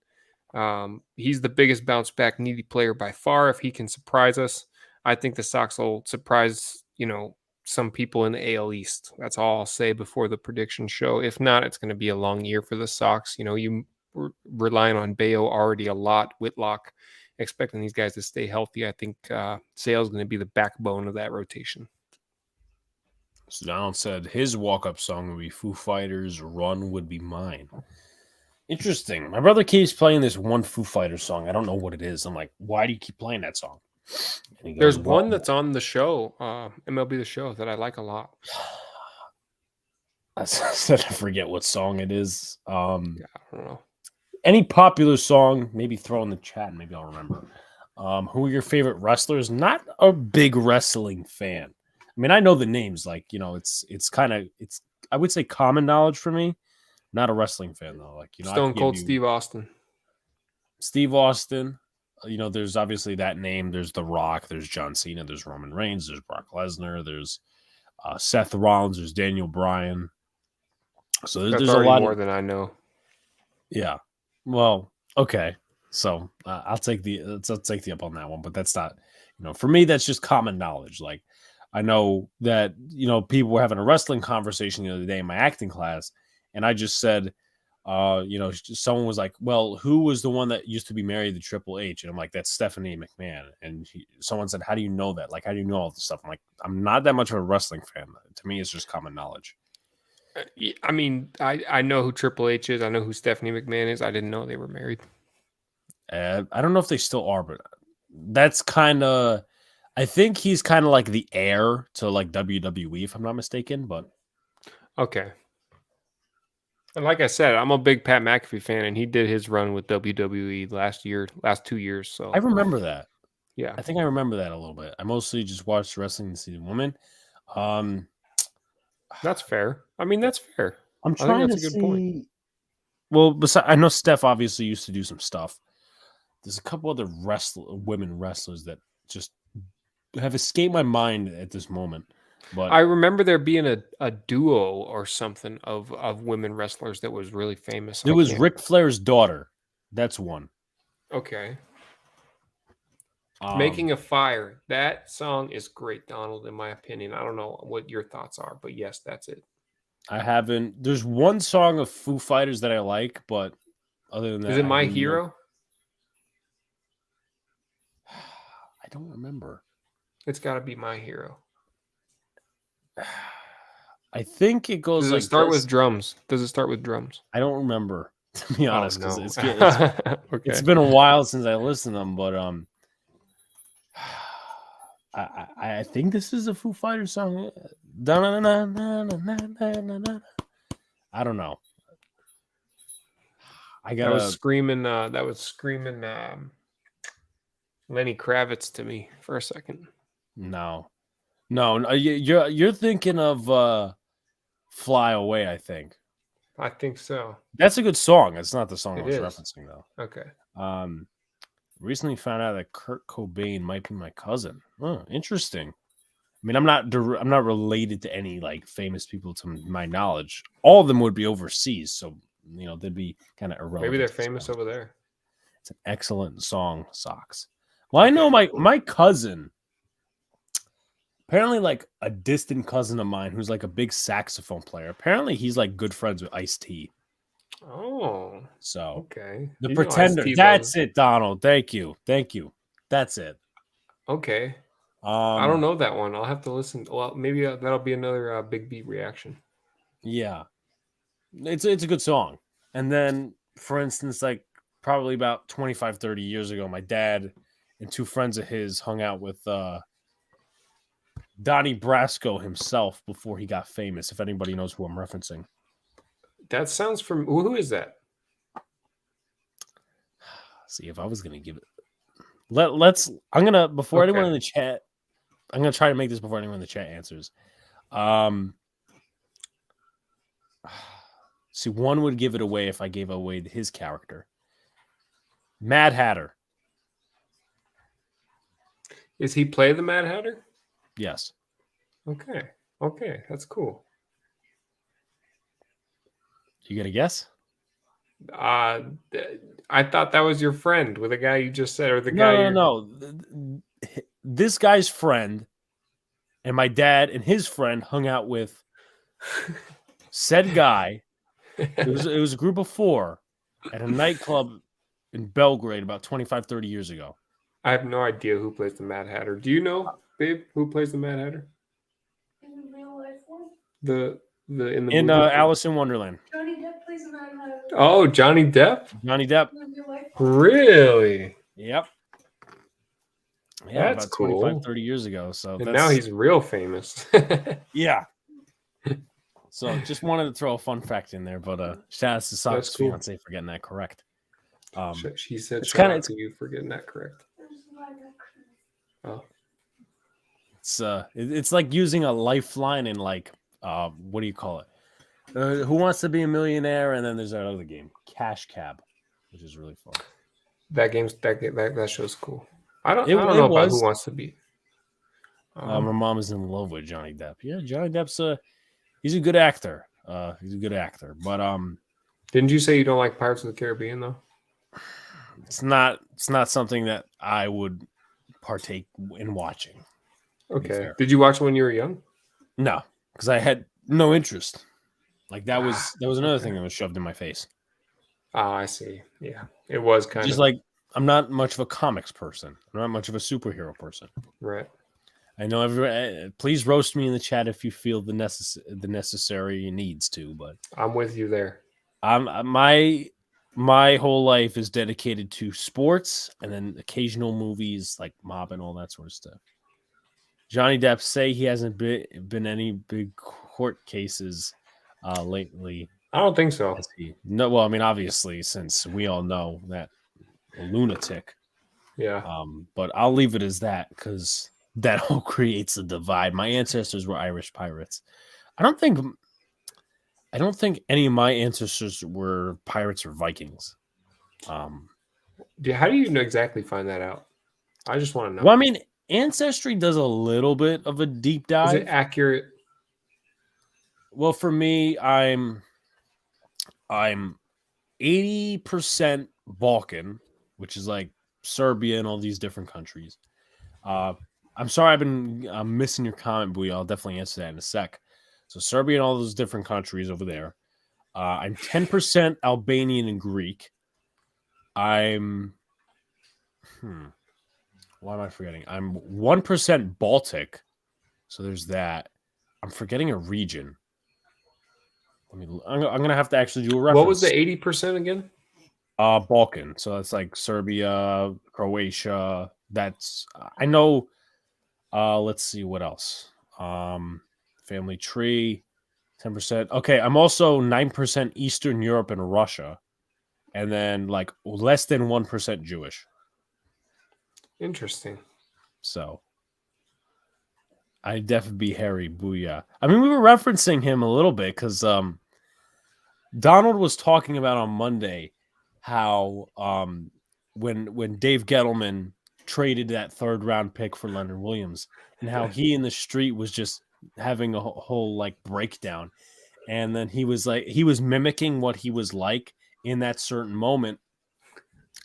He's the biggest bounce back needy player by far. If he can surprise us, I think the Sox will surprise, some people in the AL East. That's all I'll say before the prediction show. If not, it's going to be a long year for the Sox. You were relying on Bayo already a lot, Whitlock, expecting these guys to stay healthy. I think Sale's going to be the backbone of that rotation. So Donald said his walk-up song would be Foo Fighters' Run Would Be Mine. Interesting. My brother keeps playing this one Foo Fighters song. I don't know what it is. I'm like, why do you keep playing that song? There's one that's on the show, MLB The Show, that I like a lot. I said I forget what song it is. Yeah, I don't know. Any popular song, maybe throw in the chat. Maybe I'll remember. Who are your favorite wrestlers? Not a big wrestling fan. I mean, I know the names. Like, it's I would say common knowledge for me. Not a wrestling fan though. Like, I Stone could Cold give you Steve Austin. Steve Austin. There's obviously that name. There's The Rock. There's John Cena. There's Roman Reigns. There's Brock Lesnar. There's Seth Rollins. There's Daniel Bryan. So That's there's a already lot more of, than I know. yeah. Well, okay. So I'll take the up on that one, but that's not, for me, that's just common knowledge. Like, I know that, people were having a wrestling conversation the other day in my acting class, and I just said, someone was like, well, who was the one that used to be married to Triple H? And I'm like, that's Stephanie McMahon. And someone said, how do you know that? Like, how do you know all this stuff? I'm like, I'm not that much of a wrestling fan. To me, it's just common knowledge. I mean, I know who Triple H is. I know who Stephanie McMahon is. I didn't know they were married. I don't know if they still are, but that's kind of, I think he's kind of like the heir to like WWE, if I'm not mistaken. But okay. And like I said, I'm a big Pat McAfee fan, and he did his run with WWE last 2 years. So I remember that. yeah, I think I remember that a little bit. I mostly just watched wrestling to see the woman. that's fair. I mean, that's fair. I'm I think trying that's to a good see. point. Well, I know Steph obviously used to do some stuff. There's a couple other women wrestlers that just have escaped my mind at this moment. But I remember there being a duo or something of women wrestlers that was really famous. there was Ric Flair's daughter. That's one. Okay. Making a Fire. That song is great, Donald, in my opinion. I don't know what your thoughts are, but yes, that's it. I haven't. There's one song of Foo Fighters that I like, but other than that, Is it My Hero? I don't remember. It's got to be My Hero. I think it goes Does like it start this. with drums? Does it start with drums? I don't remember, to be honest, because no. it's been a while since I listened to them. But I think this is a Foo Fighters song. I don't know. That was screaming Lenny Kravitz to me for a second. No, you're thinking of Fly Away, I think. I think so. That's a good song. It's not the song I was referencing, though. Okay. Recently found out that Kurt Cobain might be my cousin. Oh, interesting. I mean, I'm not related to any like famous people to my knowledge. All of them would be overseas, so they'd be kind of irrelevant. Maybe they're famous over there. It's an excellent song, Sox. Well, I know my cousin. Apparently, like a distant cousin of mine who's like a big saxophone player. Apparently, he's like good friends with Ice-T. Oh, so okay. The Pretender. That's it, Donald. Thank you. That's it. Okay. I don't know that one. I'll have to listen. Well, maybe that'll be another Big Beat reaction. Yeah, it's a good song. And then, for instance, like probably about 25, 30 years ago, my dad and two friends of his hung out with Donnie Brasco himself before he got famous, if anybody knows who I'm referencing. That sounds from... Who is that? See, if I was going to give it... Let's... I'm going to... Before anyone in the chat... I'm going to try to make this before anyone in the chat answers. See, one would give it away if I gave away his character. Mad Hatter. Is he play the Mad Hatter? Yes. Okay, that's cool. You got a guess? I thought that was your friend with the guy you just said, or the guy. No. This guy's friend and my dad and his friend hung out with said guy. It was a group of four at a nightclub in Belgrade about 25, 30 years ago. I have no idea who plays the Mad Hatter. Do you know, babe, who plays the Mad Hatter? In real life one? In Alice in Wonderland. Johnny Depp plays the Mad Hatter. Oh, Johnny Depp? Johnny Depp. Really? Yep. Yeah, that's about cool. 25, 30 years ago. So and now he's real famous. Yeah. So just wanted to throw a fun fact in there, but shout out to Sox fiance for getting that correct. She said shout out to you for getting that correct. Oh. It's like using a lifeline in like what do you call it? Who Wants to Be a Millionaire, and then there's that other game, Cash Cab, which is really fun. That show's cool. I don't It know about was. Who Wants to Be. My mom is in love with Johnny Depp. Yeah, Johnny Depp's he's a good actor. He's a good actor, but didn't you say you don't like Pirates of the Caribbean though? it's not something that I would partake in watching. Okay. Did you watch it when you were young? No, because I had no interest. Like that was another thing that was shoved in my face. Oh, I see. Yeah, it was kind Just of like I'm not much of a comics person. I'm not much of a superhero person. right. I know everyone. Please roast me in the chat if you feel the necessary needs to, but I'm with you there. My whole life is dedicated to sports and then occasional movies like Mob and all that sort of stuff. Johnny Depp say he hasn't been any big court cases lately. I don't think so. No, well, I mean, obviously, since we all know that a lunatic. Yeah. But I'll leave it as that because that all creates a divide. My ancestors were Irish pirates. I don't think any of my ancestors were pirates or Vikings. How do you exactly find that out? I just want to know. Well, I mean, Ancestry does a little bit of a deep dive. Is it accurate? Well, for me, I'm 80% Balkan, which is like Serbia and all these different countries. I'm sorry I'm missing your comment, Booyah. I'll definitely answer that in a sec. So Serbia and all those different countries over there. I'm 10% Albanian and Greek. I'm why am I forgetting? I'm 1% Baltic. So there's that. I'm forgetting a region. I'm gonna have to actually do a reference. What was the 80% again? Balkan. So that's like Serbia, Croatia. That's I know. Let's see what else. Family tree, 10%. Okay, I'm also 9% Eastern Europe and Russia, and then like less than 1% Jewish. Interesting. So I'd definitely be Harry. Booyah. I mean, we were referencing him a little bit because Donald was talking about on Monday how when Dave Gettleman traded that third round pick for Leonard Williams and how he in the street was just having a whole like breakdown. And then he was mimicking what he was like in that certain moment.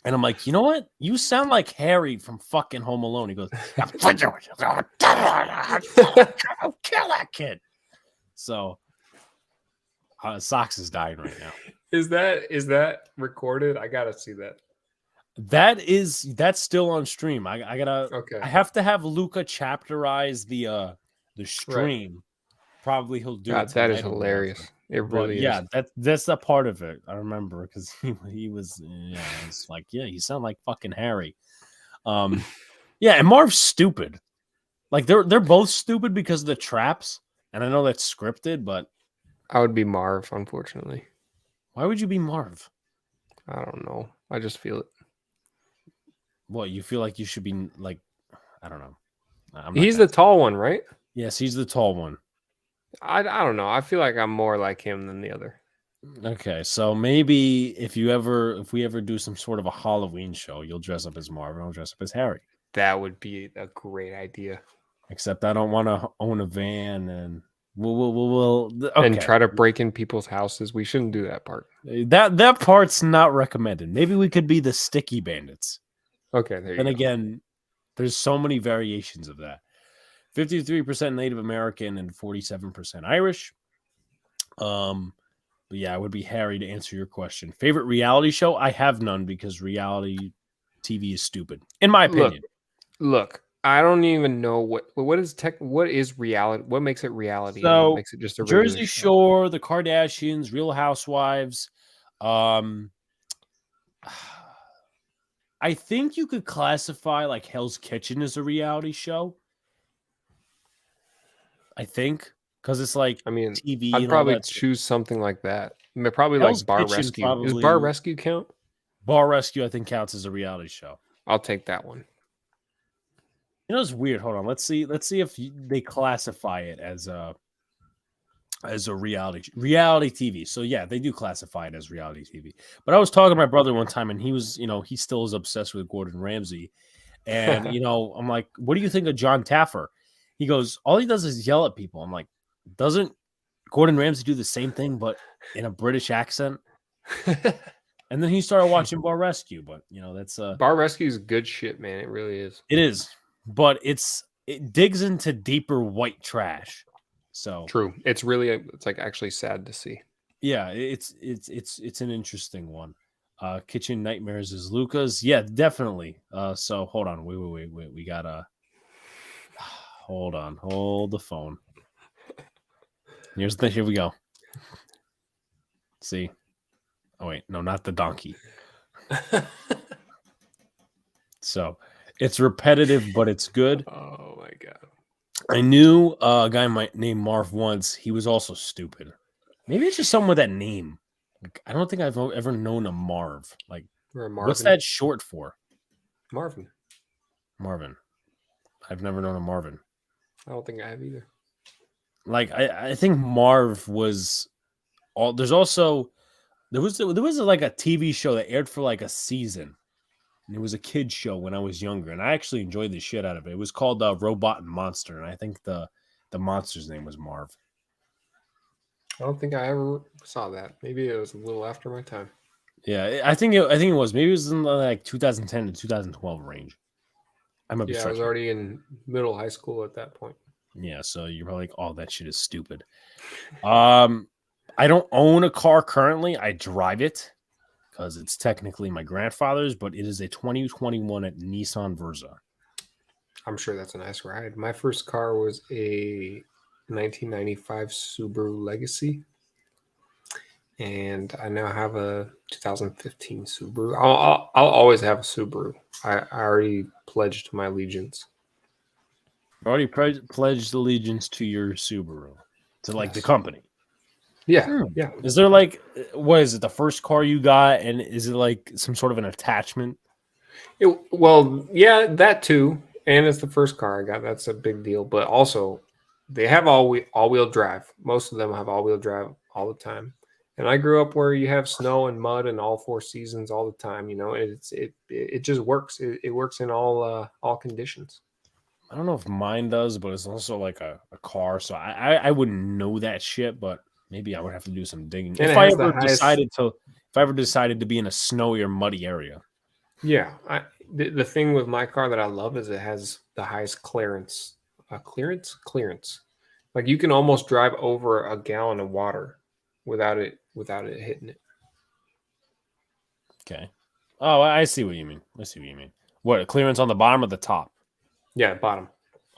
And I'm like, you know what? You sound like Harry from fucking Home Alone. He goes, I'll kill that kid. So Sox is dying right now. Is that recorded? I gotta see that. That's still on stream. I gotta. Okay. I have to have Luca chapterize the stream. Right. Probably he'll do it. That is hilarious. It really is. Yeah, that's a part of it. I remember because he was. Yeah, it's like you sound like fucking Harry. Yeah, and Marv's stupid. Like they're both stupid because of the traps, and I know that's scripted, but I would be Marv, unfortunately. Why would you be Marv? I don't know. I just feel it. What, you feel like you should be like? I don't know. He's the tall one, right? Yes, he's the tall one. I don't know. I feel like I'm more like him than the other. Okay, so maybe if we ever do some sort of a Halloween show, you'll dress up as Marv and I'll dress up as Harry. That would be a great idea. Except I don't want to own a van and we'll okay. And try to break in people's houses. We shouldn't do that part. That part's not recommended. Maybe we could be the Sticky Bandits. Okay, there you go. And again, there's so many variations of that. 53% Native American and 47% Irish. But yeah, I would be Harry to answer your question. Favorite reality show? I have none because reality TV is stupid, in my opinion. Look, I don't even know what is reality. What makes it reality? So what makes it just a Jersey Shore, The Kardashians, Real Housewives. I think you could classify like Hell's Kitchen as a reality show. I think because it's like TV. I'd probably choose something like that. I mean, probably Hell's like Bar Kitchen Rescue. Probably, does Bar Rescue count? Bar Rescue, I think, counts as a reality show. I'll take that one. You know, it's weird. Hold on. Let's see if they classify it as as a reality TV. So yeah, they do classify it as reality TV. But I was talking to my brother one time, and he was, he still is obsessed with Gordon Ramsay. And I'm like, what do you think of John Taffer? He goes, all he does is yell at people. I'm like, doesn't Gordon Ramsay do the same thing, but in a British accent? And then he started watching Bar Rescue, but that's Bar Rescue is good shit, man. It really is. It is, but it digs into deeper white trash. So True. It's really it's like actually sad to see. Yeah, it's an interesting one. Kitchen Nightmares is Lucas. Yeah, definitely. So hold on, wait. We gotta hold the phone. Here we go. See. Oh wait, no, not the donkey. So it's repetitive, but it's good. Oh my god. I knew a guy named Marv once. He was also stupid. Maybe it's just someone with that name. Like, I don't think I've ever known a Marv. Like, what's that short for? Marvin. I've never known a Marvin. I don't think I have either. Like, I think Marv was all. There was like a TV show that aired for like a season, and it was a kid show when I was younger, and I actually enjoyed the shit out of it. It was called Robot and Monster, and I think the monster's name was Marv. I don't think I ever saw that. Maybe it was a little after my time. Yeah, I think it was. Maybe it was in like 2010 to 2012 range. I was already in middle high school at that point. Yeah, so you're probably like, oh, that shit is stupid. I don't own a car currently. I drive it because it's technically my grandfather's, but it is a 2021 Nissan Versa. I'm sure that's a nice ride. My first car was a 1995 Subaru Legacy, and I now have a 2015 Subaru. I'll always have a Subaru. I already pledged my allegiance. You already pledged allegiance to your Subaru, to like the company. Yeah, yeah. Is there like, what is it? The first car you got, and is it like some sort of an attachment? Well, yeah, that too. And it's the first car I got. That's a big deal. But also, they have all-wheel drive. Most of them have all-wheel drive all the time. And I grew up where you have snow and mud and all four seasons all the time. It just works. It works in all conditions. I don't know if mine does, but it's also like a car, so I wouldn't know that shit. But maybe I would have to do some digging if I ever decided to be in a snowy or muddy area. Yeah, the thing with my car that I love is it has the highest clearance. Clearance. Like you can almost drive over a gallon of water without it hitting it. Okay. Oh, I see what you mean. What, clearance on the bottom or the top? Yeah, bottom.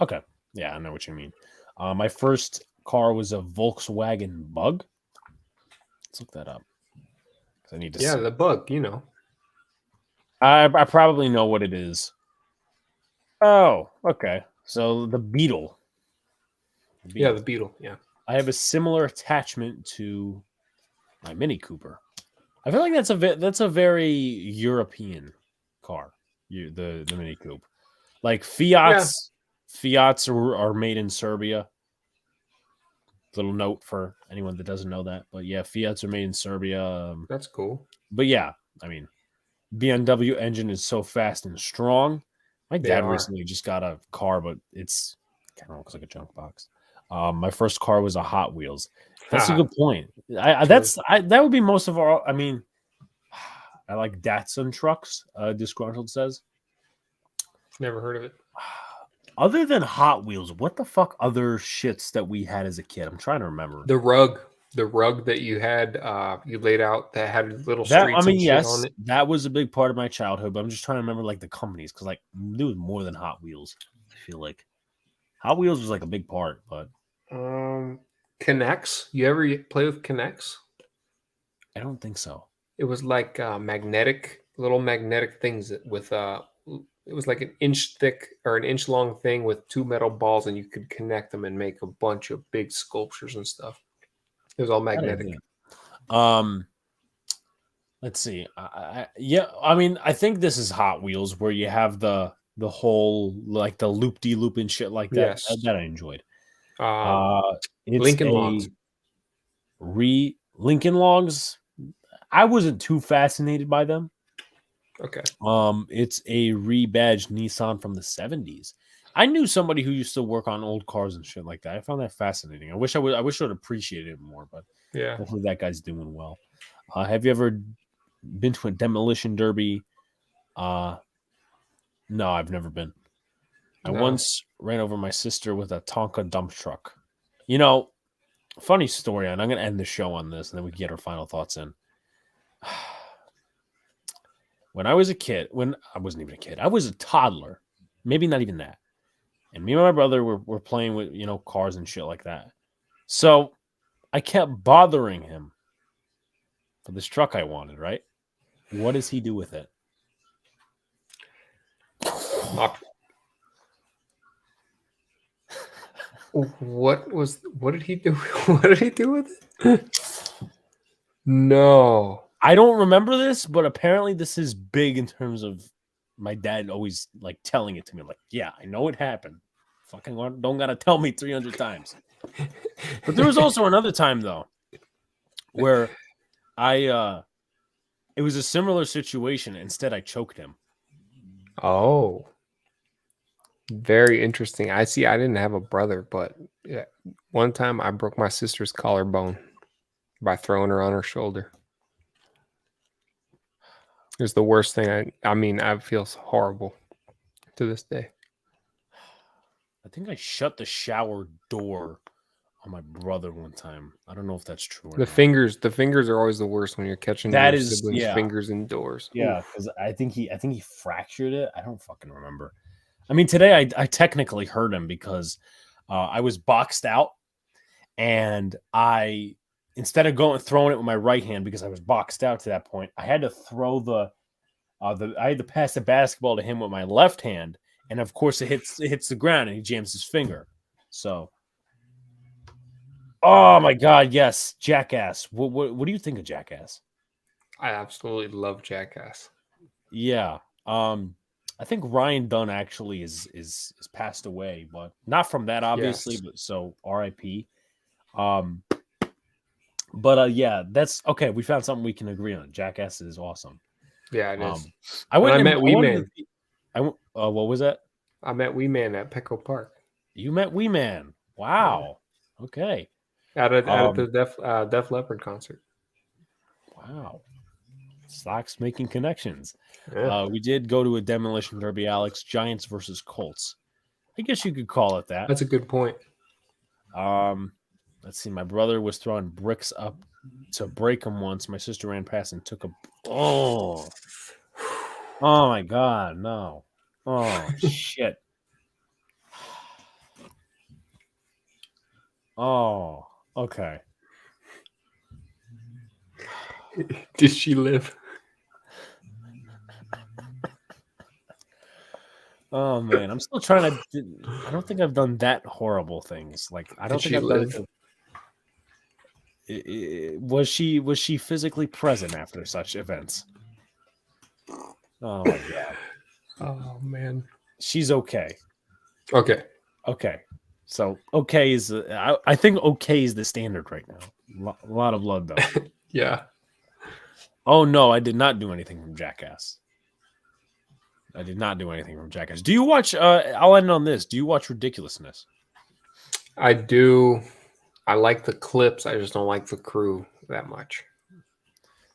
Okay. Yeah, I know what you mean. My first car was a Volkswagen Bug. Let's look that up. I need to see. The Bug, I probably know what it is. Oh, okay. So the Beetle. Yeah, the Beetle. Yeah. I have a similar attachment to my Mini Cooper. I feel like that's a very European car. The Mini Coupe. Like Fiats are made in Serbia. Little note for anyone that doesn't know that, but yeah, Fiats are made in Serbia. That's cool. But yeah, I mean, BMW engine is so fast and strong. My dad recently just got a car, but it's kind of looks like a junk box. My first car was a Hot Wheels. That's a good point. That would be most of our. I mean, I like Datsun trucks. Disgruntled says. Never heard of it. Other than Hot Wheels, what the fuck other shits that we had as a kid? I'm trying to remember. The rug that you had, you laid out that had little streets and shit on it. That was a big part of my childhood, but I'm just trying to remember like the companies because like there was more than Hot Wheels. I feel like Hot Wheels was like a big part, but Connects. You ever play with Connects? I don't think so. It was like little magnetic things with it was like an inch thick or an inch long thing with two metal balls, and you could connect them and make a bunch of big sculptures and stuff. It was all magnetic. Let's see. I mean, I think this is Hot Wheels where you have the whole like the loop-de-loop and shit like that. Yes. That I enjoyed. Lincoln Logs. Lincoln Logs. I wasn't too fascinated by them. Okay. It's a rebadged Nissan from the 70s. I knew somebody who used to work on old cars and shit like that. I found that fascinating. I wish I would appreciate it more, but Yeah. hopefully that guy's doing well. Have you ever been to a demolition derby? No, I've never been. I once ran over my sister with a Tonka dump truck. Funny story, and I'm going to end the show on this, and then we can get our final thoughts in. When I was a kid, when I wasn't even a kid, I was a toddler, maybe not even that. And me and my brother were playing with, cars and shit like that. So I kept bothering him for this truck I wanted, right? What does he do with it? What did he do? What did he do with it? No. I don't remember this, but apparently this is big in terms of my dad always like telling it to me. Like, yeah, I know it happened. Fucking don't gotta tell me 300 times. But there was also another time though, where it was a similar situation. Instead, I choked him. Oh, very interesting. I see. I didn't have a brother, but yeah, one time I broke my sister's collarbone by throwing her on her shoulder. It was the worst thing. I feel horrible to this day. I think I shut the shower door on my brother one time. I don't know if that's true or The not. fingers are always the worst when you're catching That your is, siblings' yeah. fingers indoors. Yeah, because I think he fractured it. I don't fucking remember. I mean, today I technically hurt him because I was boxed out, and instead of throwing it with my right hand because I was boxed out to that point, I had to throw I had to pass the basketball to him with my left hand, and of course it hits the ground and he jams his finger. So, oh my god, yes, Jackass. What do you think of Jackass? I absolutely love Jackass. Yeah. I think Ryan Dunn actually is passed away, but not from that, obviously. Yes. But so R.I.P. Yeah, that's okay. We found something we can agree on. Jackass is awesome. Yeah, it is. I met Wee Man. What was that? I met Wee Man at Petco Park. You met Wee Man. Wow. Yeah. Okay. At the Def Leppard concert. Wow. Sox making connections. Yeah. We did go to a demolition derby, Alex. Giants versus Colts. I guess you could call it that. That's a good point. Let's see. My brother was throwing bricks up to break them once. My sister ran past and took a. Oh my god, no! Oh shit! Oh, okay. Did she live? Oh man, I'm still trying to. I don't think I've done that horrible things. Like I don't think I've done it. Was she physically present after such events? Oh my god. Oh man. She's okay. Okay. So okay is I think okay is the standard right now. A lot of blood though. Yeah. Oh no, I did not do anything from Jackass. I did not do anything from Jackass. Do you watch? I'll end on this. Do you watch Ridiculousness? I do. I like the clips. I just don't like the crew that much.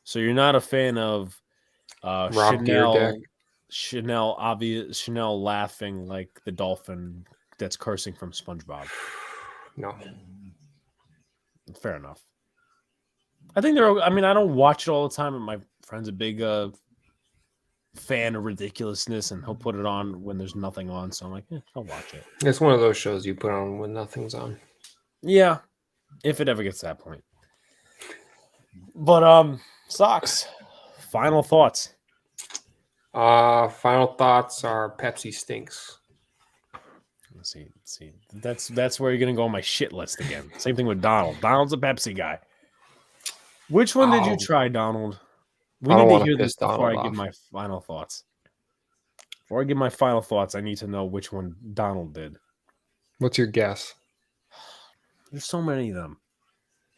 So you're not a fan of Chanel laughing like the dolphin that's cursing from SpongeBob. No. Fair enough. I think I don't watch it all the time, but my friend's a big fan of Ridiculousness, and he'll put it on when there's nothing on. So I'm like, I'll watch it. It's one of those shows you put on when nothing's on. Yeah, if it ever gets to that point. But Sox, final thoughts. Final thoughts are Pepsi stinks. Let's see. That's where you're gonna go on my shit list again. Same thing with Donald. Donald's a Pepsi guy. Which one did you try, Donald? We need to hear this before I give my final thoughts. Before I give my final thoughts, I need to know which one Donald did. What's your guess? There's so many of them.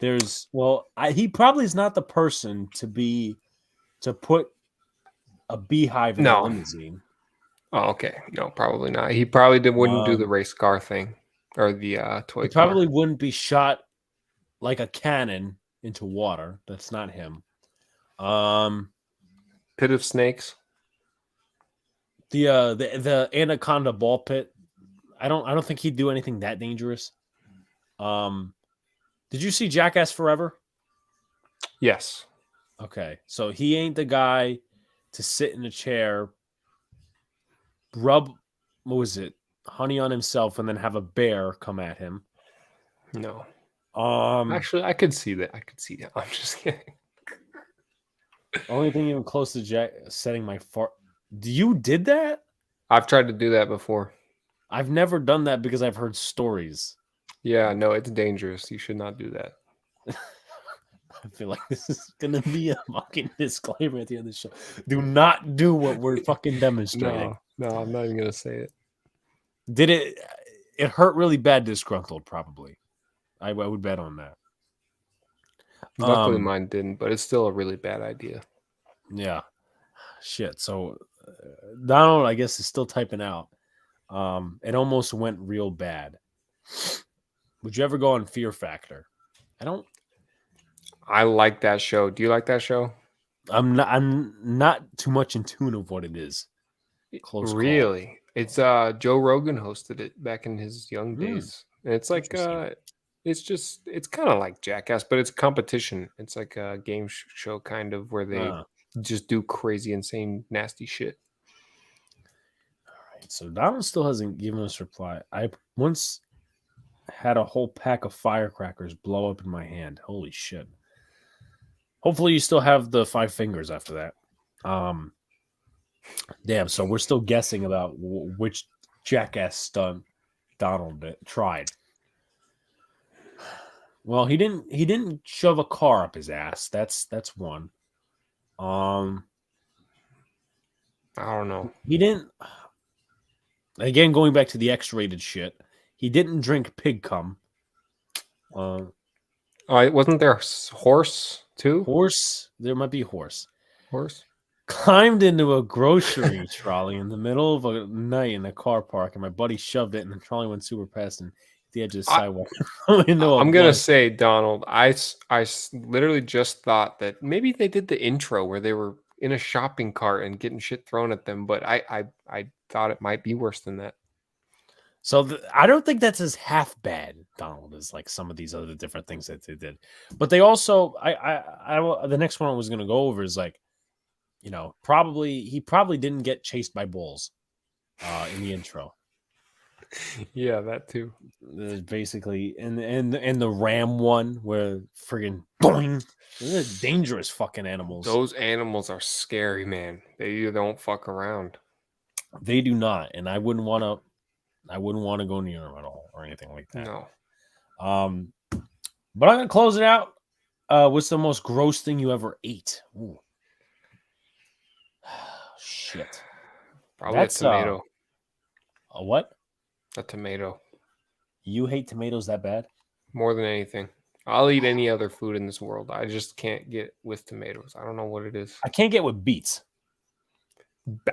he probably is not the person to put a beehive in a No. limousine. Oh, okay. No, probably not. He probably wouldn't do the race car thing or the toy He car. probably wouldn't be shot like a cannon into water. That's not him. Pit of Snakes. The Anaconda ball pit. I don't think he'd do anything that dangerous. Did you see Jackass Forever? Yes. Okay, so he ain't the guy to sit in a chair, rub honey on himself, and then have a bear come at him. No. Actually, I could see that. I'm just kidding. Only thing even close to setting my fart. You did that? I've tried to do that before. I've never done that because I've heard stories. Yeah, no, it's dangerous. You should not do that. I feel like this is gonna be a fucking disclaimer at the end of the show. Do not do what we're fucking demonstrating. No, I'm not even gonna say it. Did it? It hurt really bad. Disgruntled, probably. I would bet on that. Luckily, mine didn't, but it's still a really bad idea. Yeah. Shit. So Donald, I guess, is still typing out. It almost went real bad. Would you ever go on Fear Factor? I like that show. Do you like that show? I'm not too much in tune of what it is. Close really? call. It's Joe Rogan hosted it back in his young days. And it's like it's kind of like Jackass, but it's competition. It's like a game show kind of where they just do crazy, insane, nasty shit. All right. So Donald still hasn't given us a reply. I once had a whole pack of firecrackers blow up in my hand. Holy shit. Hopefully you still have the 5 fingers after that. Damn, so we're still guessing about which jackass stunt Donald tried. Well, he didn't shove a car up his ass. That's one. I don't know. He didn't. Again, going back to the X-rated shit, he didn't drink pig cum. Wasn't there horse too? Horse. There might be horse. Horse climbed into a grocery trolley in the middle of a night in a car park, and my buddy shoved it, and the trolley went super fast and the edge of the sidewalk. I'm gonna say, Donald, I literally just thought that maybe they did the intro where they were in a shopping cart and getting shit thrown at them, but I thought it might be worse than that. So I don't think that's as half bad, Donald, as like some of these other different things that they did. But they also, the next one I was gonna go over is like, you know, he probably didn't get chased by bulls in the intro. Yeah, that too. Basically, and the ram one where friggin' boing, those are dangerous fucking animals. Those animals are scary, man. They don't fuck around. They do not, and I wouldn't want to go near them at all or anything like that. No. But I'm gonna close it out. What's the most gross thing you ever ate? Ooh. Shit. Probably a tomato. A what? A tomato. You hate tomatoes that bad? More than anything. I'll eat any other food in this world. I just can't get with tomatoes. I don't know what it is. I can't get with beets.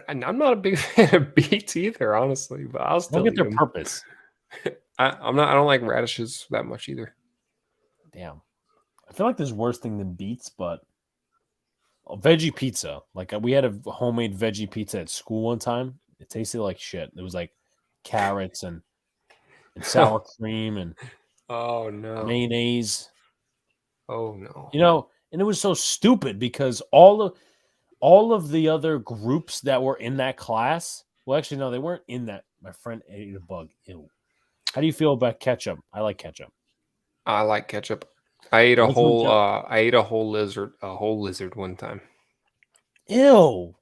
I'm not a big fan of beets either, honestly. But I'll still get their them. purpose. I don't like radishes that much either. Damn. I feel like there's worse thing than beets, but veggie pizza. Like we had a homemade veggie pizza at school one time. It tasted like shit. It was like carrots and sour cream and oh no mayonnaise. Oh no. You know, and it was so stupid because all of the other groups that were in that class, well, actually no, they weren't in that. My friend ate a bug. Ew. How do you feel about ketchup? I like ketchup. I like ketchup. I ate a whole lizard one time. Ew.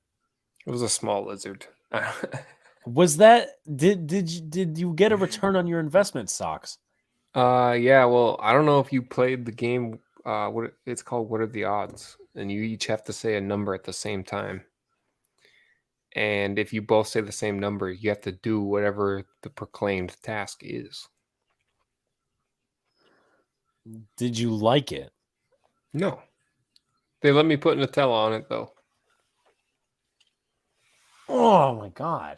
It was a small lizard. Was that did you get a return on your investment, Sox? Yeah, well, I don't know if you played the game what it's called, What Are the Odds? And you each have to say a number at the same time. And if you both say the same number, you have to do whatever the proclaimed task is. Did you like it? No. They let me put Nutella on it, though. Oh my God.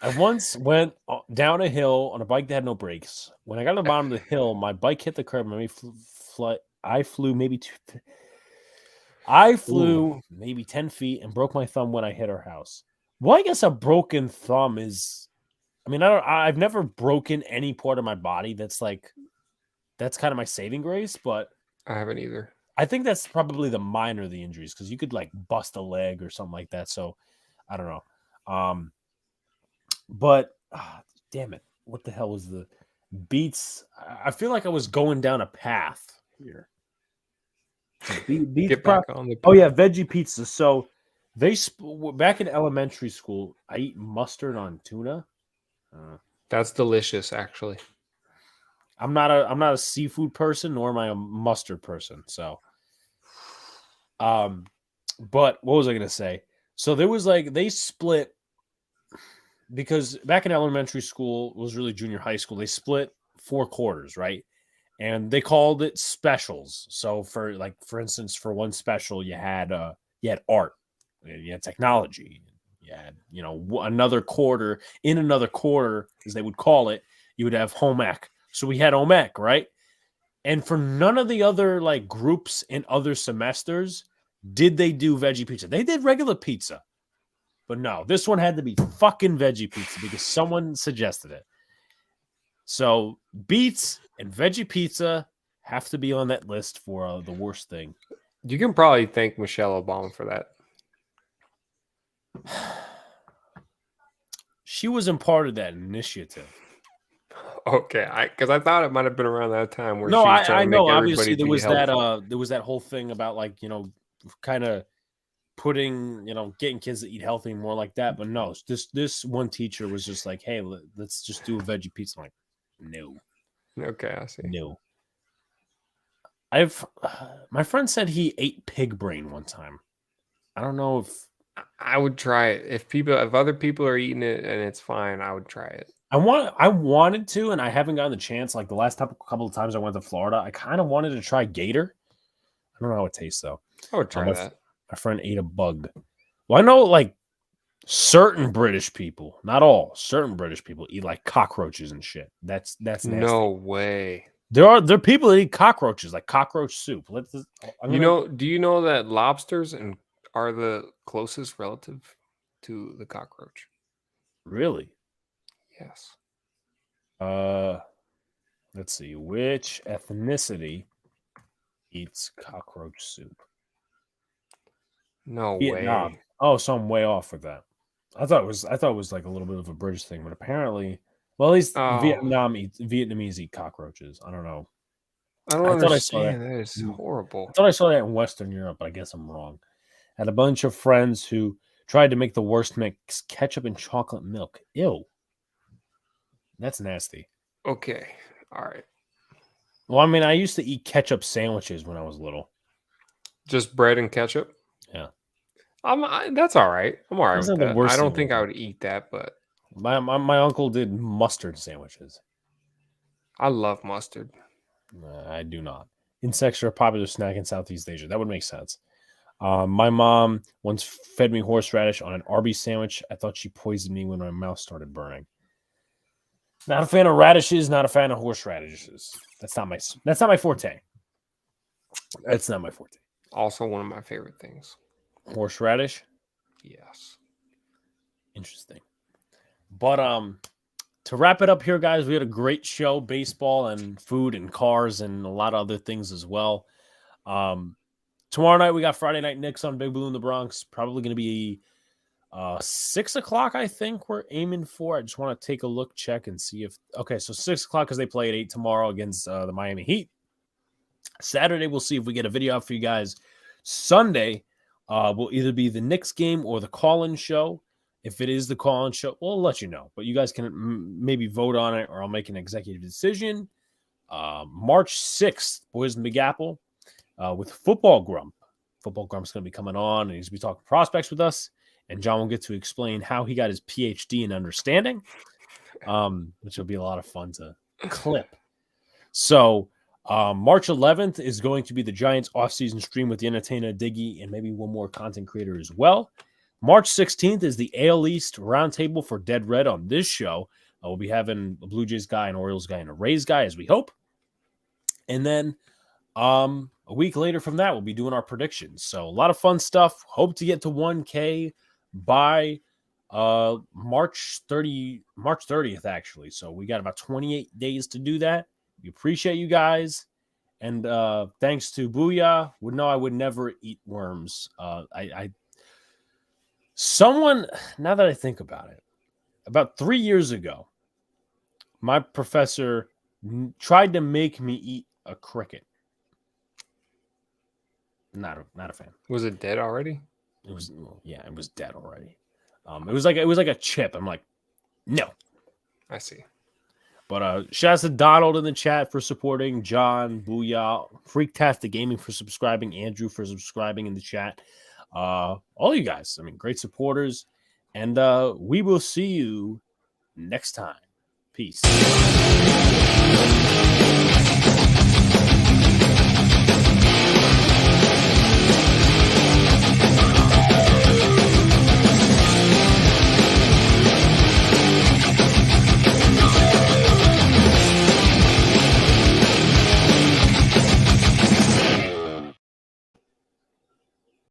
I once went down a hill on a bike that had no brakes. When I got to the bottom of the hill, my bike hit the curb and I flew maybe 10 feet and broke my thumb when I hit our house. Well, I guess a broken thumb is, I mean, I've never broken any part of my body that's kind of my saving grace, but I haven't either. I think that's probably the minor of the injuries because you could like bust a leg or something like that. So I don't know. But damn it, what the hell was the Beats? I feel like I was going down a path here. Get back on the. Oh yeah, veggie pizza. So back in elementary school, I eat mustard on tuna. That's delicious, actually. I'm not a seafood person, nor am I a mustard person. So, but what was I gonna say? So there was they split. Because back in elementary school, it was really junior high school, they split 4 quarters, right? And they called it specials. So for instance, for one special, you had art, you had technology, you had another quarter. In another quarter, as they would call it, you would have home ec. So we had home ec, right? And for none of the other groups in other semesters did they do veggie pizza. They did regular pizza. But no, this one had to be fucking veggie pizza because someone suggested it. So beets and veggie pizza have to be on that list for the worst thing. You can probably thank Michelle Obama for that. She was imparted that initiative. Okay, because I thought it might have been around that time where no, she was trying I to know. make Obviously, everybody there was that whole thing about kind of putting getting kids to eat healthy more like that. But no, this one teacher was just like, hey, let's just do a veggie pizza. I'm like, no. Okay, I see. No. My friend said he ate pig brain one time. I don't know if I would try it if other people are eating it and it's fine. I would try it. I wanted to, and I haven't gotten the chance. Like the last couple of times I went to Florida, I kind of wanted to try gator. I don't know how it tastes though. I would try that. My friend ate a bug. Well, I know certain British people, not all, certain British people eat cockroaches and shit. That's nasty. No way. There are people that eat cockroaches, like cockroach soup. Do you know that lobsters are the closest relative to the cockroach? Really? Yes. Let's see. Which ethnicity eats cockroach soup? No Vietnam. way. Oh, so I'm way off with that. I thought it was like a little bit of a British thing, but apparently, well, at least Vietnamese eat cockroaches. I don't know. I don't understand. That is horrible. I thought I saw that in Western Europe, but I guess I'm wrong. I had a bunch of friends who tried to make the worst mix: ketchup and chocolate milk. Ew. That's nasty. Okay. All right. Well, I mean, I used to eat ketchup sandwiches when I was little. Just bread and ketchup? Yeah. That's all right. I'm all right with that. I don't think I would eat that, but my uncle did mustard sandwiches. I love mustard. I do not. Insects are a popular snack in Southeast Asia. That would make sense. My mom once fed me horseradish on an Arby's sandwich. I thought she poisoned me when my mouth started burning. Not a fan of radishes. Not a fan of horseradishes. That's not my forte. That's not my forte. Also, one of my favorite things. Horseradish. Yes. Interesting. But to wrap it up here, guys, we had a great show: baseball and food and cars and a lot of other things as well. Tomorrow night we got Friday Night Knicks on Big Blue in the Bronx. Probably going to be 6 o'clock. I think we're aiming for. I just want to take a look, check, and see if so 6 o'clock because they play at 8 tomorrow against the Miami Heat. Saturday we'll see if we get a video out for you guys. Sunday will either be the Knicks game or the call-in show. If it is the call-in show, we'll let you know. But you guys can maybe vote on it, or I'll make an executive decision. March 6th, Boys in Big Apple, with Football Grump. Football Grump's going to be coming on, and he's going to be talking prospects with us. And John will get to explain how he got his PhD in understanding, which will be a lot of fun to clip. So March 11th is going to be the Giants offseason stream with the entertainer Diggy and maybe one more content creator as well. March 16th is the AL East roundtable for Dead Red on this show. We'll be having a Blue Jays guy, an Orioles guy, and a Rays guy, as we hope. And then a week later from that, we'll be doing our predictions. So a lot of fun stuff. Hope to get to 1K by March 30th, actually. So we got about 28 days to do that. We appreciate you guys. And thanks to Booyah. I would never eat worms. Someone, now that I think about it, about 3 years ago, my professor tried to make me eat a cricket. Not a fan. Was it dead already? It was dead already. It was like a chip. I'm like, no. I see. But shout out to Donald in the chat for supporting, John, Booyah, Freaktastic Gaming for subscribing, Andrew for subscribing in the chat. All you guys, I mean, great supporters. And we will see you next time. Peace.